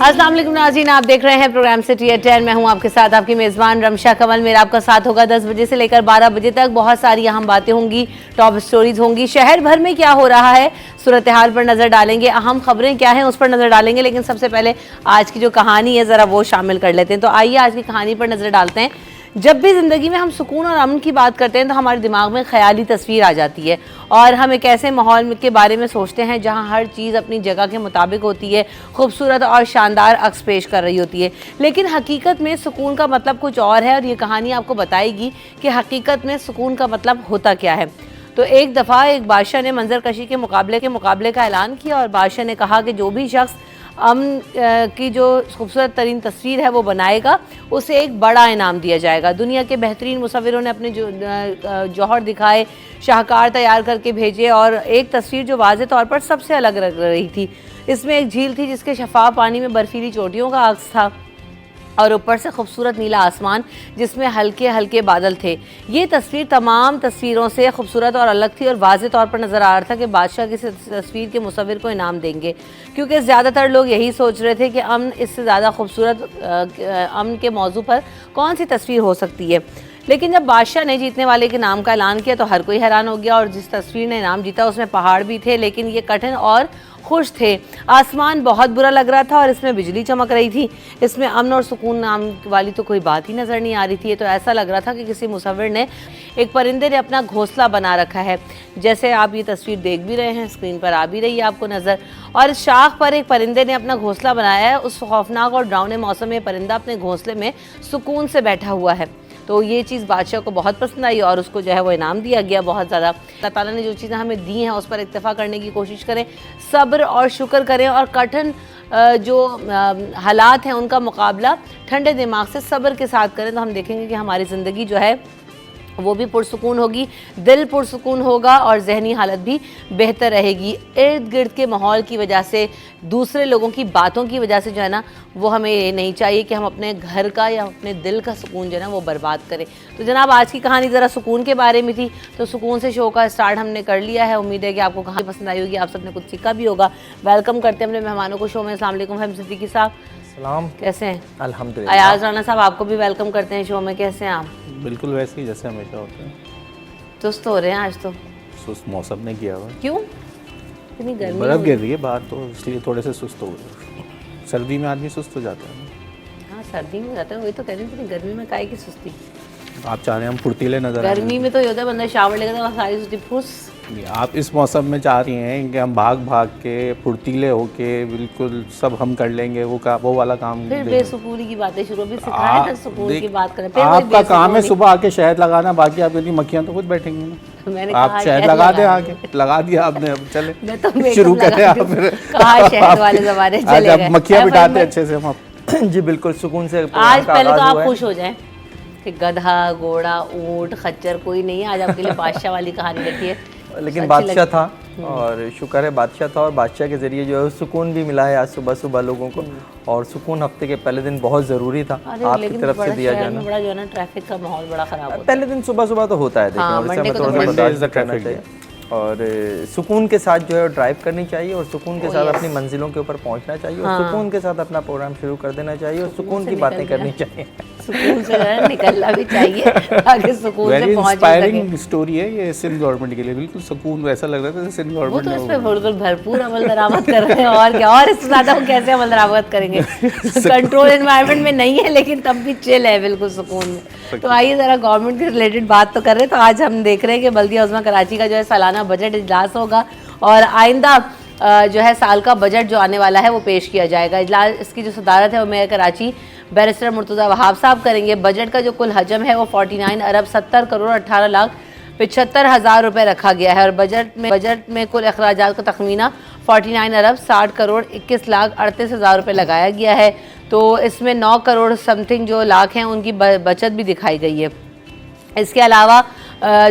अस्सलाम वालेकुम नाज़रीन, आप देख रहे हैं प्रोग्राम सिटी एट 10। मैं हूं आपके साथ आपकी मेज़बान रमशा कमल। मेरा आपका साथ होगा 10 बजे से लेकर 12 बजे तक। बहुत सारी अहम बातें होंगी, टॉप स्टोरीज होंगी, शहर भर में क्या हो रहा है सूरत हाल पर नज़र डालेंगे, अहम खबरें क्या हैं उस पर नज़र डालेंगे। लेकिन सबसे पहले आज की जो कहानी है ज़रा वो शामिल कर लेते हैं। तो आइए आज की कहानी पर नज़र डालते हैं। जब भी ज़िंदगी में हम सुकून और अमन की बात करते हैं तो हमारे दिमाग में ख्याली तस्वीर आ जाती है और हम एक ऐसे माहौल के बारे में सोचते हैं जहां हर चीज़ अपनी जगह के मुताबिक होती है, खूबसूरत और शानदार अक्स पेश कर रही होती है। लेकिन हकीकत में सुकून का मतलब कुछ और है और ये कहानी आपको बताएगी कि हकीकत में सुकून का मतलब होता क्या है। तो एक दफ़ा एक बादशाह ने मंजर कशी के मुकाबले का ऐलान किया और बादशाह ने कहा कि जो भी शख्स अमन की जो खूबसूरत तरीन तस्वीर है वो बनाएगा उसे एक बड़ा इनाम दिया जाएगा। दुनिया के बेहतरीन मुसव्विरों ने अपने जौहर दिखाए, शाहकार तैयार करके भेजे और एक तस्वीर जो वाज़े तौर पर सबसे अलग लग रही थी, इसमें एक झील थी जिसके शफाफ पानी में बर्फीली चोटियों का अक्स था और ऊपर से खूबसूरत नीला आसमान जिसमें हल्के हल्के बादल थे। ये तस्वीर तमाम तस्वीरों से खूबसूरत और अलग थी और वाज़े तौर पर नज़र आ रहा था कि बादशाह की तस्वीर के मुसव्विर को इनाम देंगे, क्योंकि ज़्यादातर लोग यही सोच रहे थे कि अमन इससे ज़्यादा खूबसूरत अमन के मौजू पर कौन सी तस्वीर हो सकती है। लेकिन जब बादशाह ने जीतने वाले के नाम का ऐलान किया तो हर कोई हैरान हो गया और जिस तस्वीर ने इनाम जीता उसमें पहाड़ भी थे, लेकिन ये कठिन और खुश थे। आसमान बहुत बुरा लग रहा था और इसमें बिजली चमक रही थी। इसमें अमन और सुकून नाम वाली तो कोई बात ही नज़र नहीं आ रही थी। तो ऐसा लग रहा था कि किसी मुसव्विर ने एक परिंदे ने अपना घोंसला बना रखा है। जैसे आप ये तस्वीर देख भी रहे हैं, स्क्रीन पर आ भी रही है आपको नज़र, और इस शाख पर एक परिंदे ने अपना घोंसला बनाया है। उस खौफनाक और डरावने मौसम में परिंदा अपने घोंसले में सुकून से बैठा हुआ है। तो ये चीज़ बादशाह को बहुत पसंद आई और उसको जो है वो इनाम दिया गया बहुत ज़्यादा। अल्लाह ताला ने जो चीज़ें हमें दी हैं उस पर इत्तेफा करने की कोशिश करें, सब्र और शुक्र करें और कठिन जो हालात हैं उनका मुकाबला ठंडे दिमाग से सब्र के साथ करें तो हम देखेंगे कि हमारी ज़िंदगी जो है वो भी पुरसुकून होगी, दिल पुरसुकून होगा और जहनी हालत भी बेहतर रहेगी। इर्द गिर्द के माहौल की वजह से, दूसरे लोगों की बातों की वजह से जो है ना वो हमें ये नहीं चाहिए कि हम अपने घर का या अपने दिल का सुकून जो है ना वो बर्बाद करें। तो जनाब आज की कहानी ज़रा सुकून के बारे में थी, तो सुकून से शो का स्टार्ट हमने कर लिया है। उम्मीद है कि आपको कहानी पसंद आई होगी, आप सबने कुछ सीखा भी होगा। वेलकम करते हैं अपने मेहमानों को शो में। अस्सलाम वालेकुम फहम सिद्दीकी साहब, सलाम, कैसे हैं? अल्हम्दुलिल्लाह। अयाज राना साहब, आपको भी वेलकम करते हैं शो में। कैसे हैं आप? बिल्कुल वैसे ही जैसे हमेशा होते हैं। सुस्त हो रहे हैं आज तो? सुस्त मौसम ने किया हुआ, क्यों? इतनी गर्मी बर्फ गिर रही है बाहर तो इसलिए थोड़े से सुस्त हो गए। सर्दी में आदमी सुस्त हो जाता है। हाँ सर्दी में जाता है, वही तो कह रही हूँ, इतनी गर्मी में काहे की सुस्ती। आप चाह रहे हैं हम फुर्तीले नजर आए। गर्मी में तो ये होता है बंदा शावर लेगा तो सारी सुस्ती फुस। आप इस मौसम में चाह रही हैं कि हम भाग भाग के फुर्तीले होके बिल्कुल सब हम कर लेंगे, वो वाला काम। फिर बेसुकूनी की बातें शुरू, भी सिखाए ना सुकून की बात करें। आपका काम है सुबह आके शहद लगाना, बाकी आप इतनी मक्खियाँ तो खुद बैठेंगी ना। मैंने आप शहद लगा दें आगे, लगा दिया आपने, अब चले मैं तो शुरू करें आप फिर। कहा शहद वाले ज़माने चले गए। मक्खियाँ बिठाते अच्छे से हम जी बिल्कुल सुकून से। आज पहले तो आप खुश हो जाएं कि गधा, घोड़ा, ऊंट, खच्चर कोई नहीं है। आज आपके लिए बादशाह वाली कहानी रखी है। लेकिन बादशाह था और शुक्र है बादशाह था और बादशाह के ज़रिए जो है सुकून भी मिला है आज सुबह सुबह लोगों को। और सुकून हफ्ते के पहले दिन बहुत ज़रूरी था आपकी तरफ से दिया जाना। बड़ा जो है ना ट्रैफिक का माहौल बड़ा ख़राब होता है पहले दिन सुबह सुबह तो होता है, देखिए और सुकून के साथ जो है ड्राइव करनी चाहिए और सुकून के साथ अपनी मंजिलों के ऊपर पहुंचना चाहिए और सुकून के साथ अपना प्रोग्राम शुरू कर देना चाहिए और सुकून की बातें करनी चाहिए। सुकून से निकलना भी चाहिए ताकि सुकून से पहुंच सके। स्टोरी है ये सिंध गवर्नमेंट के लिए, बिल्कुल सुकून वैसा लग रहा था सिंध गवर्नमेंट वो तो इस पे बिल्कुल भरपूर अमल दरामद कर रहे हैं और क्या, और इससे ज़्यादा वो कैसे अमल दरामद करेंगे। कंट्रोल एनवायरनमेंट में नहीं है लेकिन तब भी चिल है बिल्कुल सुकून में। तो आइए ज़रा गवर्नमेंट के रिलेटेड बात तो कर रहे हैं। तो आज हम देख रहे हैं कि बल्दिया उज़्मा कराची का जो है सालाना बजट इजलास होगा और आइंदा जो है साल का बजट जो आने वाला है वो पेश किया जाएगा। इजलास इसकी जो सदारत है वो मेयर कराची बैरिस्टर मुर्तज़ा वहाब साहब करेंगे। बजट का जो कुल हजम है वो 49 अरब 70 करोड़ 18 लाख 75 हज़ार रुपये रखा गया है और बजट में कुल अखराजात का तखमीना 49 अरब 60 करोड़ 21 लाख 38 हज़ार रुपये लगाया गया है। तो इसमें 9 करोड़ समथिंग जो लाख हैं उनकी बचत भी दिखाई गई है। इसके अलावा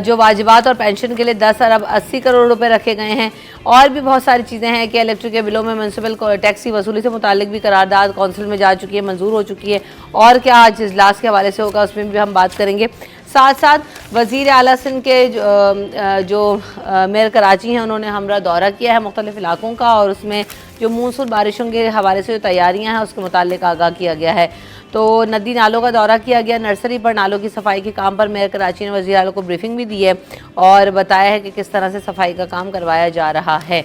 जो वाजिबात और पेंशन के लिए 10 अरब 80 करोड़ रुपए रखे गए हैं। और भी बहुत सारी चीज़ें हैं कि इलेक्ट्रिक के बिलों में म्यूनसिपल टैक्स की वसूली से मुतालिक भी करारदाद कौंसिल में जा चुकी है, मंजूर हो चुकी है। और क्या आज इजलास के हवाले से होगा उसमें भी हम बात करेंगे। साथ साथ वज़ीर आला सिंध के जो मेयर कराची हैं, उन्होंने हमरा दौरा किया है मुख्तलिफ इलाकों का, और उसमें जो मूसलाधार बारिशों के हवाले से जो तैयारियां हैं उसके मुतालिक आगाह किया गया है। तो नदी नालों का दौरा किया गया, नर्सरी पर नालों की सफाई के काम पर मेयर कराची ने वज़ीर आला को ब्रीफिंग भी दी है और बताया है कि किस तरह से सफाई का काम करवाया जा रहा है।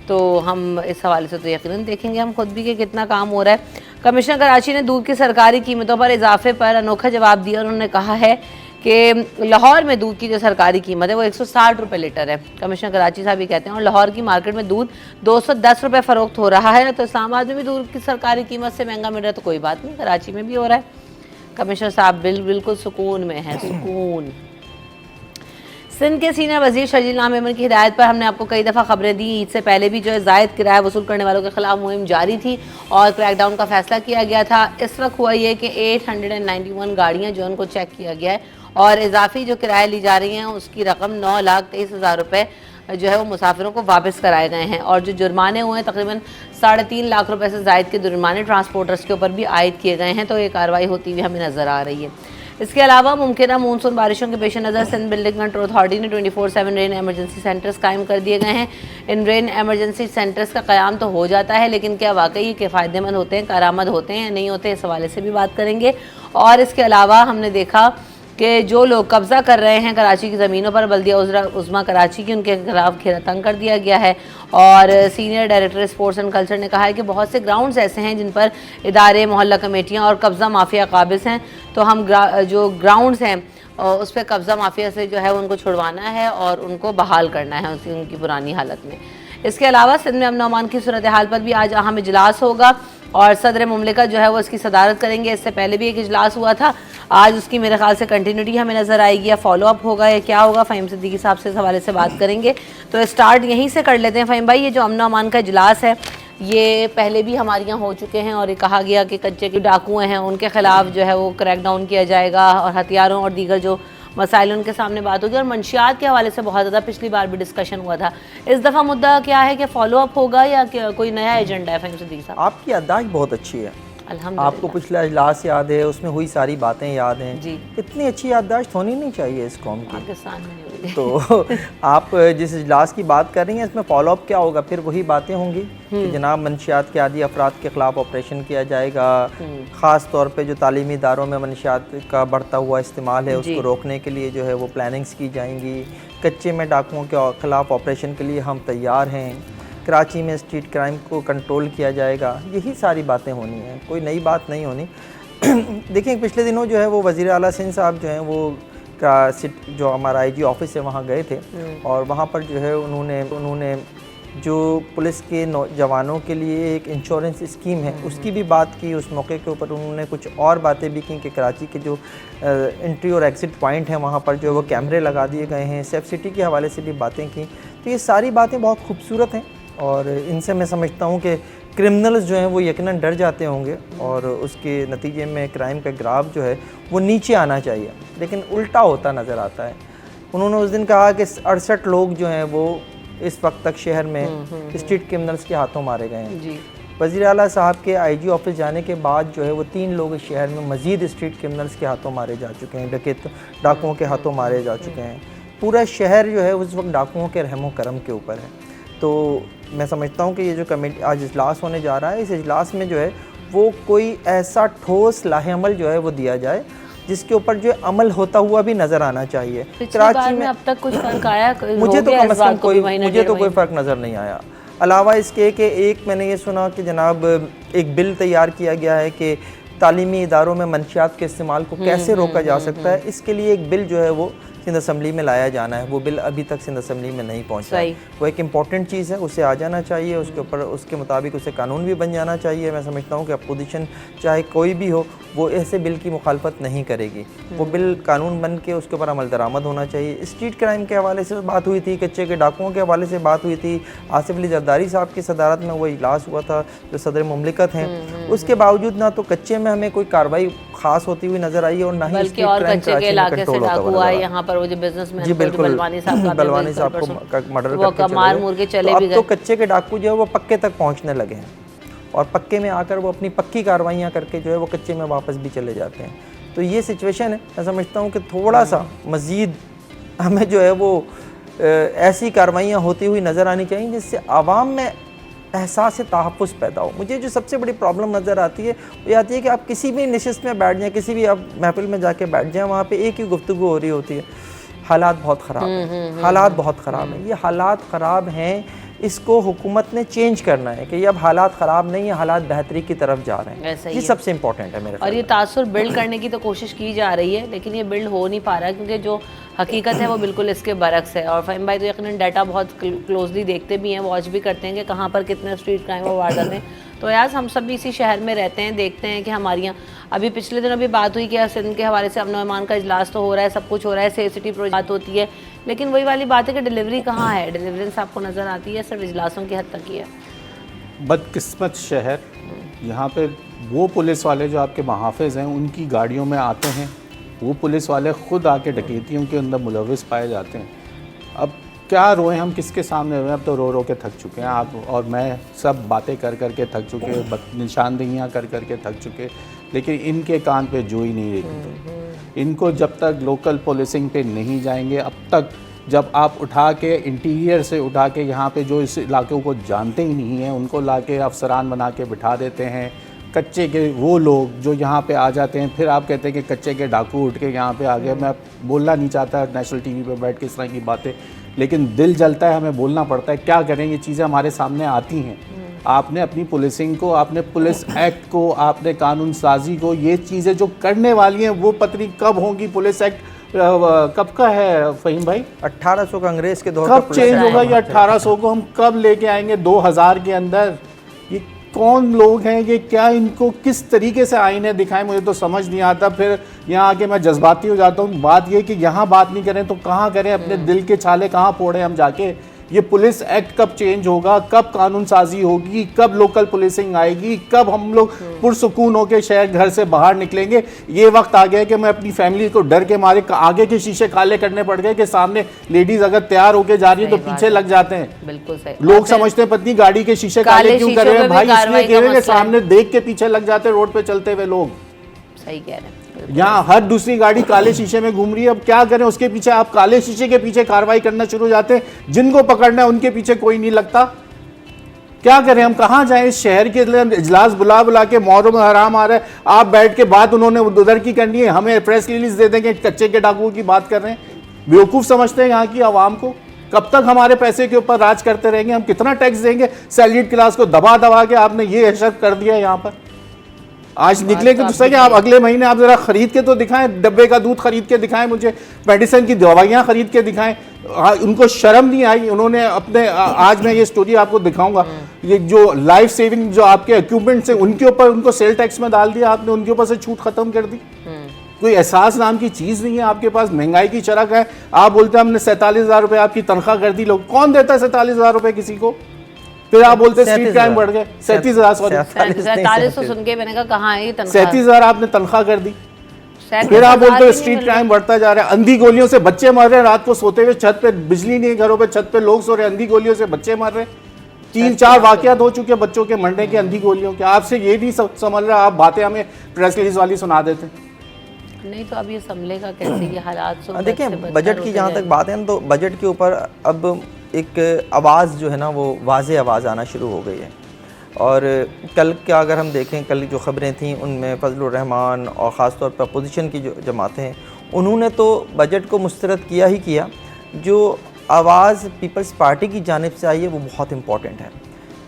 तो हम इस हवाले से तो यकीनन देखेंगे हम खुद भी कि कितना काम हो रहा है। कमिश्नर कराची ने दूध की सरकारी कीमतों पर इजाफे पर अनोखा जवाब दिया। उन्होंने कहा है कि लाहौर में दूध की जो सरकारी कीमत है वो 160 रुपये लीटर है। कमिश्नर कराची साहब ये कहते हैं, और लाहौर की मार्केट में दूध 210 रुपये फ़रोख्त हो रहा है। तो इस्लामाबाद में भी दूध की सरकारी कीमत से महंगा मिल रहा है तो कोई बात नहीं, कराची में भी हो रहा है। कमिश्नर साहब बिल्कुल सुकून में है, सुकून। सिंध के सीनियर वजीर शर्जील नाम मेमन की हिदायत पर हमने आपको कई दफ़ा खबरें दी। ईद से पहले भी जो है जायद किराया वसूल करने वालों के खिलाफ मुहिम जारी थी और क्रैकडाउन का फैसला किया गया था। इस वक्त हुआ ये कि 891 गाड़ियाँ जो उनको चेक किया गया है और इजाफी जो किराए ली जा रही हैं उसकी रकम 9,23,000 रुपये जो है वो मुसाफिरों को वापस कराए गए हैं। और जो जुर्माने हुए हैं तकरीबन 3.5 लाख रुपए से ज़ायद के जुर्माने ट्रांसपोर्टर्स के ऊपर भी आयद किए गए हैं। तो ये कार्रवाई होती हुई हमें नज़र आ रही है। इसके अलावा मुमकिन मानसून बारिशों के पेश नज़र सिंध बिल्डिंग कंट्रोल अथॉरिटी ने 24/7 रेन एमरजेंसी सेंटर्स कायम कर दिए गए हैं। इन रेन एमरजेंसी सेंटर्स का क़याम तो हो जाता है, लेकिन क्या वाकई ये फ़ायदेमंद होते हैं, कारामद होते हैं या नहीं होते, इस हवाले से भी बात करेंगे। और इसके अलावा हमने देखा कि जो लोग कब्ज़ा कर रहे हैं कराची की ज़मीनों पर, बल्दिया उज़्मा कराची की, उनके खिलाफ घेरा तंग कर दिया गया है। और senior director sports and culture ने कहा है कि बहुत से ग्राउंड्स ऐसे हैं जिन पर इदारे, मोहल्ला कमेटियाँ और कब्ज़ा माफिया काबिज़ हैं। तो हम जो ग्राउंड्स हैं उस पर कब्ज़ा माफिया से जो है उनको छुड़वाना है और उनको बहाल करना है उनकी पुरानी हालत में। इसके अलावा सिंध में अमन अमान की सूरत हाल पर भी आज अहम इजलास होगा और सदर मुमलिकत जो है वो इसकी सदारत करेंगे। इससे पहले भी एक इजलास हुआ था, आज उसकी मेरे ख्याल से कंटिन्यूटी हमें नज़र आएगी या फॉलो अप होगा या क्या होगा। फ़हीम सिद्दीकी साहब से इस हवाले से बात करेंगे। तो स्टार्ट यहीं से कर लेते हैं फ़हीम भाई। ये जो अमन अमान का इजलास है ये पहले भी हमारे यहाँ हो चुके हैं और ये कहा गया कि कच्चे के डाकुएँ हैं उनके खिलाफ जो है वो क्रैकडाउन किया जाएगा और हथियारों और दीगर जो मसाइल उनके सामने बात होगी। और मंशियात के हवाले से बहुत ज़्यादा पिछली बार भी डिस्कशन हुआ था। इस दफ़ा मुद्दा क्या है कि फॉलो अप होगा या कोई नया एजेंडा है? फ़हीम सिद्दीकी साहब, आपकी याददाश्त बहुत अच्छी है। अल्हम्दुलिल्लाह। आपको पिछला इजलास याद है, उसमें हुई सारी बातें याद हैं जी। इतनी अच्छी याददाश्त होनी नहीं चाहिए इस कौम की। पाकिस्तान में नहीं हो रही। तो आप जिस इजलास की बात कर रही हैं इसमें फॉलोअप क्या होगा? फिर वही बातें होंगी कि जनाब मंशियात के आदी अफराद के खिलाफ ऑपरेशन किया जाएगा, ख़ास तौर पे जो तालीमी इदारों में मंशियात का बढ़ता हुआ इस्तेमाल है उसको रोकने के लिए जो है वो प्लानिंग्स की जाएंगी। कच्चे में डाकुओं के खिलाफ ऑपरेशन के लिए हम तैयार हैं। कराची में स्ट्रीट क्राइम को कंट्रोल किया जाएगा। यही सारी बातें होनी हैं, कोई नई बात नहीं होनी। देखिए पिछले दिनों जो है वो वज़ीर आला सिंध साहब जो हैं वो जो हमारा IG ऑफिस है वहाँ गए थे और वहाँ पर जो है उन्होंने जो पुलिस के जवानों के लिए एक इंश्योरेंस स्कीम है उसकी भी बात की। उस मौके के ऊपर उन्होंने कुछ और बातें भी की कि कराची के जो एंट्री और एग्ज़िट पॉइंट हैं वहाँ पर जो है वो कैमरे लगा दिए गए हैं। सेफ सिटी के हवाले से भी बातें की। तो ये सारी बातें बहुत खूबसूरत हैं और इनसे मैं समझता हूँ कि क्रिमिनल्स जो हैं वो यकीनन डर जाते होंगे और उसके नतीजे में क्राइम का ग्राफ जो है वो नीचे आना चाहिए, लेकिन उल्टा होता नज़र आता है। उन्होंने उस दिन कहा कि 68 लोग जो हैं वो इस वक्त तक शहर में स्ट्रीट क्रिमिनल्स के हाथों मारे गए हैं। वज़ीर आला साहब के IG ऑफिस जाने के बाद जो है वो 3 लोग इस शहर में मज़ीद स्ट्रीट क्रिमिनल्स के हाथों मारे जा चुके हैं, डाकुओं के हाथों मारे जा चुके हैं। पूरा शहर जो है उस वक्त डाकुओं के रहमो करम के ऊपर है। तो मैं समझता हूँ कि ये जो कमेटी आज इजलास होने जा रहा है, इस इजलास में जो है वो कोई ऐसा ठोस लाहेअमल जो है वो दिया जाए जिसके ऊपर जो अमल होता हुआ भी नज़र आना चाहिए। कराची में अब तक कुछ फ़र्क आया? मुझे तो कम से कम कोई फ़र्क नज़र नहीं आया। अलावा इसके कि एक मैंने ये सुना कि जनाब एक बिल तैयार किया गया है कि तालीमी इदारों में मंशियात के इस्तेमाल को कैसे रोका जा सकता है। इसके लिए एक बिल जो है वो सिंध असम्बली में लाया जाना है। वो बिल अभी तक सिंध असम्बली में नहीं पहुंचा है। वो एक इम्पॉर्टेंट चीज़ है, उसे आ जाना चाहिए। उसके ऊपर उसके मुताबिक उसे कानून भी बन जाना चाहिए। मैं समझता हूँ कि अपोजिशन चाहे कोई भी हो वो ऐसे बिल की मुखालफत नहीं करेगी। वो बिल कानून बन के उसके ऊपर अमल दरामद होना चाहिए। स्ट्रीट क्राइम के हवाले से बात हुई थी, कच्चे के डाकुओं के हवाले से बात हुई थी। आसिफ अली जरदारी साहब की सदारत में वो इजलास हुआ था जो सदर मुमलिकत हैं। उसके बावजूद ना तो कच्चे में हमें कोई कार्रवाई खास होती हुई नजर आई और ना ही बल्कि और कच्चे के इलाके से डाकू हुआ है। यहाँ पर वो जो बिजनेसमैन बलवानी साहब का मर्डर करके मार मुर के चले भी गए। तो कच्चे के डाकू जो है वो पक्के तक पहुँचने लगे हैं और पक्के में आकर वो अपनी पक्की कार्रवाइयाँ करके जो है वो कच्चे में वापस भी चले जाते हैं। तो ये सिचुएशन है, मैं समझता हूँ कि थोड़ा सा मज़ीद हमें जो है वो ऐसी कार्रवाइयाँ होती हुई नज़र आनी चाहिए जिससे आवाम में एहसास तहफ़्फ़ुज़ पैदा हो। मुझे जो सबसे बड़ी प्रॉब्लम नज़र आती है वो ये आती है कि आप किसी भी नशिस्त में बैठ जाएँ, किसी भी आप महफिल में जाके बैठ जाएँ, वहाँ पे एक ही गुफ्तगू हो रही होती है, हालात बहुत ख़राब हैं, हालात बहुत ख़राब हैं। ये हालात ख़राब हैं, इसको हुकूमत ने चेंज करना है कि ये अब हालात ख़राब नहीं है, हालात बेहतरी की तरफ जा रहे हैं। ये सबसे इंपॉर्टेंट है मेरे ख्याल और ये तासुर बिल्ड करने की तो कोशिश की जा रही है, लेकिन ये बिल्ड हो नहीं पा रहा है क्योंकि जो हकीकत है वो बिल्कुल इसके बरक्स है। और फ़हीम भाई तो यकीनन डाटा बहुत क्लोजली देखते भी हैं, वॉच भी करते हैं कि कहाँ पर कितने स्ट्रीट क्राइम और वारदातें। तो यार हम सब भी इसी शहर में रहते हैं, देखते हैं कि हमारे यहाँ अभी पिछले दिनों भी बात हुई कि सिंध के हवाले से अमन ईमान का इजलास तो हो रहा है, सब कुछ हो रहा है, सेफ सिटी प्रोजेक्ट बात होती है, लेकिन वही वाली बात है कि डिलीवरी कहाँ है, डिलीवरेंस आपको नज़र आती है, सिर्फ इजलासों की हद तक ही है। बदकिस्मत शहर, यहाँ पे वो पुलिस वाले जो आपके महाफिज हैं उनकी गाड़ियों में आते हैं, वो पुलिस वाले ख़ुद आके डकैतियों के अंदर मुलविस पाए जाते हैं। अब क्या रोएं हम, किसके सामने रोएं? अब तो रो रो के थक चुके हैं आप और मैं, सब बातें कर कर के थक चुके, निशानदेहियाँ कर कर के थक चुके, लेकिन इनके कान पे जो ही नहीं रही। इनको जब तक लोकल पुलिसिंग पे नहीं जाएंगे, अब तक जब आप उठा के इंटीरियर से उठा के यहाँ पे जो इस इलाक़ों को जानते ही नहीं हैं उनको ला के अफसरान बना के बिठा देते हैं। कच्चे के वो लोग जो यहाँ पे आ जाते हैं, फिर आप कहते हैं कि कच्चे के डाकू उठ के यहाँ पे आ गए। मैं बोलना नहीं चाहता नेशनल टीवी पे बैठ के इस तरह की बातें, लेकिन दिल जलता है, हमें बोलना पड़ता है। क्या करें, ये चीज़ें हमारे सामने आती हैं। आपने अपनी पुलिसिंग को, आपने पुलिस एक्ट को, आपने कानून साजी को, ये चीज़ें जो करने वाली हैं वो पता कब होंगी। पुलिस एक्ट कब का है फ़हीम भाई? 1800 का अंग्रेज़ के दौर कब चेंज होगा ये 1800 को हम कब लेके आएंगे 2000 के अंदर? ये कौन लोग हैं, ये क्या, इनको किस तरीके से आईने दिखाएं, मुझे तो समझ नहीं आता। फिर यहाँ आके मैं जज्बाती हो जाता हूँ। बात ये कि यहाँ बात नहीं करें तो कहाँ करें, अपने दिल के छाले कहाँ फोड़ें हम जाके? ये पुलिस एक्ट कब चेंज होगा, कब कानून साजी होगी, कब लोकल पुलिसिंग आएगी, कब हम लोग पुरसुकून होकर शहर घर से बाहर निकलेंगे? ये वक्त आ गया कि मैं अपनी फैमिली को डर के मारे आगे के शीशे काले करने पड़ गए कि सामने लेडीज अगर तैयार होकर जा रही है तो पीछे लग जाते हैं। बिल्कुल सही। लोग समझते हैं पत्नी गाड़ी के शीशे काले क्यों कर रहे हैं भाई? इसलिए कह रहे हैं सामने देख के पीछे लग जाते हैं रोड पे चलते हुए लोग। सही कह रहे हैं। यहाँ हर दूसरी गाड़ी काले शीशे में घूम रही है। अब क्या करें, उसके पीछे आप काले शीशे के पीछे कार्रवाई करना शुरू हो जाते हैं। जिनको पकड़ना है उनके पीछे कोई नहीं लगता। क्या करें, हम कहाँ जाएं? इस शहर के इजलास बुला बुला के मुहर्रम हराम आ रहा है, आप बैठ के बात उन्होंने उधर की करनी है, हमें प्रेस रिलीज दे देंगे कच्चे के डाकुओं की बात कर रहे हैं। बेवकूफ़ समझते हैं यहाँ की आवाम को। कब तक हमारे पैसे के ऊपर राज करते रहेंगे? हम कितना टैक्स देंगे? सैलरीड क्लास को दबा दबा के आपने ये हशर कर दिया यहाँ पर। आज निकले कि दूसरा कि आप अगले महीने आप जरा खरीद के तो दिखाएं, डब्बे का दूध खरीद के दिखाएं, मुझे मेडिसिन की दवाइयाँ खरीद के दिखाएं। उनको शर्म नहीं आई? उन्होंने अपने आज मैं ये स्टोरी आपको दिखाऊंगा, ये जो लाइफ सेविंग जो आपके इक्विपमेंट्स हैं उनके ऊपर उनको सेल टैक्स में डाल दिया आपने, उनके ऊपर से छूट खत्म कर दी। कोई एहसास नाम की चीज़ नहीं है आपके पास। महंगाई की चरक है। आप बोलते हैं हमने 47,000 रुपये आपकी तनख्वाह कर दी। लोग कौन देता है 47,000 रुपये किसी को? फिर आप बोलते हैं स्ट्रीट क्राइम बढ़ गए। 37,000 सुन के मैंने कहा कहाँ है ये तनख्वाह? 37,000 आपने तनख्वाह कर दी। फिर आप बोलते हो स्ट्रीट क्राइम बढ़ता जा रहा है। अंधी गोलियों से बच्चे मर रहे हैं रात को सोते हुए, छत पे बिजली नहीं, घरों पे छत पे लोग सो रहे हैं, अंधी गोलियों से बच्चे मर रहे हैं। 3-4 वाकयात हो चुके हैं बच्चों के मरने के अंधी गोलियों के। आपसे ये नहीं समझ रहा, आप बातें हमें प्रेस रिलीज वाली सुना देते हैं। नहीं तो अब ये संभलेगा कैसे ये हालात? देखिए बजट की जहाँ तक बात है ना, तो बजट के ऊपर अब एक आवाज़ जो है ना वो वाज़े आवाज़ आना शुरू हो गई है। और कल का अगर हम देखें, कल जो ख़बरें थीं उनमें फजलुर रहमान और ख़ास तौर पर अपोजिशन की जो जमातें हैं उन्होंने तो बजट को मुस्तरद किया ही किया। जो आवाज़ पीपल्स पार्टी की जानिब से आई है वो बहुत इम्पॉर्टेंट है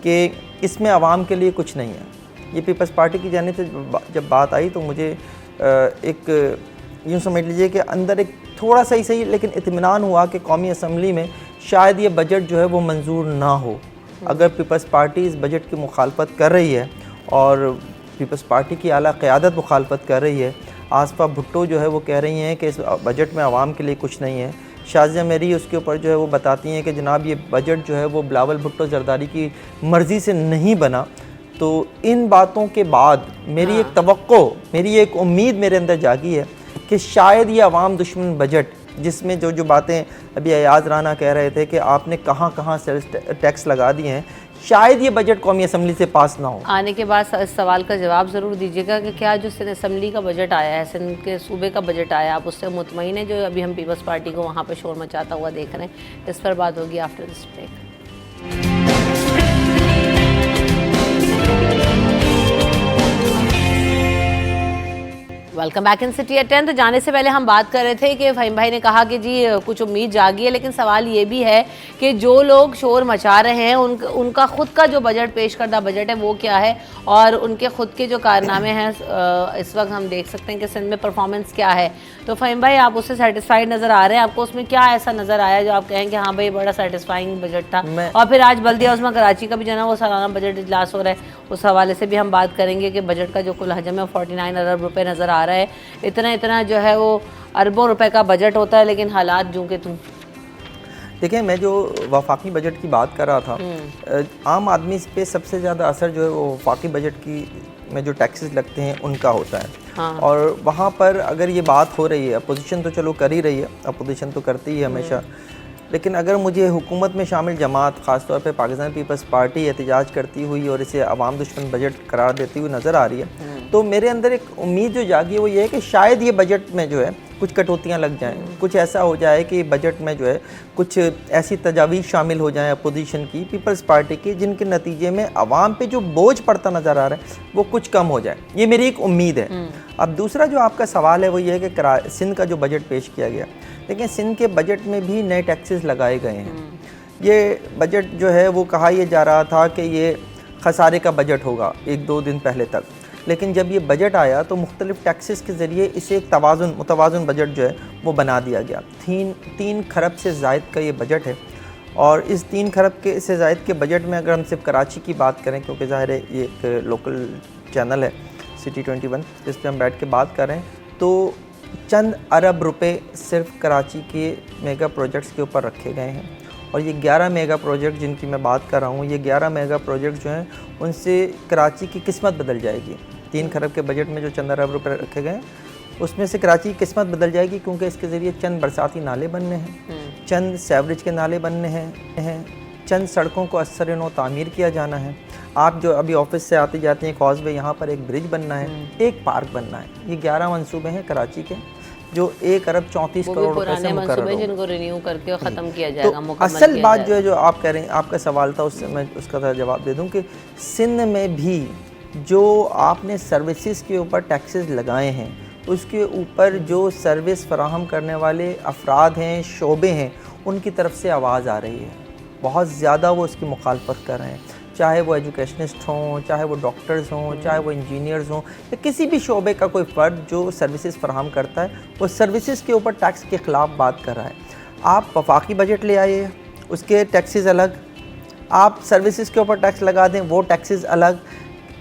कि इसमें आवाम के लिए कुछ नहीं है। ये पीपल्स पार्टी की जानिब से जब बात आई तो मुझे एक यूँ समझ लीजिए कि अंदर एक थोड़ा सा ही सही लेकिन इत्मीनान हुआ कि कौमी असम्बली में शायद ये बजट जो है वो मंजूर ना हो। अगर पीपल्स पार्टी इस बजट की मुखालफत कर रही है और पीपल्स पार्टी की आला क़यादत मुखालफत कर रही है, आसफा भुट्टो जो है वो कह रही हैं कि इस बजट में आवाम के लिए कुछ नहीं है, शाज़िया मेरी उसके ऊपर जो है वो बताती हैं कि जनाब ये बजट जो है वो बिलावल भुट्टो ज़रदारी की मर्ज़ी से नहीं बना। तो इन बातों के बाद मेरी एक तवक्को, मेरी एक उम्मीद मेरे अंदर जागी है कि शायद ये अवाम दुश्मन बजट, जिसमें जो बातें अभी अयाज राना कह रहे थे कि आपने कहाँ कहाँ सेल्स टैक्स लगा दिए हैं, शायद ये बजट कौमी असम्बली से पास ना हो। आने के बाद इस सवाल का जवाब ज़रूर दीजिएगा कि क्या जो सिंध असम्बली का बजट आया है, सिंध के सूबे का बजट आया, आप उससे मुतमईन है? जो अभी हम पीपल्स पार्टी को वहाँ पे शोर मचाता हुआ देख रहे हैं, इस पर बात होगी after this break. Welcome back in city at 10। तो जाने से पहले हम बात कर रहे थे कि फ़हीम भाई ने कहा कि जी कुछ उम्मीद जागी है, लेकिन सवाल ये भी है कि जो लोग शोर मचा रहे हैं उनका खुद का जो बजट पेश करदा बजट है वो क्या है, और उनके खुद के जो कारनामे हैं इस वक्त हम देख सकते हैं कि सिंध में परफॉर्मेंस क्या है। तो फ़हीम भाई आप उससे सेटिस्फाइड नज़र आ रहे हैं? आपको उसमें क्या ऐसा नज़र आया जो आप कहें कि हाँ भाई बड़ा सेटिस्फाइंग बजट था? और फिर आज बल्दिया उस्मा कराची का भी जो है ना वो सालाना बजट इजलास हो रहा है, उस हवाले से भी हम बात करेंगे कि बजट का जो कुल हजम है 49 अरब रुपये नज़र आ रहा है। इतना जो है वो अरबों रुपए का बजट होता है, लेकिन हालात जूं के तूं। देखिए, मैं जो वफाकी बजट की बात कर रहा था, आम आदमी पे सबसे ज़्यादा असर जो है वो वफाकी बजट की में जो टैक्सेस लगते हैं उनका होता है। हाँ। और वहाँ पर अगर ये बात हो रही है, अपोजिशन तो चलो कर ही रही है, अपोजिशन तो करती ही हमेशा, लेकिन अगर मुझे हुकूमत में शामिल जमात, ख़ासतौर पे पाकिस्तान पीपल्स पार्टी एहतजाज करती हुई और इसे अवाम दुश्मन बजट करार देती हुई नज़र आ रही है, तो मेरे अंदर एक उम्मीद जो जागी है वो ये है कि शायद ये बजट में जो है कुछ कटौतियाँ लग जाएं, कुछ ऐसा हो जाए कि बजट में जो है कुछ ऐसी तजावीज़ शामिल हो जाएं अपोजिशन की, पीपल्स पार्टी की, जिनके नतीजे में अवाम पे जो बोझ पड़ता नज़र आ रहा है वो कुछ कम हो जाए। ये मेरी एक उम्मीद है। अब दूसरा जो आपका सवाल है वो ये है कि सिंध का जो बजट पेश किया गया, लेकिन सिंध के बजट में भी नए टैक्सेस लगाए गए हैं। ये बजट जो है वो कहा यह जा रहा था कि ये खसारे का बजट होगा 1-2 दिन पहले तक, लेकिन जब ये बजट आया तो मुख्तलिफ टैक्सेस के ज़रिए इसे एक मुतवाज़न बजट जो है वो बना दिया गया। 3 खरब से ज़ायद का ये बजट है, और इस 3 खरब के से ज़ायद के बजट में अगर हम सिर्फ कराची की बात करें, क्योंकि ज़ाहिर है ये एक लोकल चैनल है सिटी 21 जिस पर हम बैठ के बात कर रहे हैं, तो चंद अरब रुपए सिर्फ कराची के मेगा प्रोजेक्ट्स के ऊपर रखे गए हैं। और ये 11 मेगा प्रोजेक्ट जिनकी मैं बात कर रहा हूँ, ये 11 मेगा प्रोजेक्ट जो हैं उनसे कराची की किस्मत बदल जाएगी। 3 खरब के बजट में जो चंद अरब रुपए रखे गए हैं उसमें से कराची की किस्मत बदल जाएगी, क्योंकि इसके ज़रिए चंद बरसाती नाले बनने हैं, चंद सेवरेज के नाले बनने हैं, चंद सड़कों को असर नो तामीर किया जाना है। आप जो अभी ऑफिस से आते जाते हैं कॉजवे, यहाँ पर एक ब्रिज बनना है, एक पार्क बनना है। ये 11 मंसूबे हैं कराची के जो 1 अरब 34 करोड़ रुपए से मुकर्रर हो, जिनको रिन्यू करके और ख़त्म किया जाएगा। तो असल बात जो है जो आप कह रहे हैं, आपका सवाल था, उससे मैं उसका जवाब दे दूं कि सिंध में भी जो आपने सर्विसेज के ऊपर टैक्सेस लगाए हैं, उसके ऊपर जो सर्विस फराहम करने वाले अफराद हैं, शोबे हैं, उनकी तरफ से आवाज़ आ रही है। बहुत ज़्यादा वो उसकी मुखालफत कर रहे हैं, चाहे वो एजुकेशनिस्ट हों, चाहे वो डॉक्टर्स हों, चाहे वो इंजीनियर्स हों, या किसी भी शोबे का कोई फ़र्द जो सर्विसेज फराहम करता है, वो सर्विसेज के ऊपर टैक्स के ख़िलाफ़ बात कर रहा है। आप वफाकी बजट ले आइए, उसके टैक्सेस अलग, आप सर्विसेज के ऊपर टैक्स लगा दें, वो टैक्सेस अलग।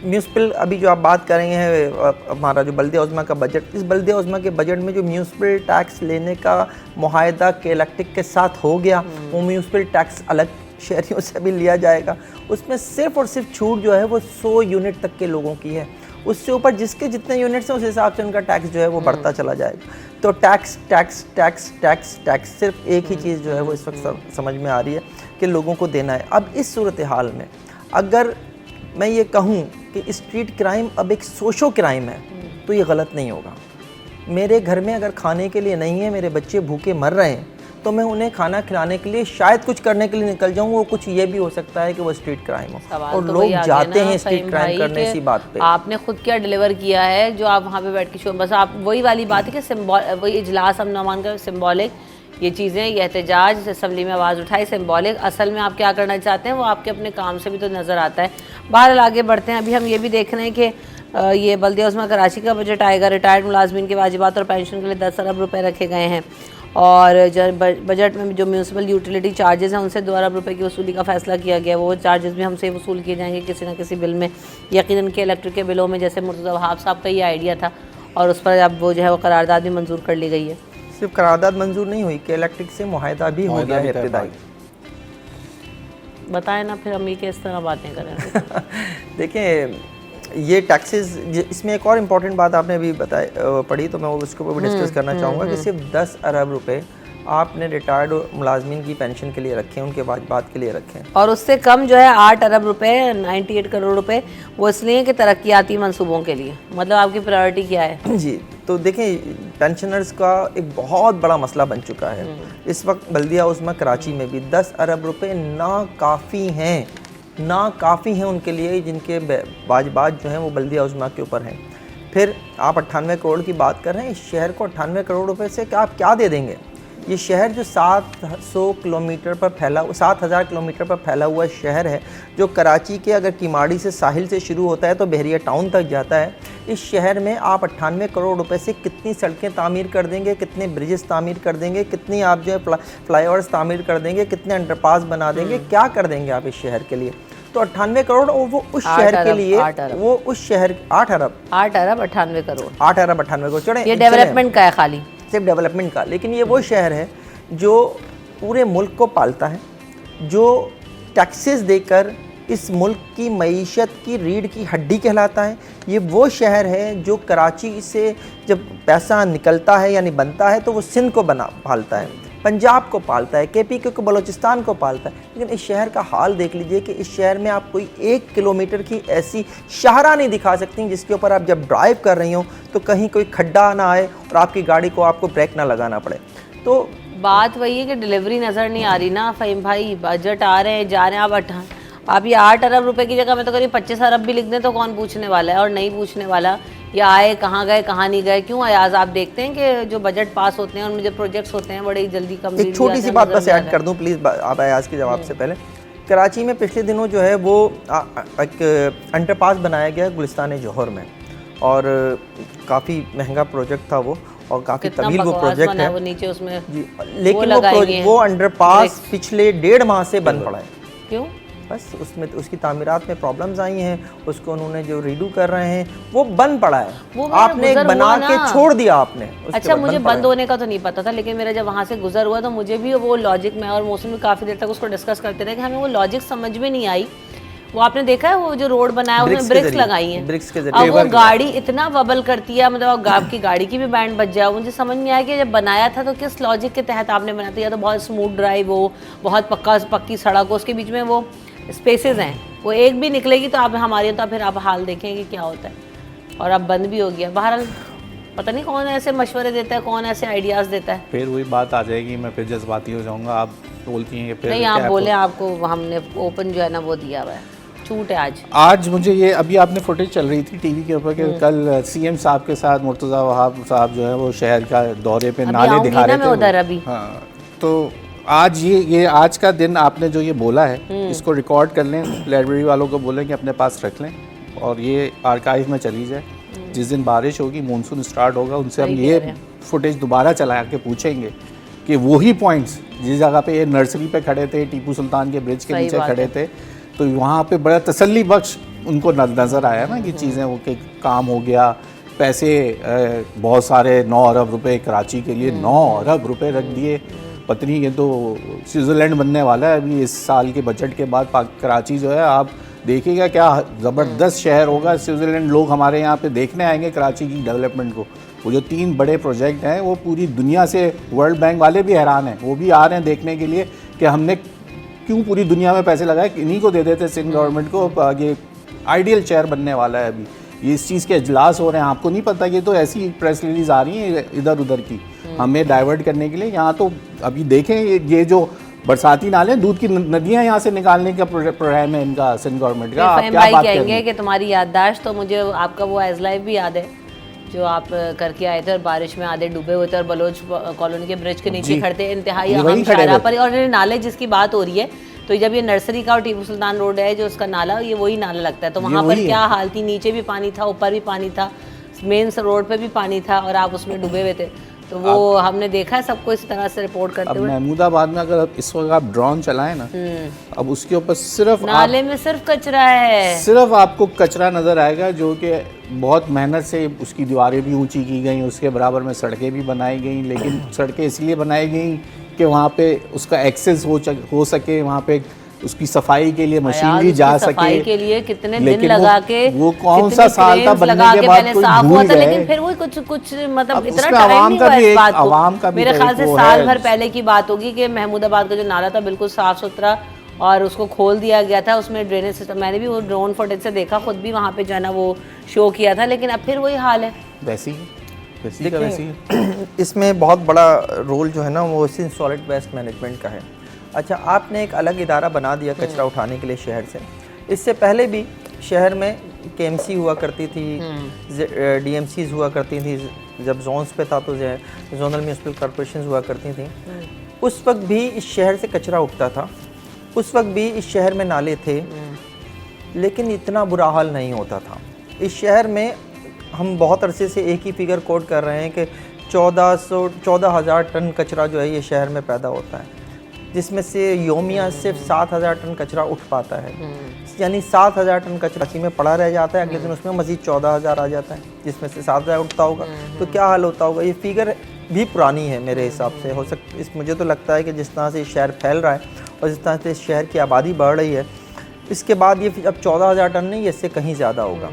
म्यूनसिपल अभी जो आप बात कर रहे हैं, हमारा जो बल्दिया उज़्मा का बजट, इस बल्दिया उज़्मा के बजट में जो म्यूनसिपल टैक्स लेने का मुआहदा के इलेक्ट्रिक के साथ हो गया, वो म्यूनसिपल टैक्स अलग शहरियों से भी लिया जाएगा। उसमें सिर्फ़ और सिर्फ छूट जो है वो 100 यूनिट तक के लोगों की है। उससे ऊपर जिसके जितने यूनिट्स हैं उस हिसाब से उनका टैक्स जो है वो बढ़ता चला जाएगा। तो tax tax tax tax tax सिर्फ एक ही चीज़ जो है वो इस वक्त समझ में आ रही है कि लोगों को देना है। अब इस सूरत हाल में अगर मैं ये कहूँ कि स्ट्रीट क्राइम अब एक सोशो क्राइम है, तो ये गलत नहीं होगा। मेरे घर में अगर खाने के लिए नहीं है, मेरे बच्चे भूखे मर रहे हैं, तो मैं उन्हें खाना खिलाने के लिए शायद कुछ करने के लिए निकल जाऊँ। वो कुछ ये भी हो सकता है कि वो स्ट्रीट क्राइम हो, और लोग जाते हैं स्ट्रीट क्राइम करने। इसी बात पे आपने खुद क्या डिलीवर किया है जो आप वहाँ पे बैठ के शो, बस आप वही वाली बात है कि वही इजलास हम नमान कर सिम्बॉलिक ये चीज़ें, ये एहतजाज असम्बली में आवाज़ उठाई सिम्बॉलिक, असल में आप क्या करना चाहते हैं वो आपके अपने काम से भी तो नज़र आता है। बहरहाल आगे बढ़ते हैं। अभी हम ये भी देख रहे हैं कि ये बल्दिया उज़्मा कराची का बजट आएगा। रिटायर्ड मुलाजमीन के वाजिबात और पेंशन के लिए 10 अरब रुपये रखे गए हैं, और बजट में जो म्यूनसिपल यूटिलिटी चार्जेस हैं उनसे 2 अरब रुपये की वसूली का फैसला किया गया। वो चार्जेस भी हमसे वसूल किए जाएंगे किसी न किसी बिल में, यकीनन के इलेक्ट्रिक के बिलों में, जैसे मुर्तज़ा वहाब साहब का ये आइडिया था, और उस पर अब वो जो है वो करारदाद भी मंजूर कर ली गई है। सिर्फ करारदाद मंजूर नहीं हुई कि इलेक्ट्रिक से मुआहदा भी हो गया है इब्तिदाई। बताएं ना फिर हम ये किस तरह बातें करें। देखें, ये टैक्सेस, इसमें एक और इम्पॉर्टेंट बात आपने अभी पढ़ी, तो मैं उसको भी डिस्कस करना चाहूँगा कि सिर्फ 10 अरब रुपए आपने रिटायर्ड मुलाजमीन की पेंशन के लिए रखे हैं, उनके बाद के लिए रखे हैं। और उससे कम जो है 8 अरब रुपए 98 करोड़ रुपए वो इसलिए कि तरक्याती मंसूबों के लिए। मतलब आपकी प्रायोरिटी क्या है? जी, तो देखें, पेंशनर्स का एक बहुत बड़ा मसला बन चुका है इस वक्त। बल्दिया उस्मा कराची में भी 10 अरब रुपए नाकाफ़ी हैं उनके लिए, जिनके वाजिबात जो हैं वो बल्दिया उस्मा के ऊपर हैं। फिर आप 98 करोड़ की बात कर रहे हैं, इस शहर को 98 करोड़ रुपए से आप क्या दे देंगे? ये शहर जो 700 किलोमीटर पर फैला 7000 किलोमीटर पर फैला हुआ शहर है, जो कराची के अगर किमाड़ी से साहिल से शुरू होता है तो बहरिया टाउन तक जाता है। इस शहर में आप 98 करोड़ रुपए से कितनी सड़कें तामीर कर देंगे, कितने ब्रिजेस तामीर कर देंगे, कितनी आप जो है फ्लाईओवर्स तामीर कर देंगे, कितने अंडरपास बना देंगे, क्या कर देंगे आप इस शहर के लिए? तो 98 करोड़ वो उस शहर के लिए, वो उस शहर 8 अरब 98 करोड़ 8 अरब 98 करोड़ चढ़े। ये डेवलपमेंट का है, खाली सिर्फ डेवलपमेंट का। लेकिन ये वो शहर है जो पूरे मुल्क को पालता है, जो टैक्सेस देकर इस मुल्क की मईशत की रीढ़ की हड्डी कहलाता है। ये वो शहर है जो कराची से जब पैसा निकलता है यानी बनता है तो वो सिंध को पालता है, पंजाब को पालता है, KPK को, बलोचिस्तान को पालता है। लेकिन इस शहर का हाल देख लीजिए कि इस शहर में आप कोई 1 किलोमीटर की ऐसी शाहरा नहीं दिखा सकती जिसके ऊपर आप जब ड्राइव कर रही हो तो कहीं कोई खड्डा ना आए और आपकी गाड़ी को आपको ब्रेक ना लगाना पड़े। तो बात वही है कि डिलीवरी नज़र नहीं आ रही ना फ़हीम भाई। बजट आ रहे हैं जा रहे हैं, आप ये 8 अरब रुपए की जगह में तो करीब 25 अरब भी लिख दें तो कौन पूछने वाला है? और नहीं पूछने वाला, या आए कहाँ गए कहाँ नहीं गए। क्यों अयाज, आप देखते हैं कि जो बजट पास होते हैं उनमें जो प्रोजेक्ट्स होते हैं बड़े जल्दी कम। एक छोटी सी बात बस ऐड कर दूं प्लीज़ आप अयाज के जवाब से पहले। कराची में पिछले दिनों जो है वो एक अंडरपास बनाया गया गुलिस्तान जौहर में, और काफ़ी महंगा प्रोजेक्ट था वो, और काफ़ी तवील वो प्रोजेक्ट है। वो नीचे उसमें जी, लेकिन वो अंडरपास पिछले 1.5 माह से बंद पड़ा है। क्यों? बस उसमें उसकी तामीरात में प्रॉब्लम्स आई हैं, उसको उन्होंने जो रीडू कर रहे हैं वो बंद पड़ा है। वो आपने एक बना के छोड़ दिया आपने। अच्छा, मुझे बंद होने का तो नहीं पता था, लेकिन मेरा जब वहाँ से गुजर हुआ तो मुझे भी वो लॉजिक में, और मौसम भी काफ़ी देर तक उसको डिस्कस करते रहे कि हमें वो लॉजिक समझ में नहीं आई। वो आपने देखा है वो जो रोड बनाया उसमें ब्रिक्स लगाई हैं, ब्रिक्स के अब वो गाड़ी इतना वबल करती है, मतलब आपकी गाड़ी की भी बैंड बच जाए। मुझे समझ नहीं आया कि जब बनाया था तो किस लॉजिक के तहत आपने बनाया था। या तो बहुत स्मूथ ड्राइव हो, बहुत पक्की सड़क हो, उसके बीच में वो स्पेसेस हैं, वो एक भी निकलेगी तो आप हमारे, तो फिर आप हाल देखेंगे क्या होता है। और अब बंद भी हो गया। बहरहाल पता नहीं कौन ऐसे मशवरे देता है, कौन ऐसे आइडियाज़ देता है। फिर वही बात आ जाएगी, मैं फिर जज्बाती हो जाऊंगा। आप बोलती हैं फिर नहीं, आप बोले, आपको हमने ओपन जो है ना वो दिया हुआ है, छूट है आज मुझे ये अभी आपने फुटेज चल रही थी टीवी के ऊपर कि कल CM साहब के साथ मुर्तज़ा वहाब साहब जो है वो शहर का दौरे पे नाले दिखा रहे थे उधर अभी। हाँ, तो आज ये आज का दिन आपने जो ये बोला है इसको रिकॉर्ड कर लें, लाइब्रेरी वालों को बोलें कि अपने पास रख लें और ये आर्काइव में चली जाए। जिस दिन बारिश होगी, मानसून स्टार्ट होगा, उनसे हम ये फुटेज दोबारा चला के पूछेंगे कि वही पॉइंट्स जिस जगह पे ये नर्सरी पे खड़े थे, टीपू सुल्तान के ब्रिज के नीचे खड़े थे, तो वहाँ पे बड़ा तसल्ली बख्श उनको नज़र आया ना कि चीज़ें वो के काम हो गया। पैसे बहुत सारे 9 अरब रुपए कराची के लिए 9 अरब रुपए रख दिए। पत्नी, ये तो स्विट्ज़रलैंड बनने वाला है अभी इस साल के बजट के बाद। कराची जो है आप देखिएगा क्या ज़बरदस्त शहर होगा। स्विट्ज़रलैंड लोग हमारे यहाँ पे देखने आएंगे कराची की डेवलपमेंट को। वो जो 3 बड़े प्रोजेक्ट हैं वो पूरी दुनिया से, वर्ल्ड बैंक वाले भी हैरान हैं, वो भी आ रहे हैं देखने के लिए कि हमने क्यों पूरी दुनिया में पैसे लगाए, इन्हीं को दे देते सिंध गवर्नमेंट को। ये आइडियल शहर बनने वाला है अभी। ये इस चीज़ के इजलास हो रहे हैं, आपको नहीं पता। ये तो ऐसी प्रेस रिलीज आ रही है इधर उधर की हमें डाइवर्ट करने के लिए। यहाँ तो अभी देखें ये जो बरसाती नाले, दूध की नदियाँ यहाँ से निकालने का प्रोग्राम है इनका सिंध गवर्नमेंट का। आप क्या बात कहेंगे कि तुम्हारी याददाश्त, तो मुझे आपका वो एज लाइफ भी याद है जो आप करके आए थे और बारिश में आधे डूबे हुए थे और बलोच कॉलोनी के ब्रिज के नीचे खड़े थे इंतहाई अहम शायरा पर। और नाले जिसकी बात हो रही है, तो जब ये नर्सरी का और टीपू सुल्तान रोड है जो उसका नाला, ये वही नाला लगता है। तो वहाँ पर क्या हाल थी, नीचे भी पानी था, ऊपर भी पानी था, मेन रोड पे भी पानी था और आप उसमें डूबे हुए थे। तो वो हमने देखा है सबको इस तरह से रिपोर्ट करते हुए। महमूदाबाद में अगर इस वक्त आप ड्रोन चलाएं ना, अब उसके ऊपर सिर्फ नाले में सिर्फ कचरा है, सिर्फ आपको कचरा नजर आएगा, जो कि बहुत मेहनत से उसकी दीवारें भी ऊंची की गई, उसके बराबर में सड़कें भी बनाई गई। लेकिन सड़कें इसलिए बनाई गई कि वहाँ पे उसका एक्सेस हो सके, वहाँ पे उसकी सफाई के लिए यार, मशीनरी उसकी जा सफाई सके। के लिए कितने दिन लेकिन लगा के, वो कौन कितनी सा साल था क्रेन्स बनने लगा के के बाद पहले कोई साफ भूल हुआ था, गए। लेकिन फिर वो कुछ मतलब अब इतना उसमें टाइम आवाम नहीं का हुआ भी इस एक- बात को। आवाम का भी मेरे तो ख्याल एक से वो साल है। भर पहले की बात होगी कि महमूदाबाद का जो नाला था बिल्कुल साफ सुथरा और उसको खोल दिया गया था, उसमें ड्रेनेज सिस्टम, मैंने भी वो ड्रोन फुटेज से देखा, खुद भी वहाँ पे जो है ना वो शो किया था, लेकिन अब फिर वही हाल है। वैसी वैसी का वैसी है। देखिए इसमें बहुत बड़ा रोल जो है ना वो इसी सॉलिड वेस्ट मैनेजमेंट का है। अच्छा, आपने एक अलग इदारा बना दिया कचरा उठाने के लिए शहर से। इससे पहले भी शहर में केएमसी हुआ करती थी, डीएमसीज हुआ करती थी, जब जोन्स पे था तो जोनल म्यूनिसिपल कॉरपोरेशन हुआ करती थी। उस वक्त भी इस शहर से कचरा उठता था, उस वक्त भी इस शहर में नाले थे, लेकिन इतना बुरा हाल नहीं होता था। इस शहर में हम बहुत अरसे से एक ही फिगर कोट कर रहे हैं कि 14,000 टन कचरा जो है ये शहर में पैदा होता है, जिसमें से योमिया सिर्फ 7,000 टन कचरा उठ पाता है। यानी 7,000 टन कचरा में पड़ा रह जाता है, अगले दिन उसमें मज़ीद 14,000 आ जाता है, जिसमें से 7,000 उठता होगा। तो क्या हाल होता होगा? ये फिगर भी पुरानी है मेरे हिसाब से। हो सकता मुझे तो लगता है कि जिस तरह से ये शहर फैल रहा है और जिस तरह से इस शहर की आबादी बढ़ रही है, इसके बाद ये अब 14,000 टन नहीं, इससे कहीं ज़्यादा होगा।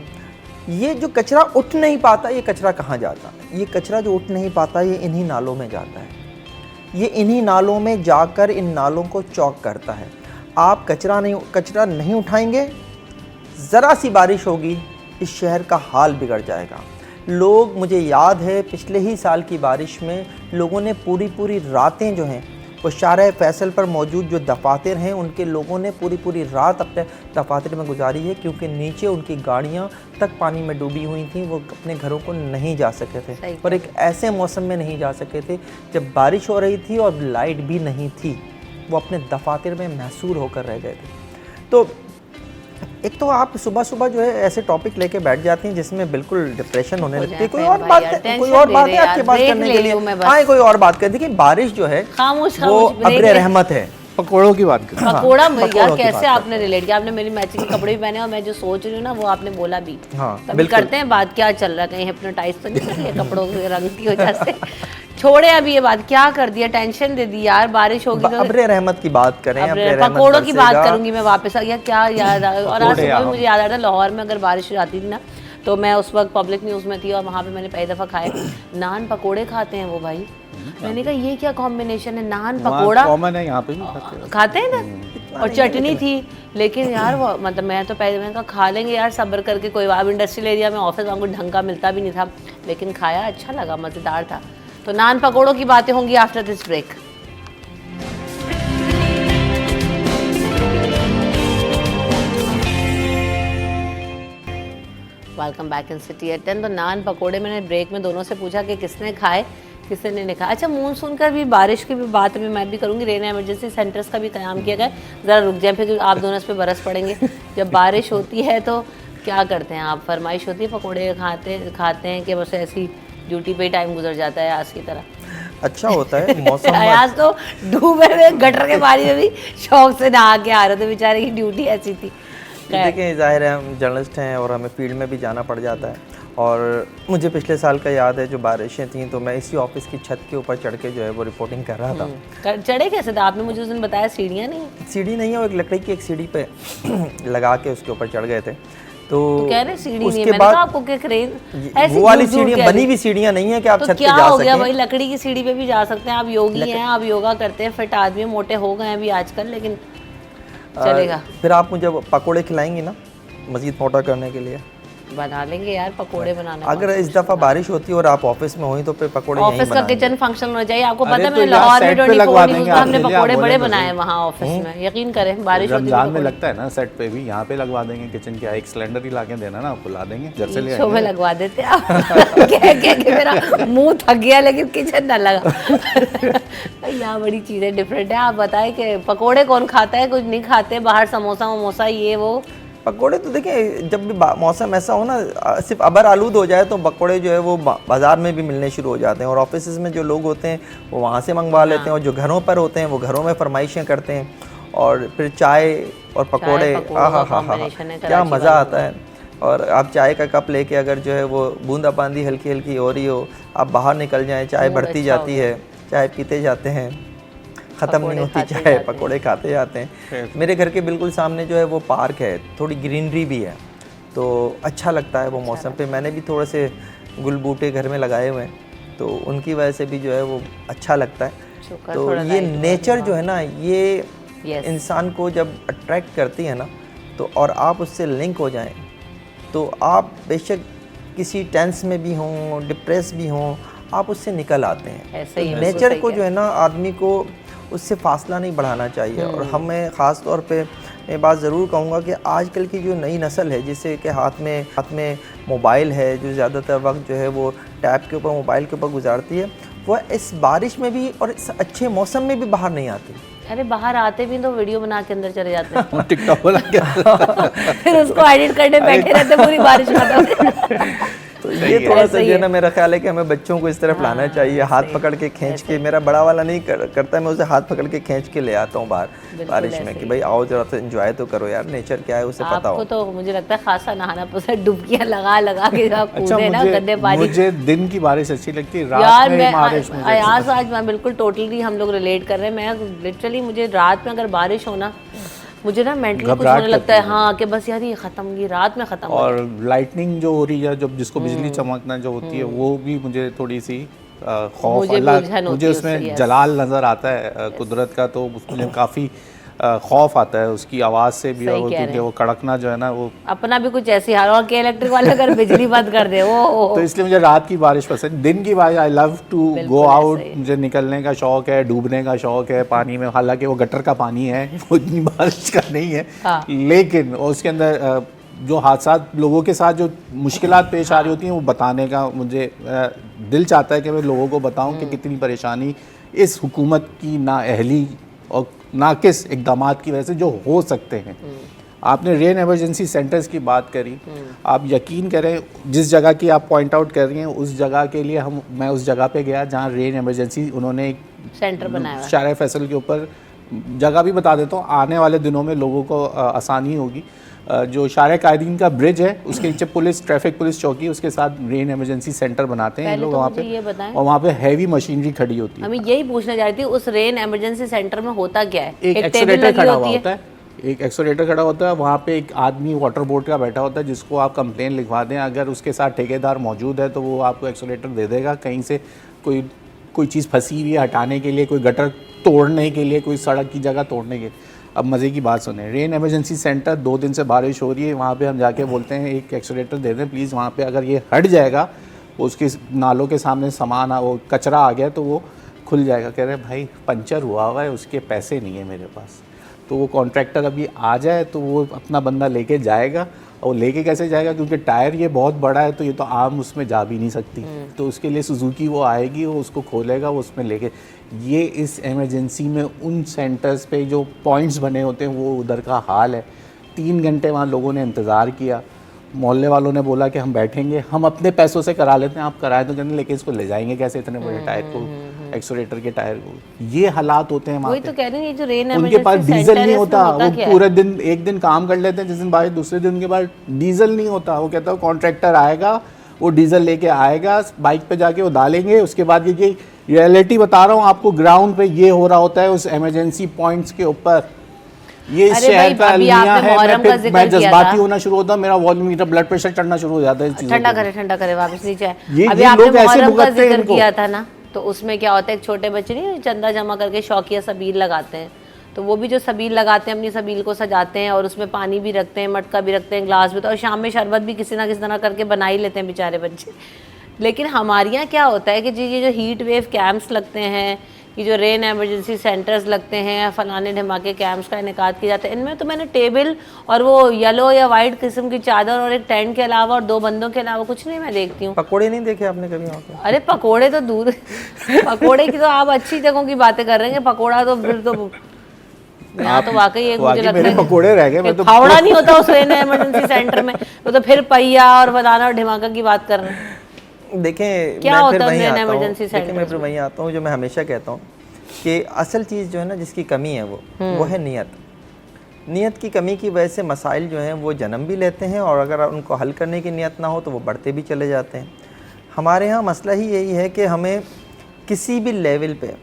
ये जो कचरा उठ नहीं पाता, ये कचरा कहाँ जाता है? ये कचरा जो उठ नहीं पाता ये इन्हीं नालों में जाता है। ये इन्हीं नालों में जाकर इन नालों को चौक करता है। आप कचरा नहीं उठाएंगे, ज़रा सी बारिश होगी, इस शहर का हाल बिगड़ जाएगा। लोग, मुझे याद है पिछले ही साल की बारिश में लोगों ने पूरी रातें जो हैं वो शाहराह फैसल पर मौजूद जो दफातर हैं उनके लोगों ने पूरी रात अपने दफातर में गुजारी है, क्योंकि नीचे उनकी गाड़ियां तक पानी में डूबी हुई थी। वो अपने घरों को नहीं जा सके थे, और एक ऐसे मौसम में नहीं जा सके थे जब बारिश हो रही थी और लाइट भी नहीं थी। वो अपने दफातर में महसूर होकर रह गए थे। तो एक तो आप सुबह जो है ऐसे टॉपिक लेके बैठ जाती हैं जिसमें बिल्कुल डिप्रेशन होने लगती है। कोई और बात है आपके बात करने के लिए? हाँ, कोई और बात कर। देखिए बारिश जो है वो अब्र रहमत है। पकौड़ों की बात करें। पकौड़ा यार, कैसे आपने रिलेट किया? आपने मेरी मैचिंग के कपड़े भी पहने और मैं जो सोच रही हूँ ना वो आपने बोला भी। हाँ, तभी करते हैं बात, क्या चल रहा है, कहीं हिप्नोटाइज तो नहीं कर रही है कपड़ों के रंग की वजह से? छोड़े अभी ये बात, क्या कर दिया, टेंशन दे दी यार। बारिश होगी तो अब्र रहमत की बात करें, पकौड़ों की बात करूंगी मैं वापस आ गया। क्या याद आ, और आज सुबह मुझे याद आ रहा था लाहौर में अगर बारिश हो जाती थी ना तो मैं उस वक्त पब्लिक न्यूज़ में थी और वहाँ पे मैंने पहली दफ़ा खाए नान पकोड़े खाते हैं वो भाई। मैंने कहा ये क्या कॉम्बिनेशन है, नान पकोड़ा कॉमन है, यहाँ पे भी खाते हैं ना, और चटनी थी। लेकिन यार वो मतलब मैं तो पहले मैंने कहा खा लेंगे यार सब्र करके, कोई अब इंडस्ट्रियल एरिया में ऑफिस वालों को ढंग का मिलता भी नहीं था, लेकिन खाया अच्छा लगा, मज़ेदार था। तो नान पकोड़ों की बातें होंगी after this break. Welcome back in city at 10। तो नान पकोड़े मैंने ब्रेक में दोनों से पूछा कि किसने खाए किसने नहीं खाया। अच्छा, मानसून का भी, बारिश की भी बात अभी मैं भी करूँगी। रेन एमरजेंसी सेंटर्स का भी क्याम किया गया। ज़रा रुक जाए फिर आप दोनों इस पर बरस पड़ेंगे। जब बारिश होती है तो क्या करते हैं आप? फरमाइश होती है पकोड़े खाते हैं कि बस ऐसी ड्यूटी पे ही टाइम गुजर जाता है आज की तरह? अच्छा होता है मौसम। आज तो डूबे हुए गटर के पानी में भी शौक से नहा के आ रहे थे, बेचारे की ड्यूटी ऐसी थी। देखिए जाहिर है हम जर्नलिस्ट हैं और हमें फील्ड में भी जाना पड़ जाता है। और मुझे पिछले साल का याद है जो बारिशें थी तो मैं इसी ऑफिस की छत के ऊपर चढ़ के जो है वो रिपोर्टिंग कर रहा था। चढ़े कैसे थे आपने? मुझे उस दिन बताया सीढ़ियाँ नहीं। सीढ़ी नहीं है, वो एक लकड़ी की एक सीढ़ी पे लगा के उसके ऊपर चढ़ गए थे। तो कह रहे सीढ़ी नहीं है, मैंने कहा आपको क्या क्रेन ऐसी वो वाली सीढ़ियाँ बनी हुई सीढ़ियाँ नहीं है कि आप छत पे जा सकें। क्या हो गया भाई, लकड़ी की सीढ़ी पे भी जा सकते हैं। आप योगी हैं, आप योगा करते हैं, फिट आदमी, मोटे हो गए हैं अभी आजकल, लेकिन चलेगा। फिर आप मुझे पकोड़े खिलाएंगी ना मजीद मोटा करने के लिए? बना लेंगे यार, पकोड़े बनाना। अगर इस दफा बारिश होती है और आप ऑफिस में हुई तो फिर पकोड़े ऑफिस का किचन फंक्शन होना चाहिए। आपको पता है तो मैंने लाहौर में 24 न्यूज़ में हमने पकोड़े बड़े बनाए वहाँ ऑफिस में, यकीन करें। बारिश होती रमजान में लगता है ना सेट पे भी, यहाँ पे लगवा देंगे किचन के। एक सिलेंडर ही लाके देना ना, आपको ला देंगे घर से ले आएंगे। में लगवा देते आप। कह मेरा मुंह थक गया लेकिन किचन ना लगा। यहाँ बड़ी चीज़ें डिफरेंट है। आप बताएं कि पकोड़े कौन खाता है, कुछ नहीं खाते बाहर, समोसा वमोसा ये वो। पकोड़े तो देखिए जब भी मौसम ऐसा हो ना, सिर्फ अबर आलूद हो जाए तो पकोड़े जो है वो बाज़ार में भी मिलने शुरू हो जाते हैं। और ऑफिस में जो लोग होते हैं वो वहाँ से मंगवा लेते हैं, और जो घरों पर होते हैं वो घरों में फरमाइशें करते हैं। और फिर चाय और पकोड़े, क्या मज़ा आता है। और आप चाय का कप लेके अगर जो है वो बूंदाबांदी हल्की हल्की हो रही हो, आप बाहर निकल जाएँ, चाय बढ़ती जाती है, चाय पीते जाते हैं, ख़त्म नहीं होती चाय, पकोड़े खाते जाते हैं। मेरे घर के बिल्कुल सामने जो है वो पार्क है, थोड़ी ग्रीनरी भी है, तो अच्छा लगता है वो मौसम पे। मैंने भी थोड़े से गुल बूटे घर में लगाए हुए हैं, तो उनकी वजह से भी जो है वो अच्छा लगता है। तो ये नेचर जो है ना, ये इंसान को जब अट्रैक्ट करती है ना, तो और आप उससे लिंक हो जाएं, तो आप बेशक किसी टेंस में भी हों, डिप्रेस भी हों, आप उससे निकल आते हैं। तो नेचर को जो है ना, आदमी को उससे फासला नहीं बढ़ाना चाहिए। और हमें ख़ास तौर पे मैं बात ज़रूर कहूँगा कि आजकल की जो नई नस्ल है, जिससे कि हाथ में मोबाइल है, जो ज़्यादातर वक्त जो है वो टैब के ऊपर, मोबाइल के ऊपर गुजारती है, वह इस बारिश में भी और इस अच्छे मौसम में भी बाहर नहीं आती। अरे बाहर आते भी तो वीडियो बना के अंदर चले जाते हैं टिकटॉक बना के फिर उसको एडिट करने बैठे रहते पूरी बारिश खत्म। तो ये थोड़ा सा जो है ना, मेरा ख्याल है कि हमें बच्चों को इस तरफ लाना चाहिए, हाथ पकड़ के खींच के। मेरा बड़ा वाला नहीं करता है, मैं उसे हाथ पकड़ के खींच के ले आता हूँ बाहर बारिश में कि भाई आओ जरा तो एंजॉय तो करो यार, नेचर क्या है उसे पता हो। आपको तो मुझे लगता है खासा नहाना पसंद, डुबकियां लगा के कूदे ना गंदे पानी। मुझे दिन की बारिश अच्छी लगती है, रात में बारिश मुझे आज मैं बिल्कुल टोटली हम लोग रिलेट कर रहे हैं। मैं लिटरली मुझे रात में अगर बारिश हो ना, मुझे ना मेंटली कुछ होने लगता है, हाँ कि बस यार ये खत्म होगी, रात में खत्म। और लाइटनिंग जो हो रही है, जब जिसको बिजली चमकना जो होती है, वो भी मुझे थोड़ी सी खौफ, मुझे उसमें जलाल नज़र आता है कुदरत का, तो मुझे काफ़ी खौफ आता है उसकी आवाज़ से भी, और क्योंकि वो कड़कना जो है ना, वो अपना भी कुछ ऐसी हाल। और के इलेक्ट्रिक वाले अगर बिजली बंद कर दे वो तो इसलिए मुझे रात की बारिश पसंद। दिन की बारिश I love to go out, मुझे निकलने का शौक है, डूबने का शौक है पानी में। हालांकि वो गटर का पानी है, वो इतनी बारिश का नहीं है, लेकिन उसके अंदर जो हादसा लोगों के साथ जो मुश्किलात पेश आ रही होती हैं, वो बताने का मुझे दिल चाहता है कि मैं लोगों को बताऊं कि कितनी परेशानी इस हुकूमत की नाअहली और नाकिस इक़दामात की वजह से जो हो सकते हैं। आपने रेन इमरजेंसी सेंटर्स की बात करी, आप यकीन करें जिस जगह की आप पॉइंट आउट कर रही हैं, उस जगह के लिए मैं उस जगह पे गया जहाँ रेन इमरजेंसी उन्होंने एक सेंटर बनाया, शारा फैसल के ऊपर। जगह भी बता देता हूँ, आने वाले दिनों में लोगों को आसानी होगी। जो शारा कायदीन का ब्रिज है, उसके नीचे ट्रैफिक पुलिस चौकी, उसके साथ रेन इमरजेंसी सेंटर बनाते हैं लोग वहाँ पे, और वहाँ पे हैवी मशीनरी खड़ी होती है। हमें यही पूछना चाह रही थी, उस रेन इमरजेंसी सेंटर में होता क्या है? एक एक्सीलेटर खड़ा हुआ होता है, एक एक्सीलेटर खड़ा होता है, वहाँ पे एक आदमी वाटर बोर्ड का बैठा होता है, जिसको आप कंप्लेन लिखवा दें, अगर उसके साथ ठेकेदार मौजूद है तो वो आपको एक्सीलेटर दे देगा। कहीं से कोई चीज़ फंसी हुई है हटाने के लिए, कोई गटर तोड़ने के लिए, कोई सड़क की जगह तोड़ने के लिए। अब मज़े की बात सुने, रेन इमरजेंसी सेंटर 2 दिन से बारिश हो रही है, वहाँ पे हम जाके बोलते हैं एक एक्सीलेटर दे दें प्लीज़, वहाँ पे अगर ये हट जाएगा, उसके नालों के सामने सामान वो कचरा आ गया तो वो खुल जाएगा। कह रहे भाई पंचर हुआ है, उसके पैसे नहीं है मेरे पास। तो वो कॉन्ट्रैक्टर अभी आ जाए तो वो अपना बंदा लेके जाएगा, और लेके कैसे जाएगा, क्योंकि टायर ये बहुत बड़ा है, तो ये तो आम उसमें जा भी नहीं सकती, तो उसके लिए सुजुकी वो आएगी, वो उसको खोलेगा, वो उसमें लेके। ये इस इमरजेंसी में उन सेंटर्स पे जो पॉइंट्स बने होते हैं, वो उधर का हाल है। 3 घंटे वहाँ लोगों ने इंतज़ार किया, मोहल्ले वालों ने बोला कि हम बैठेंगे, हम अपने पैसों से करा लेते हैं, आप कराए तो कहते, लेकिन इसको ले जाएंगे कैसे इतने बड़े टायर को, एक्सीलेटर के टायर को। ये हालात होते हैं वहाँ पे। तो कह रही है, जो रेन उनके पास डीजल नहीं होता, वो पूरे दिन एक दिन काम कर लेते हैं, जिस दिन बारिश, दूसरे दिन के बाद डीजल नहीं होता। वो कहता है कॉन्ट्रैक्टर आएगा, वो डीजल लेके आएगा, बाइक पे जाके वो डालेंगे, उसके बाद ये रियलिटी बता रहा हूँ आपको, ग्राउंड पे ये हो रहा होता है उस इमरजेंसी पॉइंट्स के ऊपर। ये शहर का अलमिया है। मैं जज्बाती होना शुरू होता हूँ, मेरा वॉल्यूमीटर, ब्लड प्रेशर चढ़ना शुरू हो जाता है। ठंडा करे वापस नीचे। अभी आपने मुहर्रम का जिक्र किया था ना, तो उसमें क्या होता है, एक छोटे बच्चे नहीं चंदा जमा करके शौकिया सबील लगाते हैं, तो वो भी जो सबील लगाते हैं, अपनी सबील को सजाते हैं, और उसमें पानी भी रखते हैं, मटका भी रखते हैं, ग्लास भी, तो और शाम में शरबत भी किसी ना किसी तरह करके बना ही लेते हैं बेचारे बच्चे। लेकिन हमारे यहाँ क्या होता है कि जी ये जो हीट वेव कैंप्स लगते हैं, ये जो रेन इमरजेंसी सेंटर्स लगते हैं, फलाने ढमाके कैंप्स का इनेकाद किया जाता है, इनमें तो मैंने टेबल और वो येलो या वाइट किस्म की चादर और एक टेंट के अलावा और 2 बंदों के अलावा कुछ नहीं मैं देखती हूँ। पकोड़े नहीं देखे आपने कभी वहाँ पे? अरे पकोड़े तो दूर पकोड़े की तो आप अच्छी जगहों की बातें कर रहे हैं, पकोड़ा तो फिर तो यहाँ तो वाकई एक मुझे लगता है पकोड़े रह गए, मैं तो फावड़ा नहीं होता उस रेन इमरजेंसी सेंटर में, वो तो फिर पहिया और फलाना और ढिमाका की बात कर रहे हैं। देखें क्या होता है रेन इमरजेंसी सेंटर? मैं फिर वहीं आता हूँ जो मैं हमेशा कहता हूँ कि असल चीज़ जो है ना, जिसकी कमी है वो है नीयत की कमी की वजह से मसाइल जो हैं वो जन्म भी लेते हैं, और अगर उनको हल करने की नीयत ना हो तो वो बढ़ते भी चले जाते हैं। हमारे यहाँ मसला ही यही है कि हमें किसी भी लेवल पे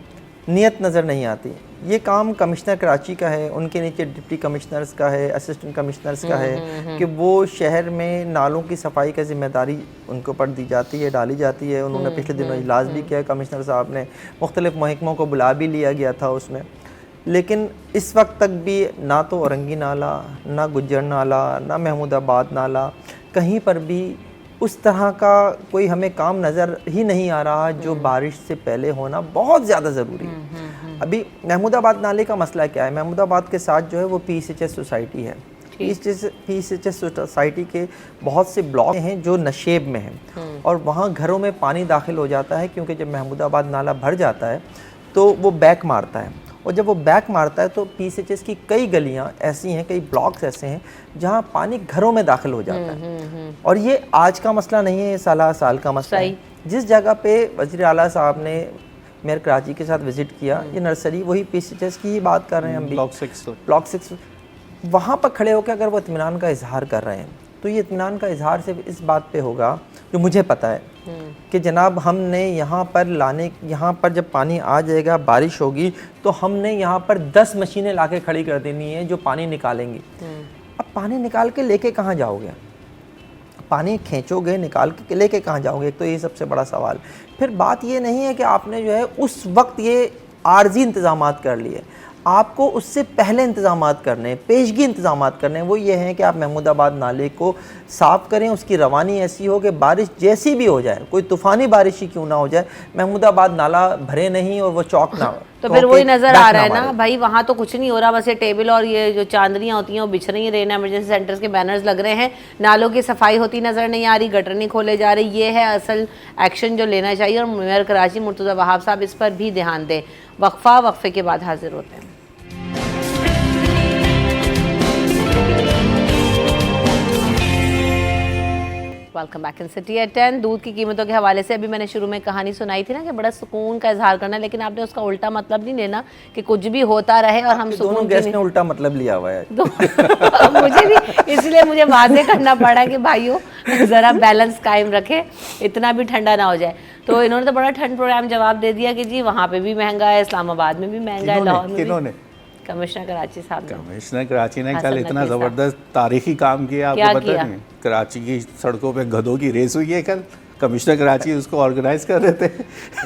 नीयत नज़र नहीं आती। ये काम कमिश्नर कराची का है, उनके नीचे डिप्टी कमिश्नर्स का है, असिस्टेंट कमिश्नर्स का है कि वो शहर में नालों की सफाई का जिम्मेदारी उनके ऊपर दी जाती है, डाली जाती है। उन्होंने पिछले दिनों इजलास भी किया, कमिश्नर साहब ने मुख्तलिफ महकमों को बुला भी लिया गया था उसमें। लेकिन इस वक्त तक भी ना तो औरंगी नाला, ना गुज्जर नाला, ना महमूदाबाद नाला, कहीं पर भी उस तरह का कोई हमें काम नज़र ही नहीं आ रहा जो बारिश से पहले होना बहुत ज़्यादा ज़रूरी है। अभी महमूदाबाद नाले का मसला क्या है, महमूदाबाद के साथ जो है वो PSHS सोसाइटी है। PSHS सोसाइटी के बहुत से ब्लॉक हैं जो नशेब में हैं और वहाँ घरों में पानी दाखिल हो जाता है, क्योंकि जब महमूदाबाद नाला भर जाता है तो वो बैक मारता है, और जब वो बैक मारता है तो PSHS की कई गलियाँ ऐसी हैं, कई ब्लॉक्स ऐसे हैं जहाँ पानी घरों में दाखिल हो जाता है। और ये आज का मसला नहीं है, ये साल का मसला है। जिस जगह पे वज़ीर आला साहब ने मेयर कराची के साथ विज़िट किया, ये नर्सरी वही PSHS की ही बात कर रहे हैं हम भी, ब्लॉक 6 वहाँ पर खड़े होकर अगर वो इत्मीनान का इजहार कर रहे हैं तो ये इत्मीनान का इजहार सिर्फ इस बात पे होगा जो मुझे पता है कि जनाब हमने यहाँ पर जब पानी आ जाएगा, बारिश होगी तो हमने यहाँ पर 10 मशीनें लाके खड़ी कर देनी है जो पानी निकालेंगी। अब पानी निकाल के लेके कहाँ जाओगे? पानी खींचोगे, निकाल के लेके कहाँ जाओगे? एक तो ये सबसे बड़ा सवाल। फिर बात ये नहीं है कि आपने जो है उस वक्त ये आर्जी इंतज़ामात कर लिए, आपको उससे पहले इंतज़ामात करने, पेशगी इंतज़ामात करने। वो ये हैं कि आप महमूदाबाद नाले को साफ़ करें, उसकी रवानी ऐसी हो कि बारिश जैसी भी हो जाए, कोई तूफ़ानी बारिश ही क्यों ना हो जाए, महमूदाबाद नाला भरे नहीं और वो चौक ना हो। तो फिर वही नज़र आ रहा है ना भाई, वहाँ तो कुछ नहीं हो रहा, बस ये टेबल और ये जो चांदनियाँ होती हैं वो बिछ रही हैं, रेन एमरजेंसी सेंटर्स के बैनर्स लग रहे हैं, नालों की सफाई होती नज़र नहीं आ रही, गटर नहीं खोले जा रहे। ये है असल एक्शन जो लेना चाहिए, और मेयर कराची मुर्तज़ा वहाब साहब इस पर भी ध्यान दें। वक्फे के बाद हाजिर होते हैं। Welcome back in city at 10। दूध की कीमतों के हवाले से अभी मैंने शुरू में कहानी सुनाई थी ना कि बड़ा सुकून का इजहार करना, लेकिन आपने उसका उल्टा मतलब नहीं लेना कि कुछ भी होता रहे और हम सुकून। गेस्ट ने उल्टा मतलब लिया हुआ है मुझे भी, इसलिए मुझे वादे करना पड़ा कि भाइयों ज़रा बैलेंस कायम रखे, इतना भी ठंडा ना हो जाए। तो इन्होंने तो बड़ा ठंड प्रोग्राम जवाब दे दिया कि जी वहाँ पे भी महंगा है, इस्लामाबाद में भी महंगा है, लाहौर में भी। कमिश्नर कराची साहब ने, कमिश्नर कराची ने कल इतना ज़बरदस्त तारीखी काम किया, आपको पता नहीं? कराची की सड़कों पे गधों की रेस हुई है कल, कमिश्नर कराची उसको ऑर्गेनाइज कर रहे थे।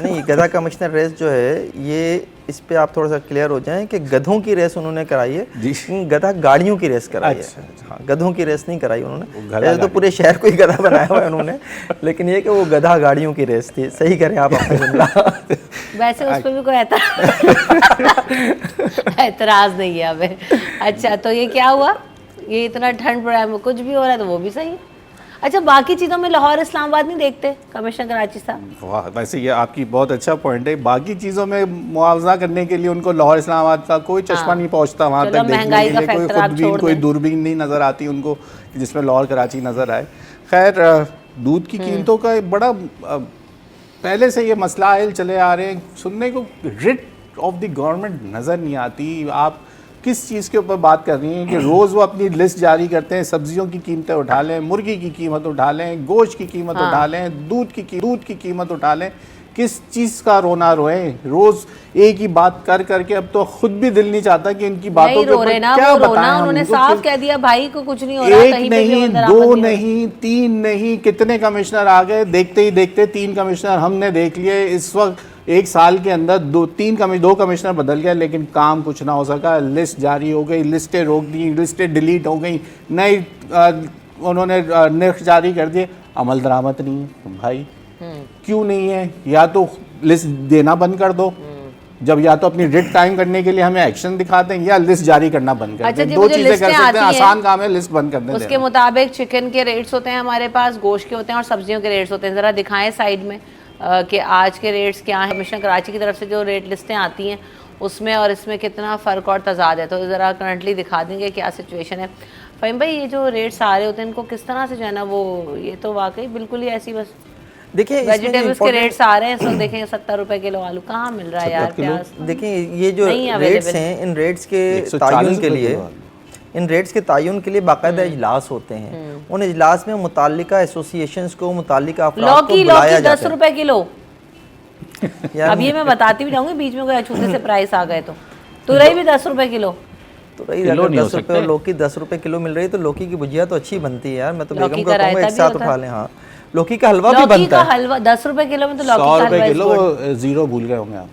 नहीं, गधा कमिश्नर रेस जो है ये, इस पे आप थोड़ा सा क्लियर हो जाएं कि गधों की रेस उन्होंने कराई है, गधा गाड़ियों की रेस कराई है। हाँ, गधों की रेस नहीं कराई उन्होंने, तो पूरे शहर को ही गधा बनाया हुआ है उन्होंने, लेकिन ये कि वो गधा गाड़ियों की रेस थी। सही करें आप अपना जुमला। वैसे उस पर भी कोई एतराज नहीं है हमें। अच्छा, तो ये क्या हुआ, ये इतना ठंड प्रोग्राम में कुछ भी हो रहा है तो वो भी सही है। अच्छा, बाकी चीज़ों में लाहौर इस्लामाबाद नहीं देखते कमिश्नर कराची साहब? वाह, वैसे ये आपकी बहुत अच्छा पॉइंट है। बाकी चीज़ों में मुआवजा करने के लिए उनको लाहौर इस्लामाबाद का कोई चश्मा नहीं पहुंचता वहाँ तक देखने के लिए, कोई खुदबीन, कोई दूरबीन नहीं नज़र आती उनको जिसमें लाहौर कराची नज़र आए। खैर, दूध की कीमतों का एक बड़ा पहले से ये मसला है, चले आ रहे हैं, सुनने को रिट ऑफ द गवर्नमेंट नज़र नहीं आती। आप किस चीज़ के ऊपर बात कर रही हैं कि रोज़ वो अपनी लिस्ट जारी करते हैं, सब्जियों की कीमतें उठा लें, मुर्गी की कीमत उठा लें, गोश्त की कीमत उठा लें, दूध की कीमत उठा लें। किस चीज़ का रोना रोए, रोज़ एक ही बात कर करके अब तो खुद भी दिल नहीं चाहता कि इनकी बातों के ऊपर क्या बताएं। उन्होंने साफ कह दिया भाई को कुछ नहीं हो रहा, एक नहीं, दो नहीं, तीन नहीं, कितने कमिश्नर आ गए, देखते ही देखते 3 कमिश्नर हमने देख लिए। इस वक्त 1 साल के अंदर 2 कमिश्नर बदल गए, लेकिन काम कुछ ना हो सका। लिस्ट जारी हो गई, लिस्टें रोक दी, लिस्टें डिलीट हो गई, नई उन्होंने निर्ख जारी कर दिए, अमल दरामद नहीं है। भाई क्यों नहीं है? या तो लिस्ट देना बंद कर दो, जब या तो अपनी रिट कायम करने के लिए हमें एक्शन दिखाते हैं, या लिस्ट जारी करना बंद कर दें। 2 चीजें कर सकते हैं, आसान काम है, लिस्ट बंद कर दें। उसके मुताबिक चिकन के रेट्स होते हैं हमारे पास, गोश्त के होते हैं और सब्जियों के रेट्स होते हैं। ज़रा दिखाएं साइड में कि आज के रेट्स क्या हैं। कमिश्नर कराची की तरफ से जो रेट लिस्टें आती हैं उसमें और इसमें कितना फ़र्क और तजाद है, तो ज़रा करंटली दिखा देंगे क्या सिचुएशन है। फ़हीम भाई, ये जो रेट्स आ रहे होते हैं इनको किस तरह से जो है ना वो, ये तो वाकई बिल्कुल ही ऐसी, बस देखिए वेजिटेबल्स के रेट्स आ रहे हैं इस वक्त, देखें 70 रुपए किलो आलू कहाँ मिल रहा है यार, प्याज। देखिए ये जो रेट्स हैं, इन रेट्स के तायुन के लिए, इन रेट्स के तायुन के लिए बाकायदा इजलास होते हैं। उन इजलास में मुताल्लिका एसोसिएशंस को, मुताल्लिका अफराद को बुलाया जाता है। 10 रुपए किलो अब ये मैं बताती भी जाऊंगी, बीच में कोई अछूते से प्राइस आ गए तो तुरई भी 10 रुपए किलो। तो रही किलो नहीं हो 10 रुपए और लौकी 10 रुपए किलो मिल रही है, तो लौकी की भुजिया तो अच्छी बनती है यार। मैं तो लौकी बेगम को का कहूँगा रायता एक भी साथ होता उठा है। लें। हाँ, लौकी का हलवा भी लौकी बनता का है। हलवा 10 रुपए किलो में तो लौकी 100 का रुपए हलवा किलो, is good। वो जीरो भूल गए होंगे आप।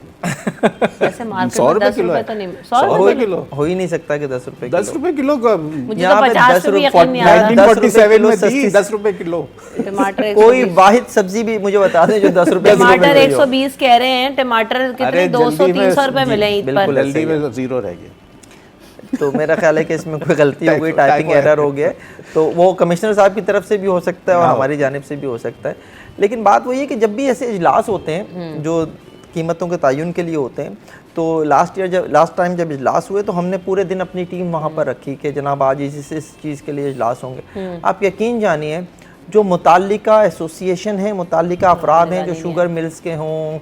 वैसे मार्केट 100 में रुपए 10 किलो रुपए है। तो नहीं, 100 100 रुपए रुपए किलो, हो ही नहीं सकता कि 10 रुपए 10 रुपए किलो का। मुझे यहाँ तो पे 50 10 पे भी रुपए यकीन नहीं आ रहा। 1947 में सस्ती- दी 10 रुपए किलो। टमाटर कोई 120 वाहिद सब्जी भी मुझे बता दें जो 10 रुपए किलो मिल टमाटर रही हो। 120 कह रहे हैं, टमाटर कितने अरे 200-300 रुपए जी, मिले ईद पर। बिल्कुल। जल्दी में जीरो रह गया। तो मेरा ख्याल है कि इसमें कोई गलती हो गई, टाइप- टाइपिंग टाइप एरर हो गया है। तो वो कमिश्नर साहब की तरफ से भी हो सकता है और हाँ। हमारी जानिब से भी हो सकता है। लेकिन बात वही है कि जब भी ऐसे इजलास होते हैं जो कीमतों के तयन के लिए होते हैं, तो लास्ट टाइम जब इजलास हुए तो हमने पूरे दिन अपनी टीम वहाँ पर रखी कि जनाब आज इस चीज़ के लिए इजलास होंगे। आप यकीन जानिए जो मुताल्लिका एसोसिएशन है, मुताल्लिका अफराद हैं जो शुगर मिल्स के हों,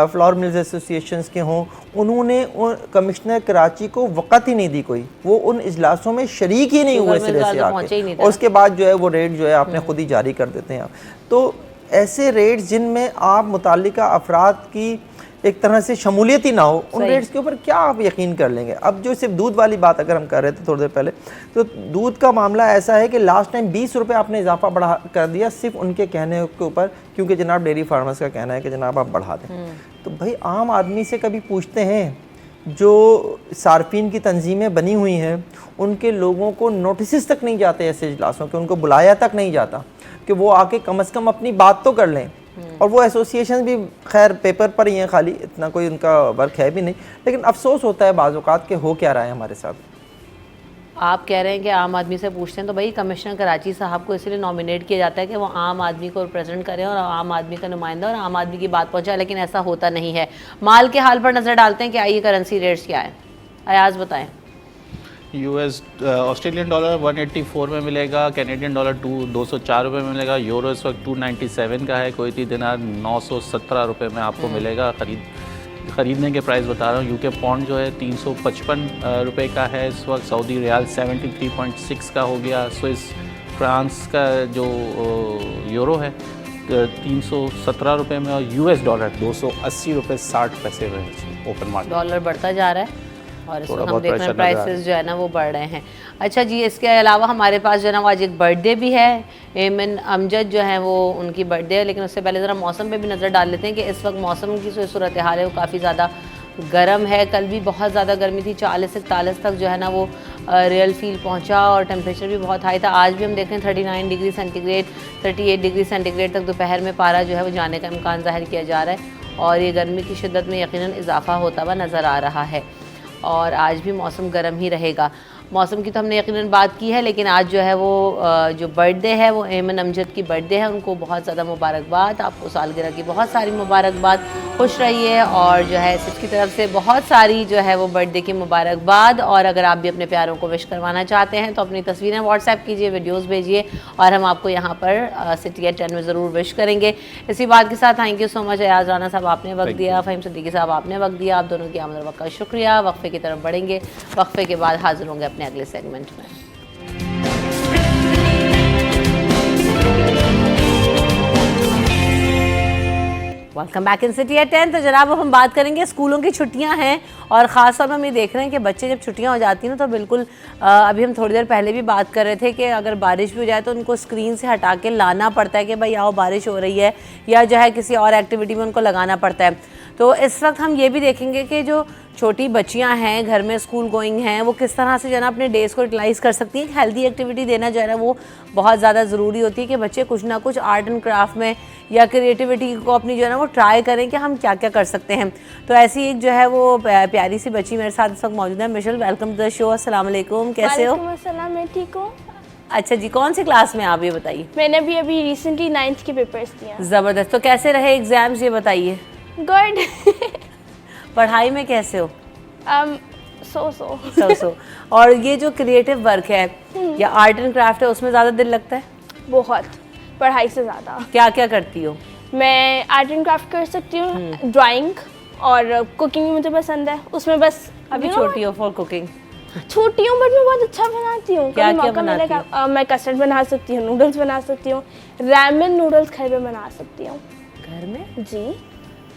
फ्लावर मिल्स एसोसिएशंस के हों, उन्होंने कमिश्नर कराची को वक़्त ही नहीं दी कोई। वो उन इजलासों में शरीक ही नहीं शुगर हुए मिल्स सिरे वाले से तो पहुंचे ही आके, नहीं थे और उसके बाद जो है वो रेट जो है आपने खुद ही जारी कर देते हैं। तो ऐसे रेट्स जिनमें आप मुताल्लिका अफराद की एक तरह से शमूलियत ही ना हो, उन रेट्स के ऊपर क्या आप यकीन कर लेंगे। अब जो सिर्फ दूध वाली बात अगर हम कर रहे थे थोड़ी देर पहले, तो दूध का मामला ऐसा है कि लास्ट टाइम 20 रुपये आपने इजाफा बढ़ा कर दिया सिर्फ उनके कहने के ऊपर, क्योंकि जनाब डेयरी फार्मर्स का कहना है कि जनाब आप बढ़ा दें। तो भाई आम आदमी से कभी पूछते हैं जो सार्फिन की तंजीमें बनी हुई हैं, उनके लोगों को नोटिस तक नहीं जाते ऐसे इजलासों के, उनको बुलाया तक नहीं जाता कि वो आके कम से कम अपनी बात तो कर लें। और वो एसोसिएशन भी खैर पेपर पर ही हैं खाली, इतना कोई उनका वर्क है भी नहीं। लेकिन अफसोस होता है बाज़ औक़ात के हो क्या रहा है हमारे साथ। आप कह रहे हैं कि आम आदमी से पूछते हैं, तो भाई कमिश्नर कराची साहब को इसलिए नॉमिनेट किया जाता है कि वो आम आदमी को रिप्रेजेंट करें और आम आदमी का नुमाइंदा और आम आदमी की बात पहुंचाए, लेकिन ऐसा होता नहीं है। माल के हाल पर नज़र डालते हैं कि आइए करेंसी रेट्स क्या है, अयाज बताएं। यूएस ऑस्ट्रेलियन डॉलर 184 में मिलेगा, कैनेडियन डॉलर 204 रुपये में मिलेगा, यूरो इस वक्त 297 का है, कोईती दिनार 917 रुपये में आपको मिलेगा। ख़रीदने के प्राइस बता रहा हूँ। यूके पौंड जो है 355 रुपये का है इस वक्त, सऊदी रियाल 73.6 का हो गया, स्विस फ्रांस का जो यूरो है 317 रुपये में, और यूएस डॉलर 280 रुपये 60 पैसे में ओपन मार्केट। डॉलर बढ़ता जा रहा है और इसमें थोड़ा हम बहुत देख रहे हैं pressure नज़र आ रहा प्राइसेस जो है ना वो बढ़ रहे हैं। अच्छा जी, इसके अलावा हमारे पास जो है ना वो आज एक बर्थडे भी है, एमन अमजद जो है वो उनकी बर्थडे है। लेकिन उससे पहले ज़रा मौसम पे भी नज़र डाल लेते हैं कि इस वक्त मौसम की जो सूरत हाल है वो काफ़ी ज़्यादा गर्म है। कल भी बहुत ज़्यादा गर्मी थी, 40-41 तक जो है ना वो रियल फील पहुंचा और टेम्परेचर भी बहुत हाई था। आज भी हम देख रहे हैं 39 डिग्री सेंटीग्रेड, 38 डिग्री सेंटीग्रेड तक दोपहर में पारा जो है वो जाने का इम्कान ज़ाहिर किया जा रहा है और ये गर्मी की शिद्दत में यकीनन इजाफा होता हुआ नज़र आ रहा है और आज भी मौसम गर्म ही रहेगा। मौसम की तो हमने यकीनन बात की है, लेकिन आज जो है वो जो बर्थडे है वो एमन अमजद की बर्थडे है। उनको बहुत ज़्यादा मुबारकबाद, आपको सालगिरह की बहुत सारी मुबारकबाद, खुश रहिए। और जो है सिर्फ की तरफ से बहुत सारी जो है वो बर्थडे की मुबारकबाद। और अगर आप भी अपने प्यारों को विश करवाना चाहते हैं तो अपनी तस्वीरें व्हाट्सएप कीजिए, वीडियोज़ भेजिए और हम आपको यहाँ पर सिटी एट 10 में ज़रूर विश करेंगे। इसी बात के साथ thank you so much Ayaz Rana साहब, आपने वक्त दिया, फ़हीम सिद्दीकी साहब आपने वक्त दिया। आप दोनों की आमद वक्त का शुक्रिया। वक्फे की तरफ बढ़ेंगे, वक्फे के बाद हाजिर होंगे अपने अगले सेगमेंट में। Welcome back in city at 10। तो जनाब अब हम बात करेंगे, स्कूलों की छुट्टियां हैं और ख़ास तौर पर हम ये देख रहे हैं कि बच्चे जब छुट्टियां हो जाती हैं ना तो बिल्कुल अभी हम थोड़ी देर पहले भी बात कर रहे थे कि अगर बारिश भी हो जाए तो उनको स्क्रीन से हटा के लाना पड़ता है कि भाई आओ बारिश हो रही है, या जो है किसी और एक्टिविटी में उनको लगाना पड़ता है। तो इस वक्त हम ये भी देखेंगे कि जो छोटी बच्चियां हैं घर में स्कूल गोइंग हैं वो किस तरह से जो है ना अपने डेज़ को यूटिलाइज़ कर सकती हैं। हेल्दी एक्टिविटी देना जो है ना वो बहुत ज़्यादा ज़रूरी होती है कि बच्चे कुछ ना कुछ आर्ट एंड क्राफ्ट में या क्रिएटिविटी को अपनी जो है ना वो ट्राई करें कि हम क्या क्या कर सकते हैं। तो ऐसी एक जो है वो प्यारी सी बच्ची मेरे साथ इस वक्त मौजूद है। Michelle, welcome to the show. अस्सलाम वालेकुम, कैसे हो? वालेकुम अस्सलाम, मैं ठीक हूँ। अच्छा जी, कौन सी क्लास में आप ये बताइए? मैंने भी अभी रिसेंटली 9th के पेपर्स दिए। ज़बरदस्त। तो कैसे रहे एग्ज़ाम्स ये बताइए? गुड। पढ़ाई में कैसे हो? सो और ये जो क्रिएटिव वर्क है या आर्ट एंड क्राफ्ट है उसमें ज़्यादा दिल लगता है? बहुत, पढ़ाई से ज़्यादा। क्या क्या करती हो? मैं आर्ट एंड क्राफ्ट कर सकती हूँ, ड्राइंग और कुकिंग भी मुझे पसंद है। उसमें बस अभी छोटी हो फॉर कुकिंग? छोटी हूँ बट मैं बहुत अच्छा बनाती हूँ। क्या कभी क्या मौका बनाती मिलेगा मैं कस्टर्ड बना सकती हूँ, नूडल्स बना सकती हूँ, रैमेन नूडल्स घर में बना सकती हूँ। घर में? जी।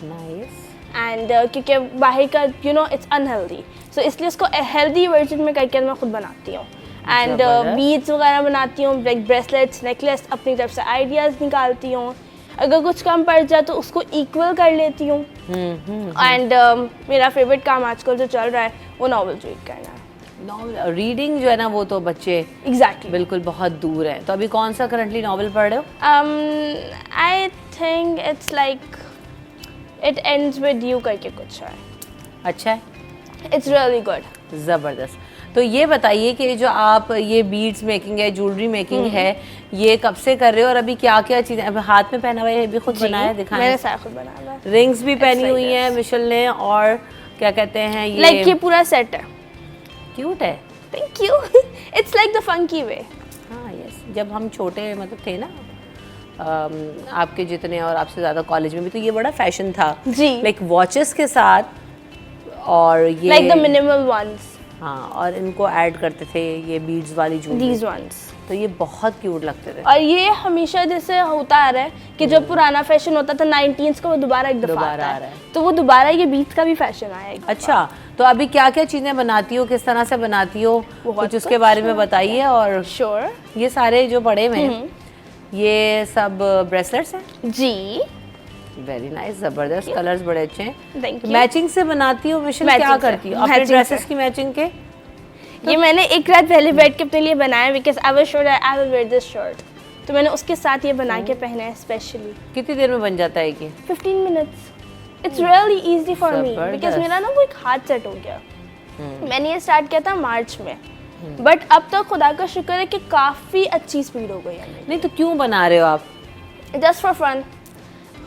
नाइस। एंड क्योंकि बाहर का इट्स अनहेल्दी, सो इसलिए उसको हेल्दी वर्जन में करके मैं खुद बनाती हूँ। एंड जबरदस्त। बीड्स वगैरह बनाती हूँ, लाइक ब्रेसलेट्स, नेकलेस, अपनी तरफ से आइडियाज़ निकालती हूँ। अगर कुछ कम पड़ जाए तो उसको इक्वल कर लेती हूँ। एंड मेरा फेवरेट काम आजकल जो चल रहा है वो नॉवेल रीड करना है। नॉवल रीडिंग जो है ना वो तो बच्चे एग्जैक्टली। बिल्कुल बहुत दूर है। तो अभी कौन सा करंटली नॉवल पढ़ रहे हो? I think it's like it ends with you करके कुछ है। अच्छा है, इट्स रियली गुड। ज़बरदस्त। तो ये बताइए कि जो आप ये बीड्स मेकिंग है, ज्वेलरी मेकिंग है, ये कब से कर रहे हो और अभी क्या क्या चीज़ें? अब हाथ में पहना हुआ है, भी खुद बनाया है, दिखाएं। मैंने सारा खुद बनाया है। रिंग्स भी पहनी like हुई हैं this. मिशेल ने, और क्या कहते हैं ये लाइक ये पूरा सेट है। क्यूट है। Thank you. It's like the funky way. हाँ यस, जब हम छोटे मतलब थे ना, आपके जितने और आपसे ज़्यादा कॉलेज में भी, तो ये बड़ा फैशन था जी। लाइक वॉचेस के साथ और ये लाइक द मिनिमल वंस, हाँ, और इनको ऐड करते थे ये बीड्स वाली ज्वेलरी, दीज वंस। तो ये बहुत क्यूट लगते थे। और ये हमेशा जैसे होता आ रहा है कि जो पुराना फैशन होता था 19s का, वो दोबारा एक दफा दोबारा आता आ रहा है। है। तो वो दोबारा ये बीट्स का भी फैशन आया एक दफा। अच्छा, तो अभी क्या क्या चीज़ें बनाती हो, किस तरह से बनाती हो, कुछ उसके बारे में बताइए। और श्योर। ये सारे जो पड़े हुए हैं ये सब ब्रेसलेट्स हैं? जी। वेरी नाइस, जबरदस्त, कलर्स बड़े अच्छे हैं। Thank you. मैचिंग से बनाती हो मिशेल? Matching क्या से, करती हो अपने matching ड्रेसेस से। की मैचिंग के? ये मैंने एक रात पहले बैठ के अपने लिए बनाया, because I was sure I will where this shirt. तो मैंने उसके साथ ये बना के पहना है स्पेशली। कितनी देर में बन जाता है ये? 15 minutes. It's really easy for me, जबरदस्त। बिकॉज मेरा ना वो एक हाथ सेट हो गया। मैंने ये स्टार्ट किया था मार्च में, बट अब तक खुदा का शुक्र है कि काफ़ी अच्छी स्पीड हो गई है मेरी। नहीं तो क्यों बना रहे हो आप? Just for fun.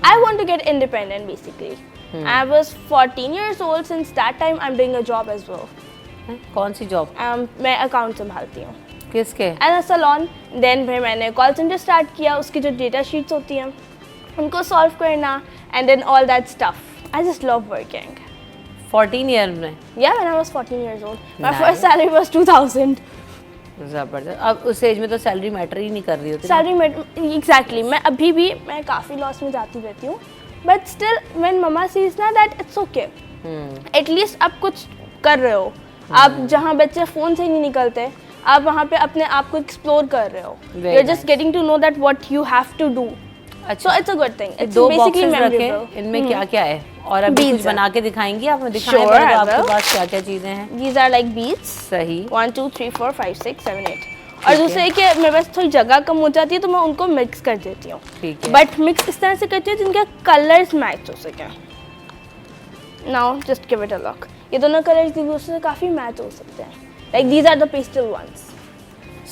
I want to get independent basically. I was 14 years old. Since that time I'm doing a job as well. हैं? कौन सी जॉब? मैं अकाउंट संभालती हूँ किसके? And a salon. देन फिर मैंने कॉल सेंटर स्टार्ट किया, उसकी जो डेटा शीट्स होती हैं उनको सॉल्व करना, and then all that stuff. I just love working. 14 year में? Yeah, when I was 14 years old. My Nice. first salary was 2000. ज़बरदस्त। अब उस एज में तो सैलरी मैटर ही नहीं कर रही होती ना? सैलरी में एग्जैक्टली। मैं अभी भी मैं काफ़ी लॉस में जाती रहती हूँ, but still when mama sees ना दैट इट्स ओके, एटलीस्ट आप कुछ कर रहे हो। आप जहाँ बच्चे फ़ोन से नहीं निकलते, आप वहाँ पे अपने आप को एक्सप्लोर कर रहे हो। Very you are just nice. Getting to know that what you have to do. अच्छा, so it's a good thing. It's दो बेसिकली बॉक्सेस रखे, मेमोरेबल। इनमें क्या क्या है? और अभी Beads कुछ है। बना के दिखाएंगी आप? दिखाएं Sure, पहले तो I आपके will. पास क्या क्या चीज़ें हैं? These are like beads. सही। 1 2 3 4 5 6 7 8। और दूसरे कि मेरे पास थोड़ी जगह कम हो जाती है तो मैं उनको मिक्स कर देती हूँ। ठीक है। बट मिक्स इस तरह से करती हूँ जिनके कलर्स मैच हो सके। Now just give it a look. ये दोनों कलर्स एक दूसरे से काफ़ी मैच हो सकते हैं। Like these are the pastel ones.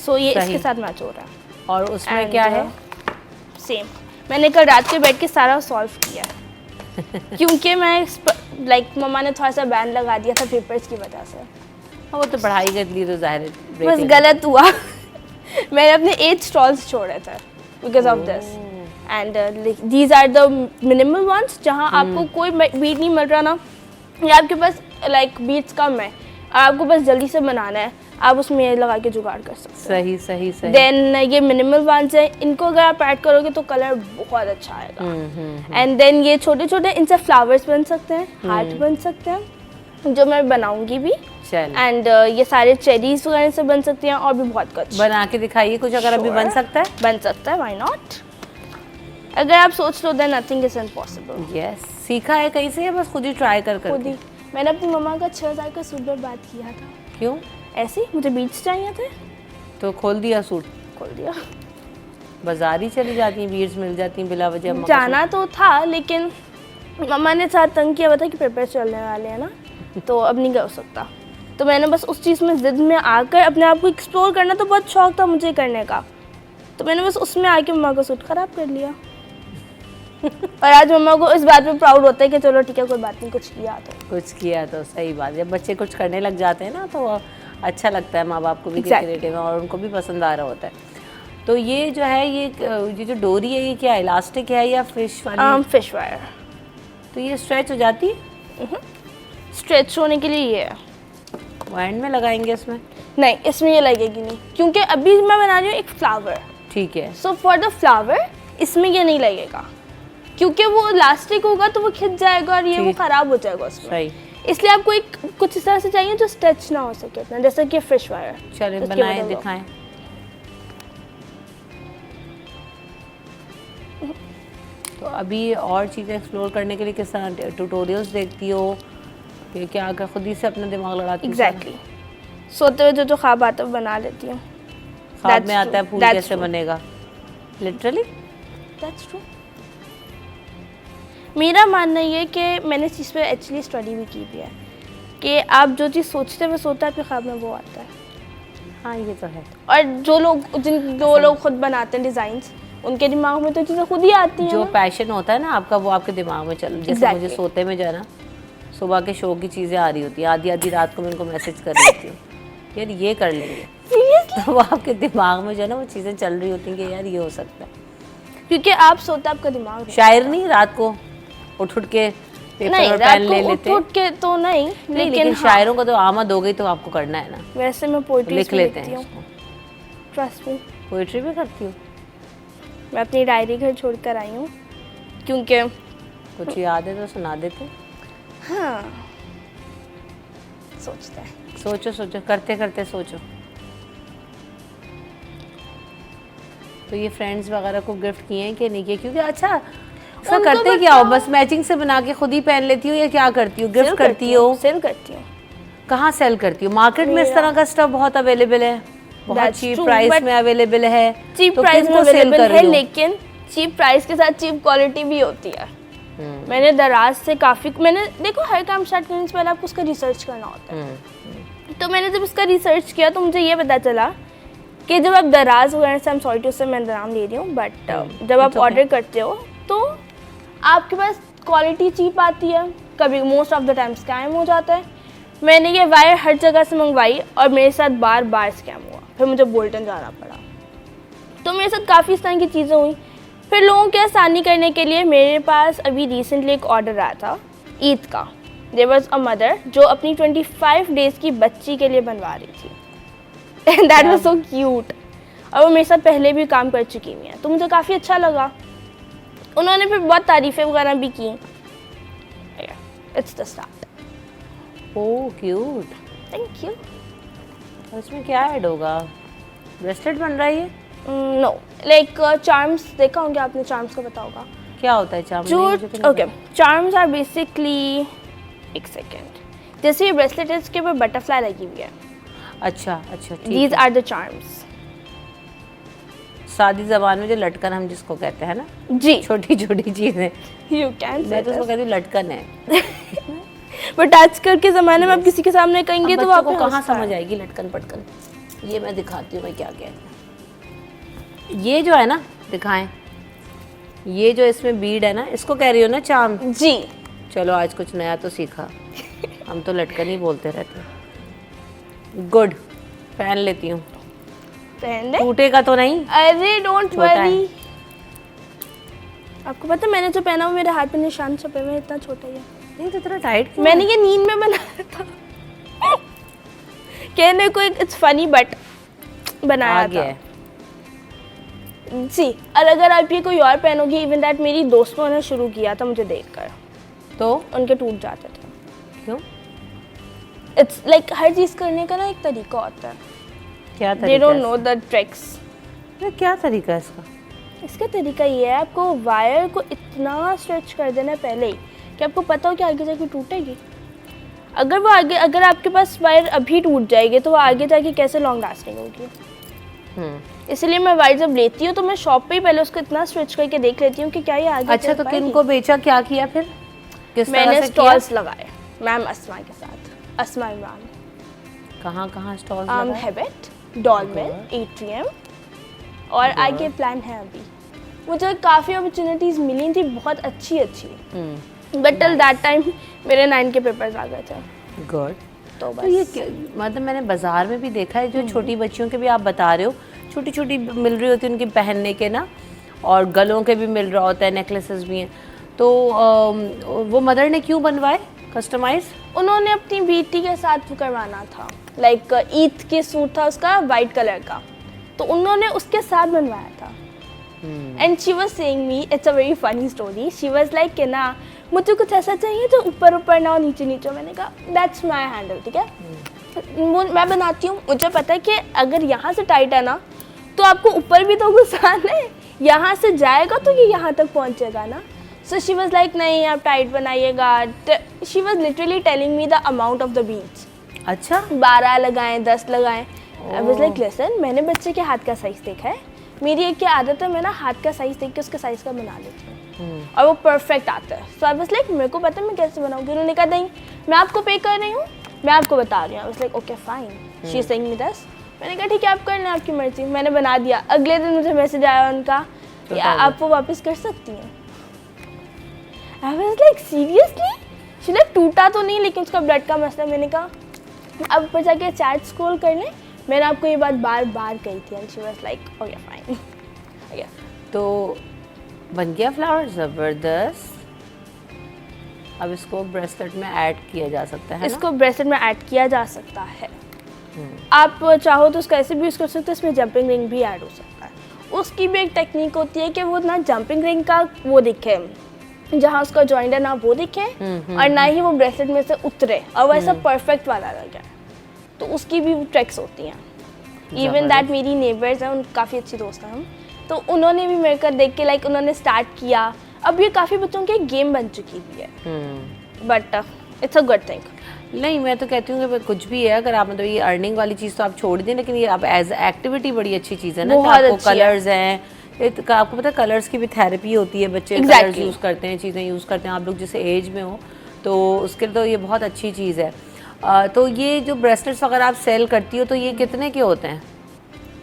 So ये सही। इसके साथ मैच हो रहा है। और उसमें And, क्या है? सेम। मैंने कल रात के बैठ के सारा सॉल्व किया क्योंकि मैं लाइक मम्मा ने थोड़ा सा बैन लगा दिया था पेपर्स की वजह से। हाँ, वो तो पढ़ाई के लिए तो जाहिर है break बस है। गलत हुआ। मैंने अपने 8 स्टॉल्स छोड़े थे because of this. And these are the minimal ones, जहाँ आपको कोई बीट नहीं मिल रहा ना, या आपके पास लाइक बीट्स कम है, आपको बस जल्दी से बनाना है, आप उसमें ये लगा के जुगाड़ कर सकते हैं। सही सही सही। देन ये मिनिमल वंस है, इनको अगर आप ऐड करोगे तो कलर बहुत अच्छा आएगा। एंड देन ये छोटे छोटे इनसे फ्लावर्स बन सकते हैं, हार्ट बन सकते हैं, जो मैं बनाऊंगी भी। चल एंड ये सारे चेरीज वगैरह से बन सकती हैं और भी बहुत कुछ बना के दिखाइए कुछ, अगर अभी बन Sure. सकता है। बन सकता है, व्हाई नॉट। अगर आप सोच लो then nothing is impossible. Yes, सीखा है कहीं से या बस खुद ही ट्राई कर खुद कर? ही। मैंने अपनी मम्मा का 6000 का सूट बर्बाद किया था क्यों? ऐसे ही, मुझे बीट्स चाहिए थे, तो खोल दिया सूट? खोल दिया। बाजार ही चली जाती हैं, बीड्स मिल जाती हैं बिला वजह। अम्मा का जाना तो था लेकिन मम्मा ने साथ तंग किया, बता कि पेपर चलने वाले हैं ना, तो अब नहीं कर सकता। तो मैंने बस उस चीज़ में जिद में आकर अपने आप को एक्सप्लोर करना तो बहुत शौक था मुझे करने का, तो मैंने बस उसमें आके मम्मा का सूट ख़राब कर लिया। और आज मम्मा को इस बात पे प्राउड होता है कि चलो ठीक है कोई बात नहीं, कुछ किया तो। कुछ किया तो सही बात है। जब बच्चे कुछ करने लग जाते हैं ना तो अच्छा लगता है, माँ बाप को भी Exactly. क्रिएटिव और उनको भी पसंद आ रहा होता है। तो ये जो है ये जो डोरी है ये क्या इलास्टिक है या फिश वाली? Fish wire. तो ये स्ट्रेच हो जाती है? स्ट्रेच होने के लिए ये है। वो एंड में लगाएंगे इसमें? नहीं, इसमें ये लगेगी नहीं, क्योंकि अभी मैं बना रही हूँ एक फ्लावर। ठीक है। सो फॉर द फ्लावर इसमें ये नहीं लगेगा। क्योंकि वो इलास्टिक होगा तो वो खिंच जाएगा और ये वो ठीक। खराब हो जाएगा उसमें। सही। इसलिए आपको एक कुछ इस तरह से चाहिए जो स्ट्रेच ना हो सके इतना, जैसे कि फिश वायर। चलिए उसके बनाएं, बदले लो। दिखाएं। तो अभी और चीज़ें एक्सप्लोर करने के लिए किस तरह ट्यूटोरियल्स देखती हो कि क्या क्या खुद ही से अपना दिमाग लड़ाती हो? एग्जैक्टली सोते हुए जो ख्वाब आता है वो बना लेती हूँ। ख्वाब That's में आता है true. फूल That's कैसे true. बनेगा, लिटरली। That's true. मेरा मानना ये है कि मैंने इस चीज़ पे एक्चुअली स्टडी भी की भी है कि आप जो चीज़ सोचते हुए सोता है आपके ख्वाब में वो आता है। हाँ ये तो है। और जो लोग खुद बनाते हैं डिज़ाइंस, उनके दिमाग में तो चीज़ें खुद ही आती हैं जो ना। पैशन होता है ना आपका वो आपके दिमाग में चल, जैसे Exactly. मुझे सोते में जो है ना सुबह के शो की चीज़ें आ रही होती हैं, आधी आधी रात को मैं उनको मैसेज कर देती हूँ यार ये कर लेंगे। तो वो आपके दिमाग में जो है ना वो चीज़ें चल रही होती हैं कि यार ये हो सकता है। क्योंकि आप सोते आपका दिमाग नहीं। शायर नहीं रात को उठ के पेपर नहीं, और रात पेन ले को लेते उठ के तो नहीं, लेकिन हाँ, शायरों को तो आमद हो गई तो आपको करना है ना, वैसे मैं पोइट्री लिख लेते हैं हूँ। इसको। ट्रस्ट मी, पोइट्री भी करती हूँ? मैं अपनी डायरी घर छोड़ कर आई हूँ क्योंकि कुछ याद है तो सुना देते। हाँ सोचता है। सोचो सोचो, करते करते सोचो। तो ये फ्रेंड्स वगैरह को गिफ्ट किए हैं कि नहीं किए? क्योंकि अच्छा उसका उनको करते क्या हो, बस मैचिंग से बना के खुद ही पहन लेती हो या क्या करती हो? गिफ्ट करती हो? सेल करती हूँ। कहाँ सेल करती हो? मार्केट में इस तरह का स्टफ बहुत अवेलेबल है, बहुत That's cheap true, price but में अवेलेबल है। चीप तो प्राइस में किनको सेल अवेलेबल कर है, रही हो? लेकिन चीप प्राइस के साथ चीप क्वालिटी भी होती है। मैंने दराज से काफ़ी, मैंने देखो हर काम स्टार्ट करने से पहले आपको उसका रिसर्च करना होता है। तो मैंने जब उसका रिसर्च किया तो मुझे ये पता चला कि जब आप दराज वगैरह से, सॉरी टू से मैं नाम ले रही हूँ, बट जब आप ऑर्डर करते हो तो आपके पास क्वालिटी चीप आती है, कभी most of the time scam हो जाता है। मैंने ये वायर हर जगह से मंगवाई और मेरे साथ बार बार स्कैम हुआ, फिर मुझे बोल्टन जाना पड़ा। तो मेरे साथ काफ़ी इस तरह की चीज़ें हुई। फिर लोगों की आसानी करने के लिए मेरे पास अभी रिसेंटली एक ऑर्डर आया था ईद का। देयर वाज अ मदर जो अपनी 25 डेज़ की बच्ची के लिए बनवा रही थी and that was so cute. और वो मेरे साथ पहले भी काम कर चुकी हुई हैं, तो मुझे काफ़ी अच्छा लगा। उन्होंने फिर बहुत तारीफ़ें वगैरह भी की। It's the start. Oh cute. Thank you. और इसमें क्या ऐड होगा? ब्रेसलेट बन रहा है ये? नो, लाइक चार्म्स देखा होंगे आपने, चार्म्स का पता होगा क्या होता है चार्म? जो ओके, चार्म्स आर बेसिकली, एक सेकेंड, जैसे ये ब्रेसलेट है इसके ऊपर बटरफ्लाई लगी हुई है। अच्छा अच्छा, ठीक दीज है। Are the charms. सादी जबान में जो लटकन हम जिसको कहते हैं ना, जी, छोटी छोटी चीजें, यू कैन मैं तो उसको कहती हूँ लटकन है। बट आजकल के ज़माने में आप किसी के सामने कहेंगे अब तो बच्चों आपको को कहाँ समझ आएगी लटकन पटकन। ये मैं दिखाती हूँ मैं क्या कहती हूँ। ये जो है ना, दिखाएं, ये जो इसमें बीड है ना, इसको कह रही हो ना चार्म? जी। चलो आज कुछ नया तो सीखा। हम तो लटकन ही बोलते रहते हैं। गुड, पहन लेती हूँ। पहन ले। टूटेगा तो नहीं? अरे डोंट छोटा है। वरी। आपको पता है मैंने जो पहना वो मेरे हाथ पे निशान छपे हुए हैं, इतना छोटा ही है। नहीं तो इतना टाइट क्यों मैंने ये नींद में बनाया था। कहने को इट्स फनी बट बनाया आ गया था। है। जी, और अगर आप ये कोई और पहनोगी, इवन दैट मेरी दोस्तों ने शुरू किया था मुझे देखकर, तो उनके टूट जाते थे। क्यों? इट्स लाइक हर चीज़ करने का ना एक तरीका होता है। क्या दे तरीका डोंट है नो द ट्रिक्स। इसका? क्या तरीका है इसका? इसका तरीका ये है, आपको वायर को इतना स्ट्रेच कर देना है पहले ही कि आपको पता हो कि आगे जाके टूटेगी। अगर आपके पास वायर अभी टूट जाएगी तो वो आगे जाके कैसे लॉन्ग लास्टिंग होगी। इसलिए मैं वायर जब लेती हूँ तो मैं शॉप पे ही पहले उसको इतना स्ट्रेच करके देख लेती हूँ कि क्या ये आगे अच्छा, चल तो पाएगी। किनको बेचा, क्या किया फिर? किस तरह मैंने से स्टॉल्स लगाए मैम अस्मा के साथ, अस्मा इमरान, किया? कहाँ स्टॉल्स हैबिट, डॉलमेन, एट्रियम, और आगे प्लान है अभी। मुझे काफ़ी अपॉर्चुनिटीज़ मिली थी, बहुत अच्छी बट टिल दैट टाइम मेरे 9 के पेपर्स आ गए थे। गुड। तो तो ये बस मतलब मैंने बाजार में भी देखा है, जो छोटी बच्चियों के भी आप बता रहे हो, छोटी छोटी मिल रही होती है उनके पहनने के ना, और गलों के भी मिल रहा होता है, नेकलेसेस भी हैं। तो वो मदर ने क्यों बनवाए कस्टमाइज? उन्होंने अपनी बेटी के साथ करवाना था, लाइक ईद के सूट था उसका वाइट कलर का, तो उन्होंने उसके साथ बनवाया था। And she was saying me, it's a very funny story, she was like कि ना मुझे कुछ ऐसा चाहिए जो ऊपर ऊपर ना हो, नीचे नीचे। मैंने कहा दैट्स माय हैंडल, ठीक है, मैं बनाती हूँ, मुझे पता है कि अगर यहाँ से टाइट है ना तो आपको ऊपर भी तो घुसाना है, यहाँ से जाएगा तो ये यहाँ तक पहुँचेगा ना। सो शी वाज लाइक नहीं आप टाइट बनाइएगा। She was literally telling me the amount of the beads. अच्छा, 12 लगाएं, 10 लगाएं। आई वाज लाइक लिसन, मैंने बच्चे के हाथ का साइज देखा है, मेरी एक क्या आदत है, मैं ना हाथ का साइज देख के उसके साइज का बना लेती हूँ और वो परफेक्ट आता है। सो आई वाज लाइक मेरे को पता है मैं कैसे बनाऊंगी। उन्होंने कहा नहीं मैं आपको पे कर रही हूँ, मैं आपको बता रही हूँ। I was like okay fine, she is saying me this. मैंने कहा ठीक है आप कर लें, आपकी मर्जी। मैंने बना दिया। अगले दिन मुझे मैसेज आया उनका कि आप वो वापस कर सकती हैं। I was like seriously? She like टूटा तो नहीं लेकिन उसका ब्लड का मसला। मैंने कहा अब ऊपर जाके चैट स्क्रॉल कर लें, मैंने आपको ये बात बार बार कही थी। And she was like okay fine. तो बन गया फ्लावर, ज़बरदस्त। अब इसको ब्रेसलेट में ऐड किया जा सकता है इसको ब्रेसलेट में ऐड किया जा सकता है। आप चाहो तो उसका ऐसे भी यूज़ कर सकते हो, इसमें जंपिंग रिंग भी ऐड हो सकता है। उसकी भी एक टेक्निक होती है कि वो ना जंपिंग रिंग का वो दिखे, जहाँ उसका जॉइंट है ना वो दिखे और ना ही वो ब्रेसलेट में से उतरे और वैसा परफेक्ट वाला लगे। तो उसकी भी ट्रिक्स होती हैं। इवन दैट मेरी नेबर्स हैं, उन काफ़ी अच्छी दोस्त हैं हम, तो उन्होंने भी मेरे को देख के लाइक उन्होंने स्टार्ट किया। अब ये काफ़ी बच्चों की गेम बन चुकी हुई है, but it's a good thing. नहीं, मैं तो कहती हूँ कि कुछ भी है, अगर आप मतलब ये अर्निंग वाली चीज़ तो आप छोड़ दें, लेकिन ये आप एज एक्टिविटी बड़ी अच्छी चीज़ है ना। बहुत आपको अच्छी है। कलर्स हैं, आपको पता है कलर्स की भी थेरेपी होती है, बच्चे कलर्स यूज़ करते हैं, चीज़ें यूज़ करते हैं। आप लोग जिस एज में हो तो उसके लिए तो ये बहुत अच्छी चीज़ है। तो ये जो ब्रेसलेट्स अगर आप सेल करती हो तो ये कितने के होते हैं?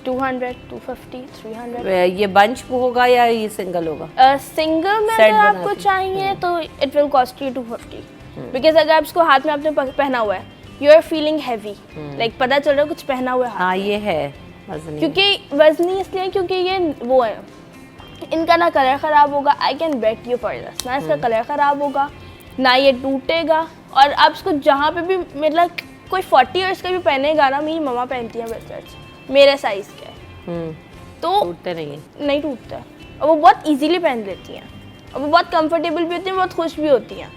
200, 250, 300। ये बंच होगा या ये सिंगल होगा? सिंगल में Set अगर आपको बनाते चाहिए तो it will cost you 250, because अगर आप इसको हाथ में आपने पहना हुआ है, you are feeling heavy, like पता चल रहा है कुछ पहना हुआ है हाथ हाँ में। ये है वज़नी। क्योंकि वजनी इसलिए क्योंकि ये वो है, इनका ना कलर ख़राब होगा, I can bet you for this, ना इसका कलर ख़राब होगा ना ये टूटेगा। और आप इसको जहाँ पे भी मतलब कोई 40 ईयर्स का भी पहनेगा ना, मेरी मम्मा पहनती हैं ब्रेसलेट्स मेरे साइज़ के, तो टूटते नहीं है। नहीं टूटता और वो बहुत इजीली पहन लेती हैं और वो बहुत कंफर्टेबल भी होती हैं, बहुत खुश भी होती हैं।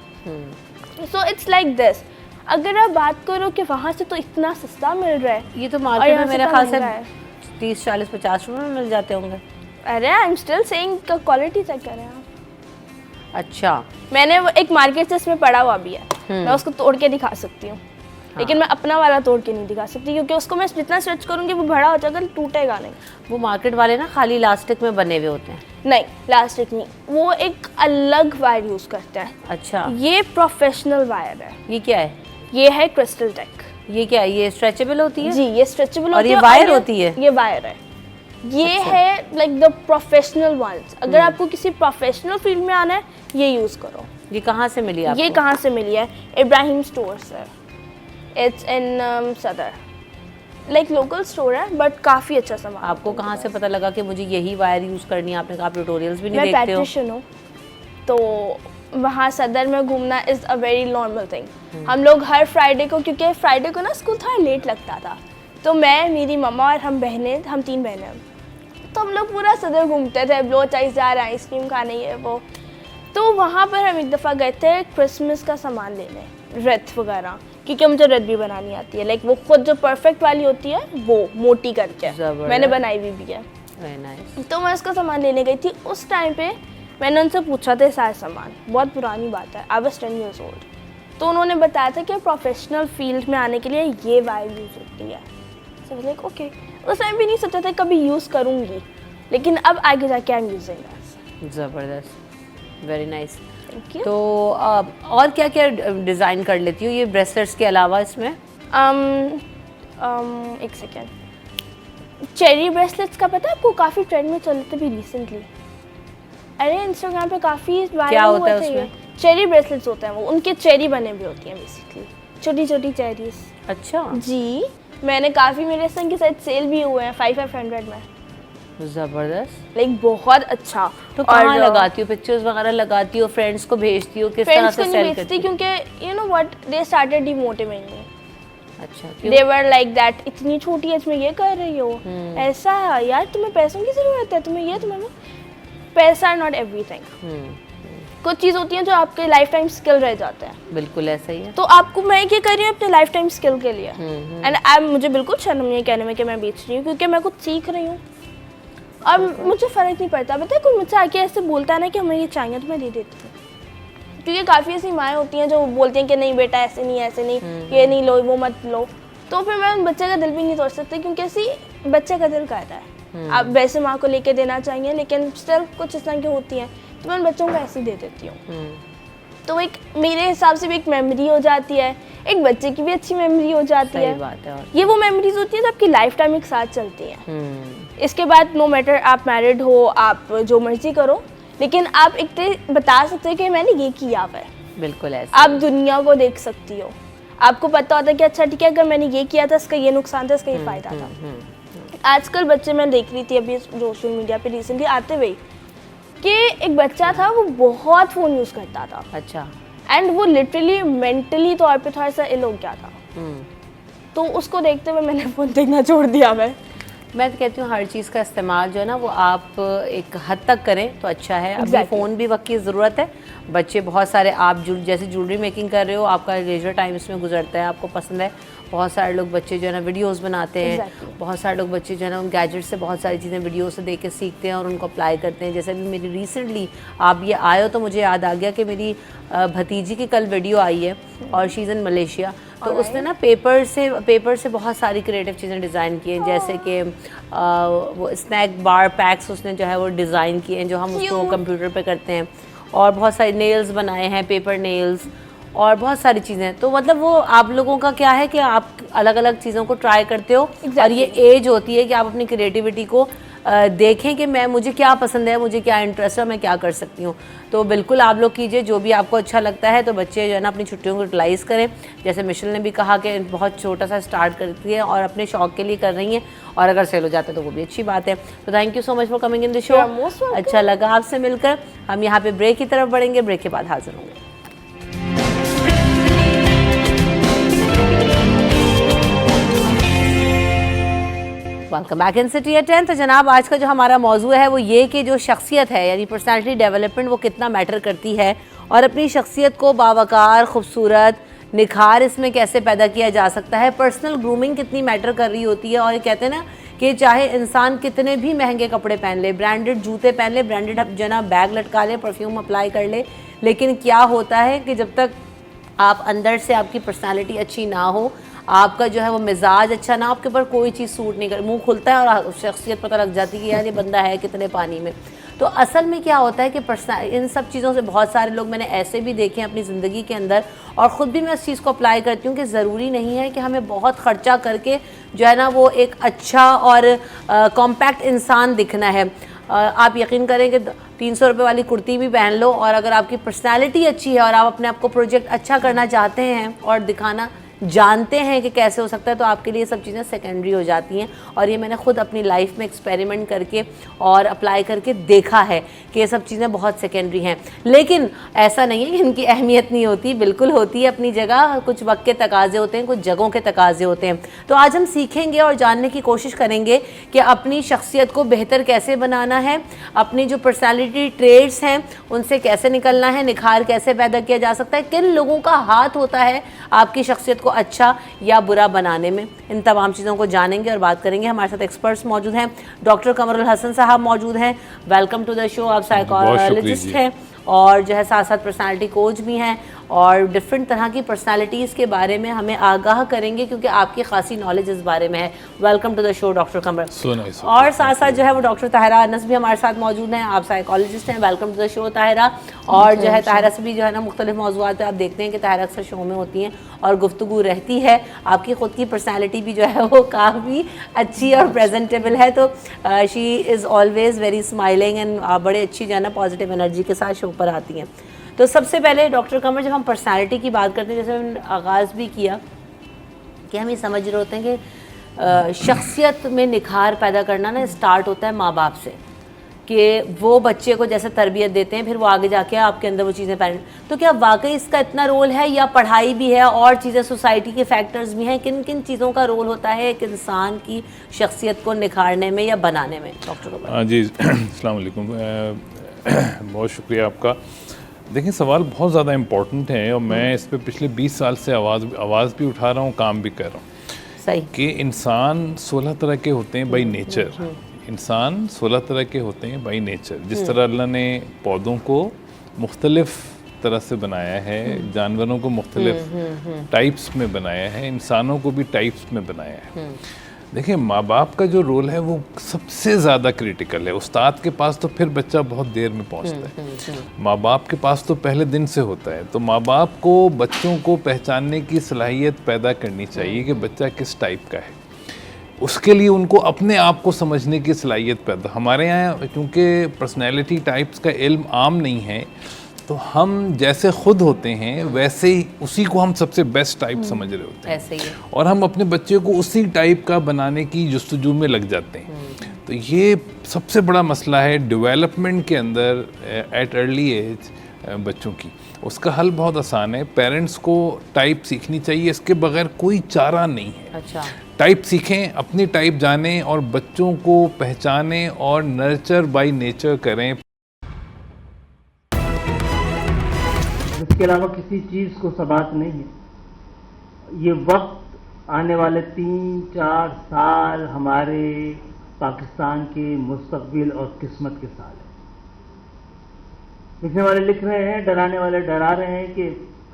So it's like this. अगर आप बात करो कि वहाँ से तो इतना सस्ता मिल रहा है, ये तो और मार्केट यहाँ में से मेरे तो ख्याल से महंगा है। 30, 40, 50 रुपए में मिल जाते होंगे। अरे I am still saying quality check करें आप। अच्छा, मैंने वो एक मार्केट से इसमें पड़ा हुआ भी है, मैं उसको तोड़ के दिखा सकती हूँ, लेकिन मैं अपना वाला तोड़ के नहीं दिखा सकती क्योंकि उसको मैं जितना स्ट्रेच करूँगी वो बड़ा हो जाएगा, टूटेगा नहीं। वो मार्केट वाले ना खाली इलास्टिक में बने हुए होते हैं। नहीं प्लास्टिक नहीं, वो एक अलग वायर यूज़ करते हैं। अच्छा, ये प्रोफेशनल वायर है। ये क्या है? ये है क्रिस्टल टेक। ये क्या है? ये स्ट्रेचेबल होती है? जी ये स्ट्रेचेबल और होती ये है। वायर होती है? ये वायर है। ये है लाइक द प्रोफेशनल वंस। अगर आपको किसी प्रोफेशनल फील्ड में आना है ये यूज़ करो। ये कहाँ से मिली आपको? ये कहाँ से मिली है? इब्राहिम स्टोर से। इट्स इन सदर, लाइक लोकल स्टोर है बट काफ़ी अच्छा सामान। आपको कहाँ से पता लगा कि मुझे यही वायर यूज़ करनी है? आपने कहा ट्यूटोरियल्स भी नहीं मैं देखते हो। पैट्रिशियन हूँ, तो वहाँ सदर में घूमना is a very normal thing. हम लोग हर फ्राइडे को, क्योंकि फ्राइडे को ना स्कूल थोड़ा लेट लगता था, तो मैं, मेरी मम्मा और हम 3 बहनें, तो हम लोग पूरा सदर घूमते थे, ब्लो चाइस जा रहे हैं, आइसक्रीम खाने ये वो। तो वहाँ पर हम एक दफ़ा गए थे क्रिसमस का सामान लेने, रथ वगैरह, क्योंकि मुझे रथ भी बनानी आती है, लाइक वो खुद जो परफेक्ट वाली होती है वो मोटी करके मैंने बनाई हुई भी है। Very nice. तो मैं उसका सामान लेने गई थी। उस टाइम पे मैंने उनसे पूछा था सारा सामान, बहुत पुरानी बात है, आई वाज 10 years old। तो उन्होंने बताया था कि प्रोफेशनल फील्ड में आने के लिए ये वायर यूज़ होती है। सो लाइक ओके, उस टाइम भी नहीं सोचा था कभी यूज़ करूँगी, लेकिन अब आगे जाके आई एम यूजिंग दैट। ज़बरदस्त, वेरी नाइस। Thank you. तो और क्या क्या डिज़ाइन कर लेती हो ये ब्रेसलेट्स के अलावा इसमें? एक सेकेंड, चेरी ब्रेसलेट्स का पता है आपको? काफ़ी ट्रेंड में चल रहे थे भी रिसेंटली। अरे इंस्टाग्राम पे काफ़ी वायरल होता है हुए थे ये। उसमें? चेरी ब्रेसलेट्स होते हैं, वो उनके चेरी बने हुए होती हैं बेसिकली, छोटी छोटी चेरीज। अच्छा, जी मैंने काफ़ी, मेरे संग के साथ सेल भी हुए हैं 500 में, ज़बरदस्त। लाइक बहुत अच्छा। तो कहाँ लगाती हो? पिक्चर्स वगैरह लगाती हो, फ्रेंड्स को भेजती हो, किस तरह फ्रेंड्स से को नहीं सेल बेचती करती हो? क्योंकि you know what, they started demotivating me. अच्छा, दे वर लाइक दैट, इतनी छोटी एज में ये कर रही हो, ऐसा है यार, तुम्हें पैसों की ज़रूरत है, तुम्हें ये तुम्हें वो। पैसा नॉट एवरीथिंग। कुछ चीज़ होती हैं जो आपके लाइफ टाइम स्किल रह जाते हैं। बिल्कुल ऐसा ही है। तो आपको मैं ये कर रही हूँ अपने लाइफ टाइम स्किल के लिए, एंड मुझे बिल्कुल शर्म नहीं है कहने में कि मैं बेच रही हूँ, क्योंकि मैं कुछ सीख रही हूँ और मुझे फ़र्क नहीं पड़ता। पता है कोई मुझसे आके ऐसे बोलता है ना कि हमें ये चाहिए तो मैं दे देती हूँ, क्योंकि काफ़ी ऐसी माएँ होती हैं जो बोलती हैं कि नहीं बेटा ऐसे नहीं, ये नहीं लो, वो मत लो। तो फिर मैं बच्चे का दिल भी नहीं तोड़ सकती, क्योंकि ऐसी बच्चे का दिल कहता है। आप वैसे माँ को लेके देना चाहिए, लेकिन स्टिल कुछ इस तरह की होती हैं तो मैं बच्चों को ऐसे ही दे देती हूँ। तो एक मेरे हिसाब से भी एक मेमोरी हो जाती है, एक बच्चे की भी अच्छी मेमोरी हो जाती है। बात है। और ये वो मेमोरीज होती है जो आपकी लाइफ टाइम एक साथ चलती हैं। इसके बाद नो मैटर आप मैरिड हो, आप जो मर्जी करो, लेकिन आप एक बता सकते हो कि मैंने ये किया हुआ है। बिल्कुल ऐसा। आप दुनिया को देख सकती हो, आपको पता होता है कि अच्छा ठीक है अगर मैंने ये किया था इसका ये नुकसान था, इसका ये फ़ायदा था। आजकल बच्चे मैं देख रही थी अभी सोशल मीडिया पे रिसेंटली आते हुए कि एक बच्चा था वो बहुत फ़ोन यूज़ करता था। अच्छा। एंड वो लिटरली मेंटली तौर पे थोड़ा सा इल हो गया था। तो उसको देखते हुए मैंने फ़ोन देखना छोड़ दिया। मैं तो कहती हूँ हर चीज़ का इस्तेमाल जो है ना वो आप एक हद तक करें तो अच्छा है। अभी Exactly. फ़ोन भी वक्त की ज़रूरत है। बच्चे बहुत सारे आप जैसे ज्वेलरी मेकिंग कर रहे हो, आपका लेजर टाइम इसमें गुजरता है, आपको पसंद है। बहुत सारे लोग बच्चे जो है ना वीडियोस बनाते हैं। Exactly. बहुत सारे लोग बच्चे जो है ना उन गैजेट से बहुत सारी चीज़ें वीडियो से देख के सीखते हैं और उनको अप्लाई करते हैं। जैसे अभी मेरी रिसेंटली आप ये आए हो तो मुझे याद आ गया कि मेरी भतीजी की कल वीडियो आई है और शी इज़ इन मलेशिया। तो उसने ना पेपर से बहुत सारी क्रिएटिव चीज़ें डिज़ाइन की हैं, जैसे कि वो स्नैक बार पैक्स उसने जो है वो डिज़ाइन किए हैं जो हम उसको कंप्यूटर पे करते हैं, और बहुत सारे नेल्स बनाए हैं, पेपर नेल्स और बहुत सारी चीज़ें। तो मतलब वो आप लोगों का क्या है कि आप अलग अलग चीज़ों को ट्राई करते हो। और ये एज होती है कि आप अपनी क्रिएटिविटी को देखें कि मुझे क्या पसंद है, मुझे क्या इंटरेस्ट है, मैं क्या कर सकती हूँ। तो बिल्कुल आप लोग कीजिए जो भी आपको अच्छा लगता है। तो बच्चे जो है ना अपनी छुट्टियों को यूटिलाइज़ करें। जैसे मिशेल ने भी कहा कि बहुत छोटा सा स्टार्ट करती है और अपने शौक के लिए कर रही हैं, और अगर सेल हो जाता है तो वो भी अच्छी बात है। तो thank you so much for coming in the show. अच्छा लगा आपसे मिलकर। हम यहाँ पे ब्रेक की तरफ बढ़ेंगे, ब्रेक के बाद हाजिर होंगे। Welcome back in city at 10। तो जनाब आज का जो हमारा मौजू है वो ये कि जो शख्सियत है यानी पर्सनालिटी डेवलपमेंट वो कितना मैटर करती है, और अपनी शख्सियत को बावकार, खूबसूरत, निखार इसमें कैसे पैदा किया जा सकता है। पर्सनल ग्रूमिंग कितनी मैटर कर रही होती है। और ये कहते हैं ना कि चाहे इंसान कितने भी महंगे कपड़े पहन ले, ब्रांडेड जूते पहन ले, ब्रांडेड जना बैग लटका ले, परफ्यूम अप्लाई कर ले, लेकिन क्या होता है कि जब तक आप अंदर से आपकी पर्सनालिटी अच्छी ना हो, आपका जो है वो मिजाज अच्छा ना, आपके ऊपर कोई चीज़ सूट नहीं कर, मुंह खुलता है और शख्सियत पता लग जाती है कि यार ये बंदा है कितने पानी में। तो असल में क्या होता है कि इन सब चीज़ों से बहुत सारे लोग मैंने ऐसे भी देखे हैं अपनी ज़िंदगी के अंदर, और ख़ुद भी मैं इस चीज़ को अप्लाई करती हूँ कि ज़रूरी नहीं है कि हमें बहुत ख़र्चा करके जो है ना वो एक अच्छा और कॉम्पैक्ट इंसान दिखना है। आप यकीन करें कि 300 रुपये वाली कुर्ती भी पहन लो, और अगर आपकी पर्सनैलिटी अच्छी है और आप अपने आप को प्रोजेक्ट अच्छा करना चाहते हैं और दिखाना जानते हैं कि कैसे हो सकता है, तो आपके लिए ये सब चीज़ें सेकेंडरी हो जाती हैं। और ये मैंने खुद अपनी लाइफ में एक्सपेरिमेंट करके और अप्लाई करके देखा है कि ये सब चीज़ें बहुत सेकेंडरी हैं। लेकिन ऐसा नहीं है कि इनकी अहमियत नहीं होती, बिल्कुल होती है अपनी जगह। कुछ वक्त के तकाजे होते हैं, कुछ जगहों के तकाजे होते हैं। तो आज हम सीखेंगे और जानने की कोशिश करेंगे कि अपनी शख्सियत को बेहतर कैसे बनाना है, अपनी जो पर्सनैलिटी ट्रेड्स हैं उनसे कैसे निकलना है, निखार कैसे पैदा किया जा सकता है, किन लोगों का हाथ होता है आपकी शख्सियत को अच्छा या बुरा बनाने में। इन तमाम चीज़ों को जानेंगे और बात करेंगे। हमारे साथ एक्सपर्ट्स मौजूद हैं, डॉक्टर कमरुल हसन साहब मौजूद हैं, वेलकम टू द शो। आप साइकोलॉजिस्ट हैं और जो है साथ साथ पर्सनालिटी कोच भी हैं, और डिफरेंट तरह की पर्सनालिटीज़ के बारे में हमें आगाह करेंगे क्योंकि आपकी खासी नॉलेज इस बारे में है। Welcome to the show doctor Qamar. और साथ साथ जो है वो डॉक्टर ताहिरा अनस भी हमारे साथ मौजूद हैं, आप साइकोलॉजिस्ट हैं, welcome to the show Tahira. और जो है ताहिरा से भी जो है ना मुख्तलिफ मौज़ूआत पे आप देखते हैं कि ताहिरा अक्सर शो में होती हैं और गुफ्तगू रहती है। आपकी ख़ुद की पर्सनैलिटी भी जो है वो काफ़ी अच्छी और प्रेजेंटेबल है, तो she is always very smiling and बड़े अच्छी जो है ना पॉजिटिव एनर्जी के साथ शो पर आती हैं। तो सबसे पहले डॉक्टर कमर, जब हम पर्सनालिटी की बात करते हैं, जैसे हमने आगाज़ भी किया कि हम ये समझ रहे होते हैं कि शख्सियत में निखार पैदा करना ना स्टार्ट होता है माँ बाप से, कि वो बच्चे को जैसे तरबियत देते हैं फिर वो आगे जाके आपके अंदर वो चीज़ें पैदा। तो क्या वाकई इसका इतना रोल है या पढ़ाई भी है और चीज़ें सोसाइटी के फैक्टर्स भी हैं? किन किन चीज़ों का रोल होता है एक इंसान की शख्सियत को निखारने में या बनाने में? डॉक्टर जी अस्सलाम वालेकुम। बहुत शुक्रिया आपका। देखिए, सवाल बहुत ज़्यादा इम्पोर्टेंट है और मैं इस पे पिछले 20 साल से आवाज़ भी उठा रहा हूँ, काम भी कर रहा हूँ सही कि इंसान 16 तरह के होते हैं बाई नेचर। इंसान 16 तरह के होते हैं बाई नेचर। जिस तरह अल्लाह ने पौधों को मुख्तलिफ तरह से बनाया है, जानवरों को मुख्तलिफ टाइप्स में बनाया है, इंसानों को भी टाइप्स में बनाया है। देखिए, माँ बाप का जो रोल है वो सबसे ज़्यादा क्रिटिकल है। उस्ताद के पास तो फिर बच्चा बहुत देर में पहुँचता है, माँ बाप के पास तो पहले दिन से होता है। तो माँ बाप को बच्चों को पहचानने की सलाहियत पैदा करनी चाहिए कि बच्चा किस टाइप का है। उसके लिए उनको अपने आप को समझने की सलाहियत पैदा। हमारे यहाँ क्योंकि पर्सनैलिटी टाइप्स का इल्म आम नहीं है, तो हम जैसे खुद होते हैं वैसे ही उसी को हम सबसे बेस्ट टाइप समझ रहे होते हैं, ऐसे ही है। और हम अपने बच्चे को उसी टाइप का बनाने की जुस्तजू में लग जाते हैं। तो ये सबसे बड़ा मसला है डेवलपमेंट के अंदर एट अर्ली एज बच्चों की। उसका हल बहुत आसान है, पेरेंट्स को टाइप सीखनी चाहिए, इसके बगैर कोई चारा नहीं है। अच्छा, टाइप सीखें, अपनी टाइप जानें और बच्चों को पहचानें और नर्चर बाय नेचर करें। इसके अलावा किसी चीज़ को सबात नहीं है। ये वक्त आने वाले 3-4 साल हमारे पाकिस्तान के मुस्तकबिल और किस्मत के साल है। लिखने वाले लिख रहे हैं, डराने वाले डरा रहे हैं कि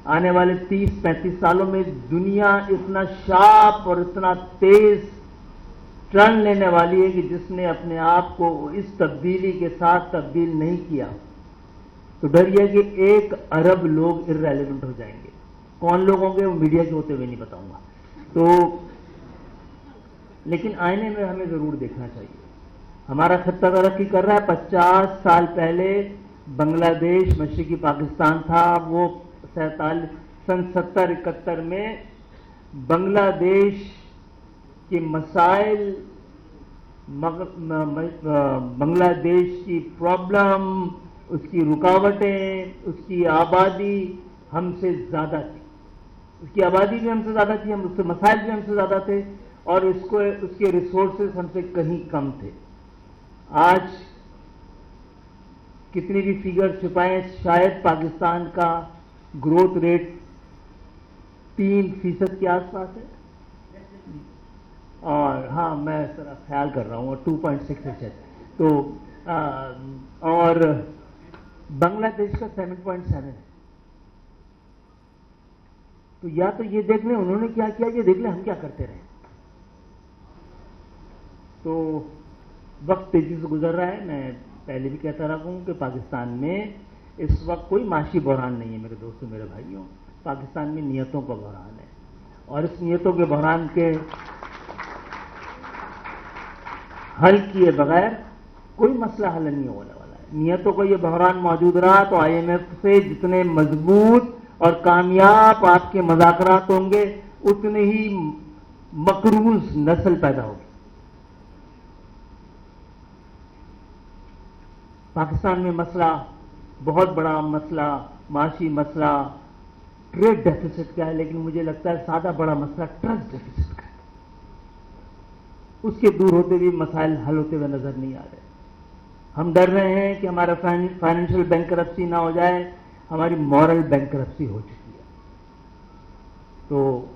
आने वाले 30-35 सालों में दुनिया इतना शार्प और इतना तेज टर्न लेने वाली है कि जिसने अपने आप को इस तब्दीली के साथ तब्दील नहीं किया तो डर यह कि 1 अरब लोग इररेलेवेंट हो जाएंगे। कौन लोग होंगे वो मीडिया के होते हुए नहीं बताऊंगा। तो लेकिन आईने में हमें ज़रूर देखना चाहिए। हमारा खत्ता तरक्की कर रहा है। 50 साल पहले बांग्लादेश मशरिकी पाकिस्तान था। वो सन 70-71 में बांग्लादेश के मसाइल, बांग्लादेश की प्रॉब्लम, उसकी रुकावटें, उसकी आबादी हमसे ज़्यादा थी। उसकी आबादी भी हमसे ज़्यादा थी, हम उसके मसाइल भी हमसे ज़्यादा थे और उसके रिसोर्सेज हमसे कहीं कम थे। आज कितनी भी फिगर छुपाएं, शायद पाकिस्तान का ग्रोथ रेट 3% के आसपास है। और हाँ, मैं जरा ख्याल कर रहा हूँ, और 2.6 है। तो और बांग्लादेश का 7.7 है। तो या तो ये देख लें उन्होंने क्या किया, ये देख लें हम क्या करते रहे। तो वक्त तेजी से गुजर रहा है। मैं पहले भी कहता रहा हूँ कि पाकिस्तान में इस वक्त कोई माशी बहरान नहीं है मेरे दोस्तों, मेरे भाइयों। पाकिस्तान में नियतों का बहरान है, और इस नियतों के बहरान के हल किए बगैर कोई मसला हल नहीं होने वाला है। नियतों का ये बहरान मौजूद रहा तो IMF से जितने मजबूत और कामयाब आपके मुज़ाकरात होंगे, उतने ही मकरूज नस्ल पैदा होगी। पाकिस्तान में मसला, बहुत बड़ा मसला, माशी मसला ट्रेड डेफिसिट का है, लेकिन मुझे लगता है ज़्यादा बड़ा मसला ट्रस्ट डेफिसिट का है। उसके दूर होते हुए मसाइल हल होते हुए नजर नहीं आ रहे। हम डर रहे हैं कि हमारा फाइनेंशियल बैंकरप्सी ना हो जाए, हमारी मॉरल बैंकरप्सी हो चुकी है। तो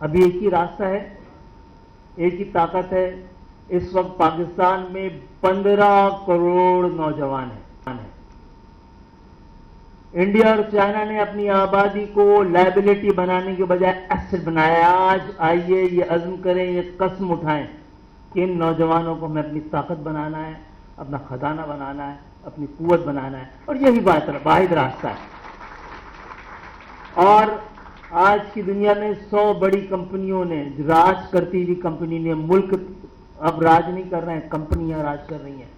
अभी एक ही रास्ता है, एक ही ताकत है। इस वक्त पाकिस्तान में 15 करोड़ नौजवान हैं। इंडिया और चाइना ने अपनी आबादी को लायबिलिटी बनाने के बजाय एसेट बनाया। आज आइए ये अज़्म करें, ये कसम उठाएं कि इन नौजवानों को हमें अपनी ताकत बनाना है, अपना खजाना बनाना है, अपनी कुव्वत बनाना है, और यही वाहिद रास्ता है। और आज की दुनिया में 100 बड़ी कंपनियों ने, राज करती हुई कंपनी ने, मुल्क अब राज नहीं कर रहे हैं, कंपनियां राज कर रही हैं।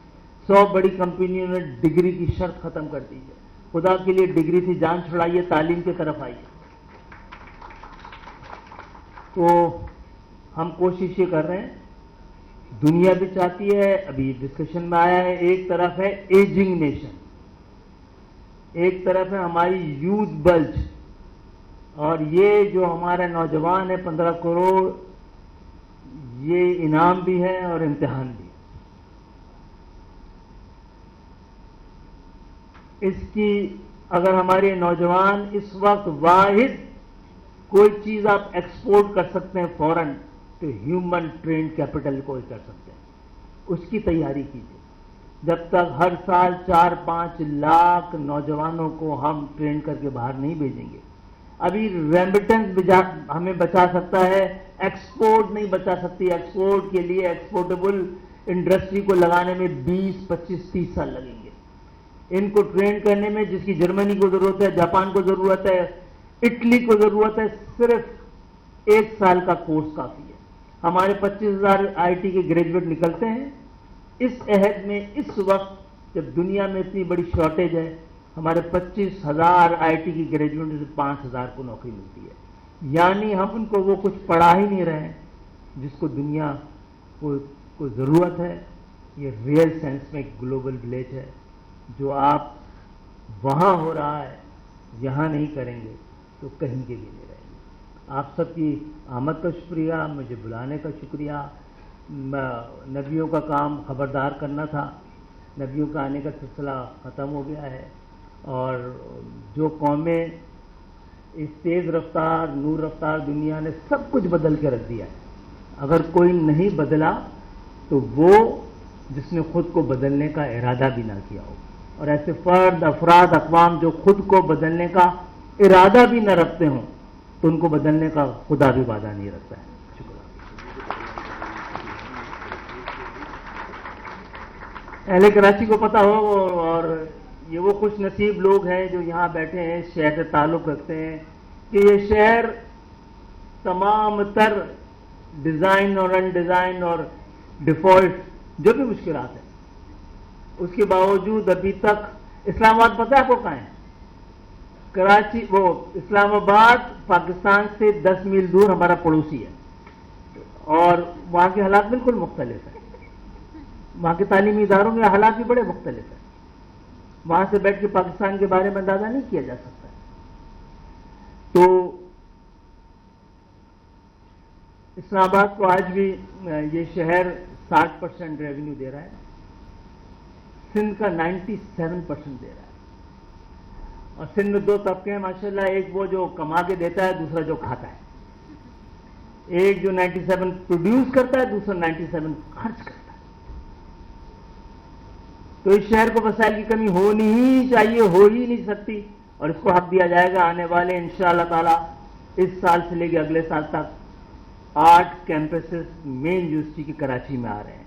100 बड़ी कंपनियों ने डिग्री की शर्त खत्म कर दी है। खुदा के लिए डिग्री से जान छुड़ाइए, तालीम की तरफ आइए। तो हम कोशिश ये कर रहे हैं, दुनिया भी चाहती है, अभी डिस्कशन में आया है, एक तरफ है एजिंग नेशन, एक तरफ है हमारी यूथ बल्ज, और ये जो हमारे नौजवान है 15 करोड़, ये इनाम भी है और इम्तिहान भी। इसकी अगर हमारे नौजवान इस वक्त वाहिद कोई चीज़ आप एक्सपोर्ट कर सकते हैं फौरन, तो ह्यूमन ट्रेन कैपिटल को ही कर सकते हैं, उसकी तैयारी कीजिए। जब तक हर साल 4-5 लाख नौजवानों को हम ट्रेन करके बाहर नहीं भेजेंगे, अभी रेमिटेंस हमें बचा सकता है, एक्सपोर्ट नहीं बचा सकती। एक्सपोर्ट के लिए एक्सपोर्टेबल इंडस्ट्री को लगाने में 20, 25, 30 साल लगेंगे। इनको ट्रेन करने में जिसकी जर्मनी को जरूरत है, जापान को जरूरत है, इटली को जरूरत है, सिर्फ 1 साल का कोर्स काफी है। हमारे 25,000 आईटी के ग्रेजुएट निकलते हैं। इस अहद में इस वक्त जब दुनिया में इतनी बड़ी शॉर्टेज है, हमारे 25,000 आईटी की ग्रेजुएट से 5,000 को नौकरी मिलती है। यानी हम उनको वो कुछ पढ़ा ही नहीं रहे हैं जिसको दुनिया को ज़रूरत है। ये रियल सेंस में ग्लोबल विलेज है। जो आप वहाँ हो रहा है, यहाँ नहीं करेंगे तो कहीं के लिए नहीं रहेंगे। आप सबकी आमद का शुक्रिया, मुझे बुलाने का शुक्रिया। नबियों का काम खबरदार करना था, नबियों का आने का सिलसिला ख़त्म हो गया है, और जो कौमें इस तेज़ रफ्तार नूर रफ्तार दुनिया ने सब कुछ बदल के रख दिया है, अगर कोई नहीं बदला तो वो जिसने खुद को बदलने का इरादा भी ना किया हो। और ऐसे फर्द, अफराद, अक़वाम जो खुद को बदलने का इरादा भी न रखते हों, तो उनको बदलने का खुदा भी वादा नहीं रखता है। अहले कराची को पता हो, और ये वो खुश नसीब लोग हैं जो यहाँ बैठे हैं, इस शहर से ताल्लुक़ रखते हैं, कि ये शहर तमाम तर डिज़ाइन और अनडिज़ाइन और डिफ़ॉल्ट जो भी मुश्किलात हैं, उसके बावजूद अभी तक इस्लामाबाद पता है आपको कहाँ है? कराची, वो इस्लामाबाद पाकिस्तान से 10 मील दूर हमारा पड़ोसी है, और वहाँ के हालात बिल्कुल मुख्तलिफ है। वहाँ के तालीमी इदारों में हालात भी बड़े मुख्तलिफ है। वहाँ से बैठ के पाकिस्तान के बारे में अंदाजा नहीं किया जा सकता। तो इस्लामाबाद को आज भी ये शहर 60% रेवेन्यू दे रहा है, सिंध का 97% दे रहा है। और सिंध में 2 तबके हैं माशाल्लाह, एक वो जो कमा के देता है, दूसरा जो खाता है। एक जो 97 प्रोड्यूस करता है, दूसरा 97 खर्च करता है। तो इस शहर को वसाइल की कमी होनी ही चाहिए, हो ही नहीं सकती, और इसको हक दिया जाएगा। आने वाले इंशाअल्लाह ताला इस साल से लेकर अगले साल तक 8 कैंपसेस मेन यूनिवर्सिटी की कराची में आ रहे हैं।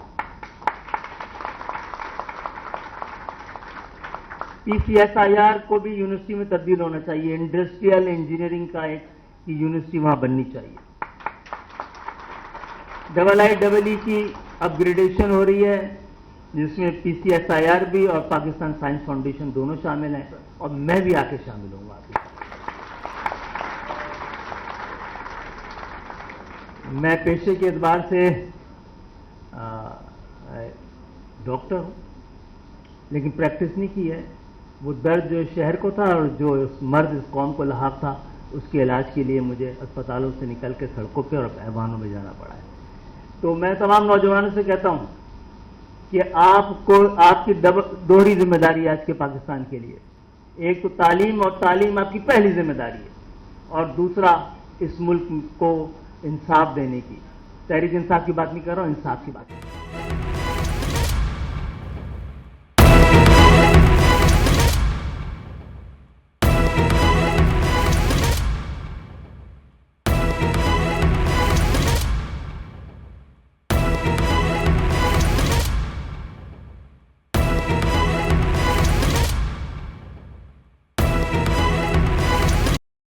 PCSIR को भी यूनिवर्सिटी में तब्दील होना चाहिए, इंडस्ट्रियल इंजीनियरिंग का एक यूनिवर्सिटी वहां बननी चाहिए। IIEEE की अपग्रेडेशन हो रही है, जिसमें PCSIR भी और पाकिस्तान साइंस फाउंडेशन दोनों शामिल हैं, और मैं भी आके शामिल होऊंगा। मैं पेशे के एतबार से डॉक्टर हूँ, लेकिन प्रैक्टिस नहीं की है। वो दर्द जो शहर को था और जो उस मर्द इस कौम को लाक था, उसके इलाज के लिए मुझे अस्पतालों से निकल के सड़कों पे और ऐवानों में जाना पड़ा है। तो मैं तमाम नौजवानों से कहता हूँ कि आपको आपकी दोहरी जिम्मेदारी है आज के पाकिस्तान के लिए। एक तो तालीम, और तालीम आपकी पहली जिम्मेदारी है, और दूसरा इस मुल्क को इंसाफ देने की। तहरीक इंसाफ की बात नहीं कर रहा हूँ, इंसाफ की बात कर रहा हूं।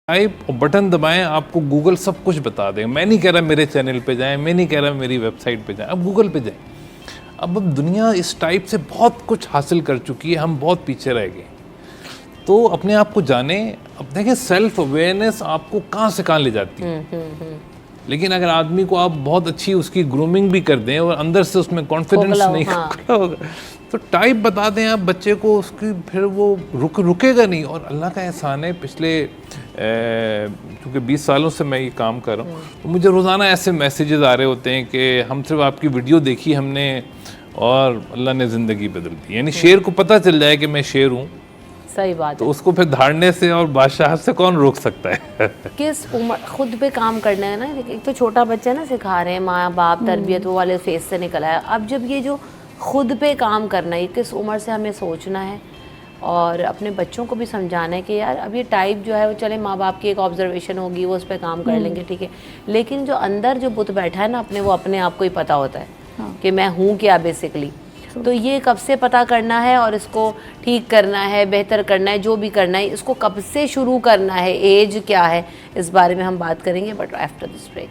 टाइप और बटन दबाएं, आपको गूगल सब कुछ बता देगा। मैं नहीं कह रहा मेरे चैनल पे जाएं, मैं नहीं कह रहा मेरी वेबसाइट पे जाएं, अब गूगल पे जाएं। अब दुनिया इस टाइप से बहुत कुछ हासिल कर चुकी है, हम बहुत पीछे रह गए। तो अपने आप को जाने। अब देखें, सेल्फ अवेयरनेस आपको कहाँ से कहाँ ले जाती है। लेकिन अगर आदमी को आप बहुत अच्छी उसकी ग्रूमिंग भी कर दें और अंदर से उसमें कॉन्फिडेंस नहीं होगा, तो टाइप बता दें आप बच्चे को, उसकी फिर वो रुकेगा नहीं। और अल्लाह का एहसान है, पिछले क्योंकि 20 सालों से मैं ये काम कर रहा हूँ, तो मुझे रोज़ाना ऐसे मैसेजेस आ रहे होते हैं कि हम सिर्फ आपकी वीडियो देखी हमने और अल्लाह ने ज़िंदगी बदल दी। यानी शेर को पता चल जाए कि मैं शेर हूँ, सही बात तो है। उसको फिर धाड़ने से और बादशाह से कौन रोक सकता है? किस उम्र खुद पे काम करना है ना, एक तो छोटा बच्चा ना सिखा रहे हैं माँ बाप, तरबियत वो वाले फेस से निकला है। अब जब ये जो खुद पे काम करना है, ये किस उम्र से हमें सोचना है और अपने बच्चों को भी समझाना है कि यार अब ये टाइप जो है वो चले, माँ बाप की एक ऑब्जर्वेशन होगी, वो उस पर काम कर लेंगे, ठीक है, लेकिन जो अंदर जो बुत बैठा है ना अपने, वो अपने आप को ही पता होता है कि मैं हूँ क्या बेसिकली। तो ये कब से पता करना है और इसको ठीक करना है, बेहतर करना है, जो भी करना है, इसको कब से शुरू करना है, एज क्या है, इस बारे में हम बात करेंगे, but after this break.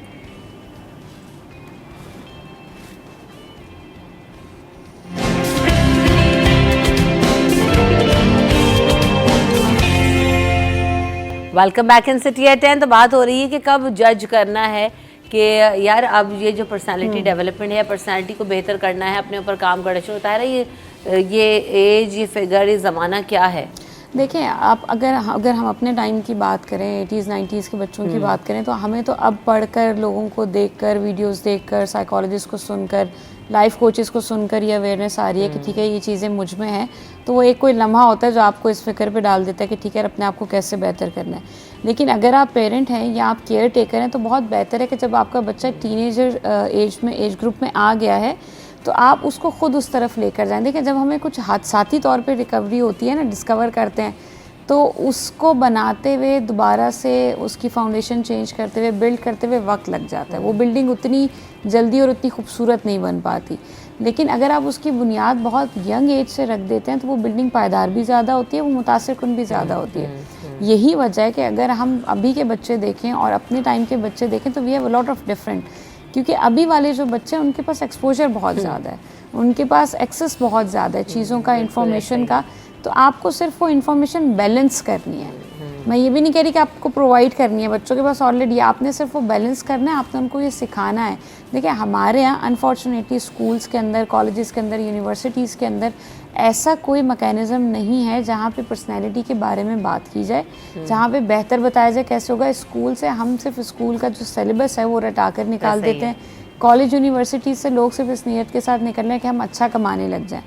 Welcome back in city at 10। तो बात हो रही है कि कब जज करना है कि यार अब ये जो पर्सनालिटी डेवलपमेंट है, पर्सनालिटी को बेहतर करना है, अपने ऊपर काम करना शुरू होता है। ये एज, ये फिगर, ये ज़माना क्या है? देखें, आप अगर हम अपने टाइम की बात करें, 80s 90s के बच्चों की बात करें, तो हमें तो अब पढ़कर, लोगों को देखकर, वीडियोस देखकर, साइकोलॉजिस्ट को सुनकर, लाइफ कोचेस को सुनकर ये अवेयरनेस आ रही है कि ठीक है ये चीज़ें मुझ में हैं। तो वो एक कोई लम्हा होता है जो आपको इस फिक्र पे डाल देता है कि ठीक है अपने आप को कैसे बेहतर करना है। लेकिन अगर आप पेरेंट हैं या आप केयर टेकर हैं तो बहुत बेहतर है कि जब आपका बच्चा टीनेजर एज ग्रुप में आ गया है तो आप उसको खुद उस तरफ लेकर जाएं। देखिए, जब हमें कुछ हादसाती तौर पे रिकवरी होती है ना, डिस्कवर करते हैं, तो उसको बनाते हुए दोबारा से उसकी फाउंडेशन चेंज करते हुए, बिल्ड करते हुए वक्त लग जाता है। वो बिल्डिंग उतनी जल्दी और उतनी खूबसूरत नहीं बन पाती। लेकिन अगर आप उसकी बुनियाद बहुत यंग एज से रख देते हैं तो वो बिल्डिंग पायदार भी ज़्यादा होती है, वो मुतासिर कुन भी ज़्यादा होती है। यही वजह है कि अगर हम अभी के बच्चे देखें और अपने टाइम के बच्चे देखें तो we have a lot of different. क्योंकि अभी वाले जो बच्चे हैं उनके पास एक्सपोजर बहुत ज़्यादा है, उनके पास एक्सेस बहुत ज़्यादा है चीज़ों का, इंफॉर्मेशन का। तो आपको सिर्फ वो इन्फॉर्मेशन बैलेंस करनी है। मैं ये भी नहीं कह रही कि आपको प्रोवाइड करनी है, बच्चों के पास ऑलरेडी, आपने सिर्फ वो बैलेंस करना है, आपने उनको ये सिखाना है। देखिए, हमारे यहाँ अनफॉर्चुनेटली स्कूल्स के अंदर, कॉलेजेस के अंदर, यूनिवर्सिटीज़ के अंदर ऐसा कोई मैकेनिज़्म नहीं है जहाँ पे पर्सनैलिटी के बारे में बात की जाए, जहाँ पे बेहतर बताया जाए कैसे होगा। स्कूल से हम सिर्फ स्कूल का जो सिलेबस है वो रटा कर निकाल देते हैं। कॉलेज यूनिवर्सिटी से लोग सिर्फ इस नीयत के साथ निकल रहे हैं कि हम अच्छा कमाने लग जाएं।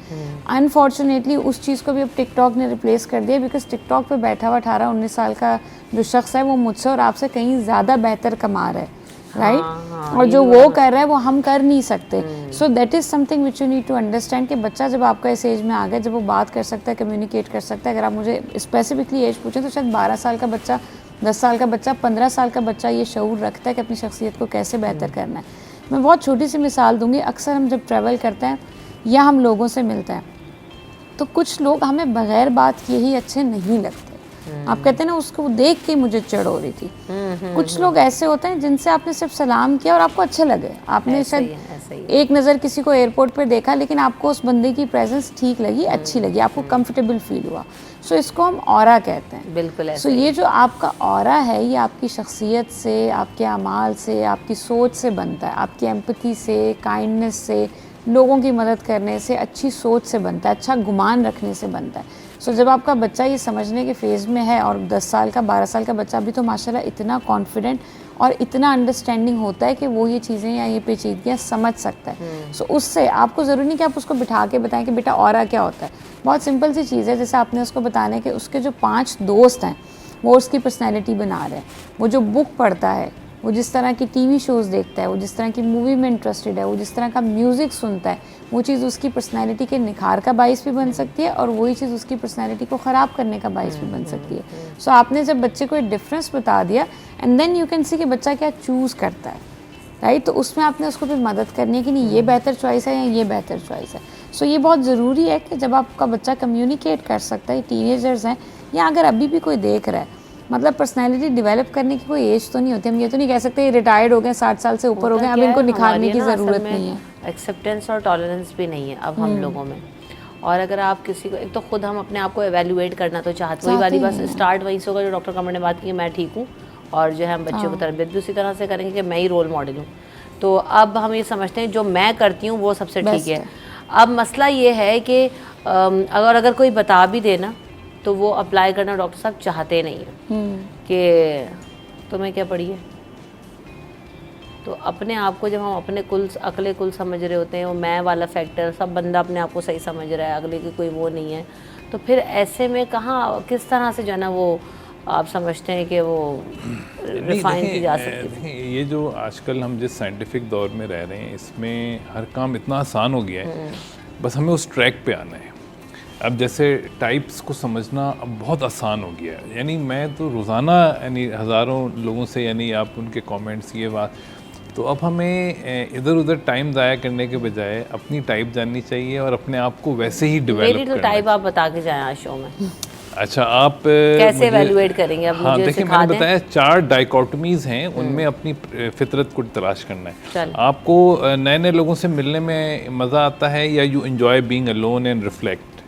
अनफॉर्चुनेटली उस चीज़ को भी अब टिकटॉक ने रिप्लेस कर दिया, बिकॉज टिकटॉक पे बैठा हुआ 18-19 साल का जो शख्स है वो मुझसे और आपसे कहीं ज़्यादा बेहतर कमा रहा है, राइट? और जो वो कर रहा है वो हम कर नहीं सकते। So that is something which you need to understand कि बच्चा जब आपका इस एज में आ गया, जब वो बात कर सकता है, कम्युनिकेट कर सकता है। अगर आप मुझे स्पेसिफिकली एज पूछें तो शायद 12 साल का बच्चा, 10 साल का बच्चा, 15 साल का बच्चा ये शऊर रखता है कि अपनी शख्सियत को कैसे बेहतर करना है। मैं बहुत छोटी सी मिसाल दूंगी। अक्सर हम जब ट्रैवल करते हैं या हम लोगों से मिलते हैं तो कुछ लोग हमें बगैर बात किए ही अच्छे नहीं लगते। आप कहते हैं ना, उसको देख के मुझे चिढ़ हो रही थी। कुछ लोग ऐसे होते हैं जिनसे आपने सिर्फ सलाम किया और आपको अच्छे लगे, आपने शायद एक नज़र किसी को एयरपोर्ट पे देखा लेकिन आपको उस बंदे की प्रेजेंस ठीक लगी, अच्छी लगी, आपको कंफर्टेबल फील हुआ। सो इसको हम ऑरा कहते हैं। बिल्कुल। सो ये जो आपका ऑरा है ये आपकी शख्सियत से, आपके अमाल से, आपकी सोच से बनता है, आपकी एम्पैथी से, काइंडनेस से, लोगों की मदद करने से, अच्छी सोच से बनता है, अच्छा गुमान रखने से बनता है। सो जब आपका बच्चा ये समझने के फेज़ में है, और 10 साल का, 12 साल का बच्चा अभी तो माशाल्लाह इतना कॉन्फिडेंट और इतना अंडरस्टैंडिंग होता है कि वो ये चीज़ें या ये पेचीदगियाँ समझ सकता है। सो उससे आपको ज़रूरी नहीं कि आप उसको बिठा के बताएं कि बेटा ऑरा क्या होता है। बहुत सिंपल सी चीज़ है, जैसे आपने उसको बताना है कि उसके जो 5 दोस्त हैं वो उसकी पर्सनैलिटी बना रहे हैं, वो जो बुक पढ़ता है, वो जिस तरह की टीवी शोज़ देखता है, वो जिस तरह की मूवी में इंटरेस्टेड है, वो जिस तरह का म्यूज़िक सुनता है, वो चीज़ उसकी पर्सनैलिटी के निखार का बाइस भी बन सकती है और वही चीज़ उसकी पर्सनैलिटी को ख़राब करने का बाइस भी बन सकती है। सो आपने जब बच्चे को एक डिफरेंस बता दिया and then you can see कि बच्चा क्या चूज़ करता है, राइट? तो उसमें आपने उसको फिर मदद करनी है कि नहीं ये बेहतर चॉइस है या ये बेहतर चॉइस है। सो ये बहुत ज़रूरी है कि जब आपका बच्चा कम्युनिकेट कर सकता है, टीनेजर्स हैं या अगर अभी भी कोई देख रहा है, मतलब पर्सनैलिटी डेवलप करने की कोई एज तो नहीं होती। हम ये तो नहीं कह सकते रिटायर्ड हो गए, 60 साल से ऊपर हो गए, अब इनको निखारने की ज़रूरत नहीं है। एक्सेप्टेंस और टॉलरेंस भी नहीं है अब हम लोगों में। और अगर आप किसी को, एक तो खुद हम अपने आप को एवेल्युएट करना तो चाहते, वही वाली बस स्टार्ट वहीं से होगा जो डॉक्टर कमर ने बात की, मैं ठीक हूँ, और जो है हम बच्चों की तरबियत भी उसी तरह से करेंगे कि मैं ही रोल मॉडल हूँ। तो अब हम ये समझते हैं जो मैं करती हूँ वो सबसे ठीक है। अब मसला ये है कि अगर कोई बता भी देना तो वो अप्लाई करना डॉक्टर साहब चाहते नहीं हैं कि तुम्हें क्या पड़ी है। तो अपने आप को जब हम अपने अगले कुल समझ रहे होते हैं, वो मैं वाला फैक्टर, सब बंदा अपने आप को सही समझ रहा है, अगले की कोई वो नहीं है, तो फिर ऐसे में कहाँ किस तरह से जो है ना वो आप समझते हैं कि वो रिफाइन की जा सकती है? ये जो आजकल हम जिस साइंटिफिक दौर में रह रहे हैं इसमें हर काम इतना आसान हो गया है, बस हमें उस ट्रैक पे आना है। अब जैसे टाइप्स को समझना अब बहुत आसान हो गया है, यानी मैं तो रोज़ाना यानी हज़ारों लोगों से यानी आप उनके कमेंट्स ये बात, तो अब हमें इधर उधर टाइम ज़ाया करने के बजाय अपनी टाइप जाननी चाहिए और अपने आप को वैसे ही डेवलप मेरी तो टाइप आप बता के जाएं आज शो में। अच्छा, आप कैसे एवेल्युएट करेंगे? अब हाँ मुझे देखिए, सिखा मैंने दें। बताया 4 डाइकोटमीज हैं, उनमें अपनी फितरत को तलाश करना है। चल। आपको नए नए लोगों से मिलने में मज़ा आता है या you enjoy being alone and reflect?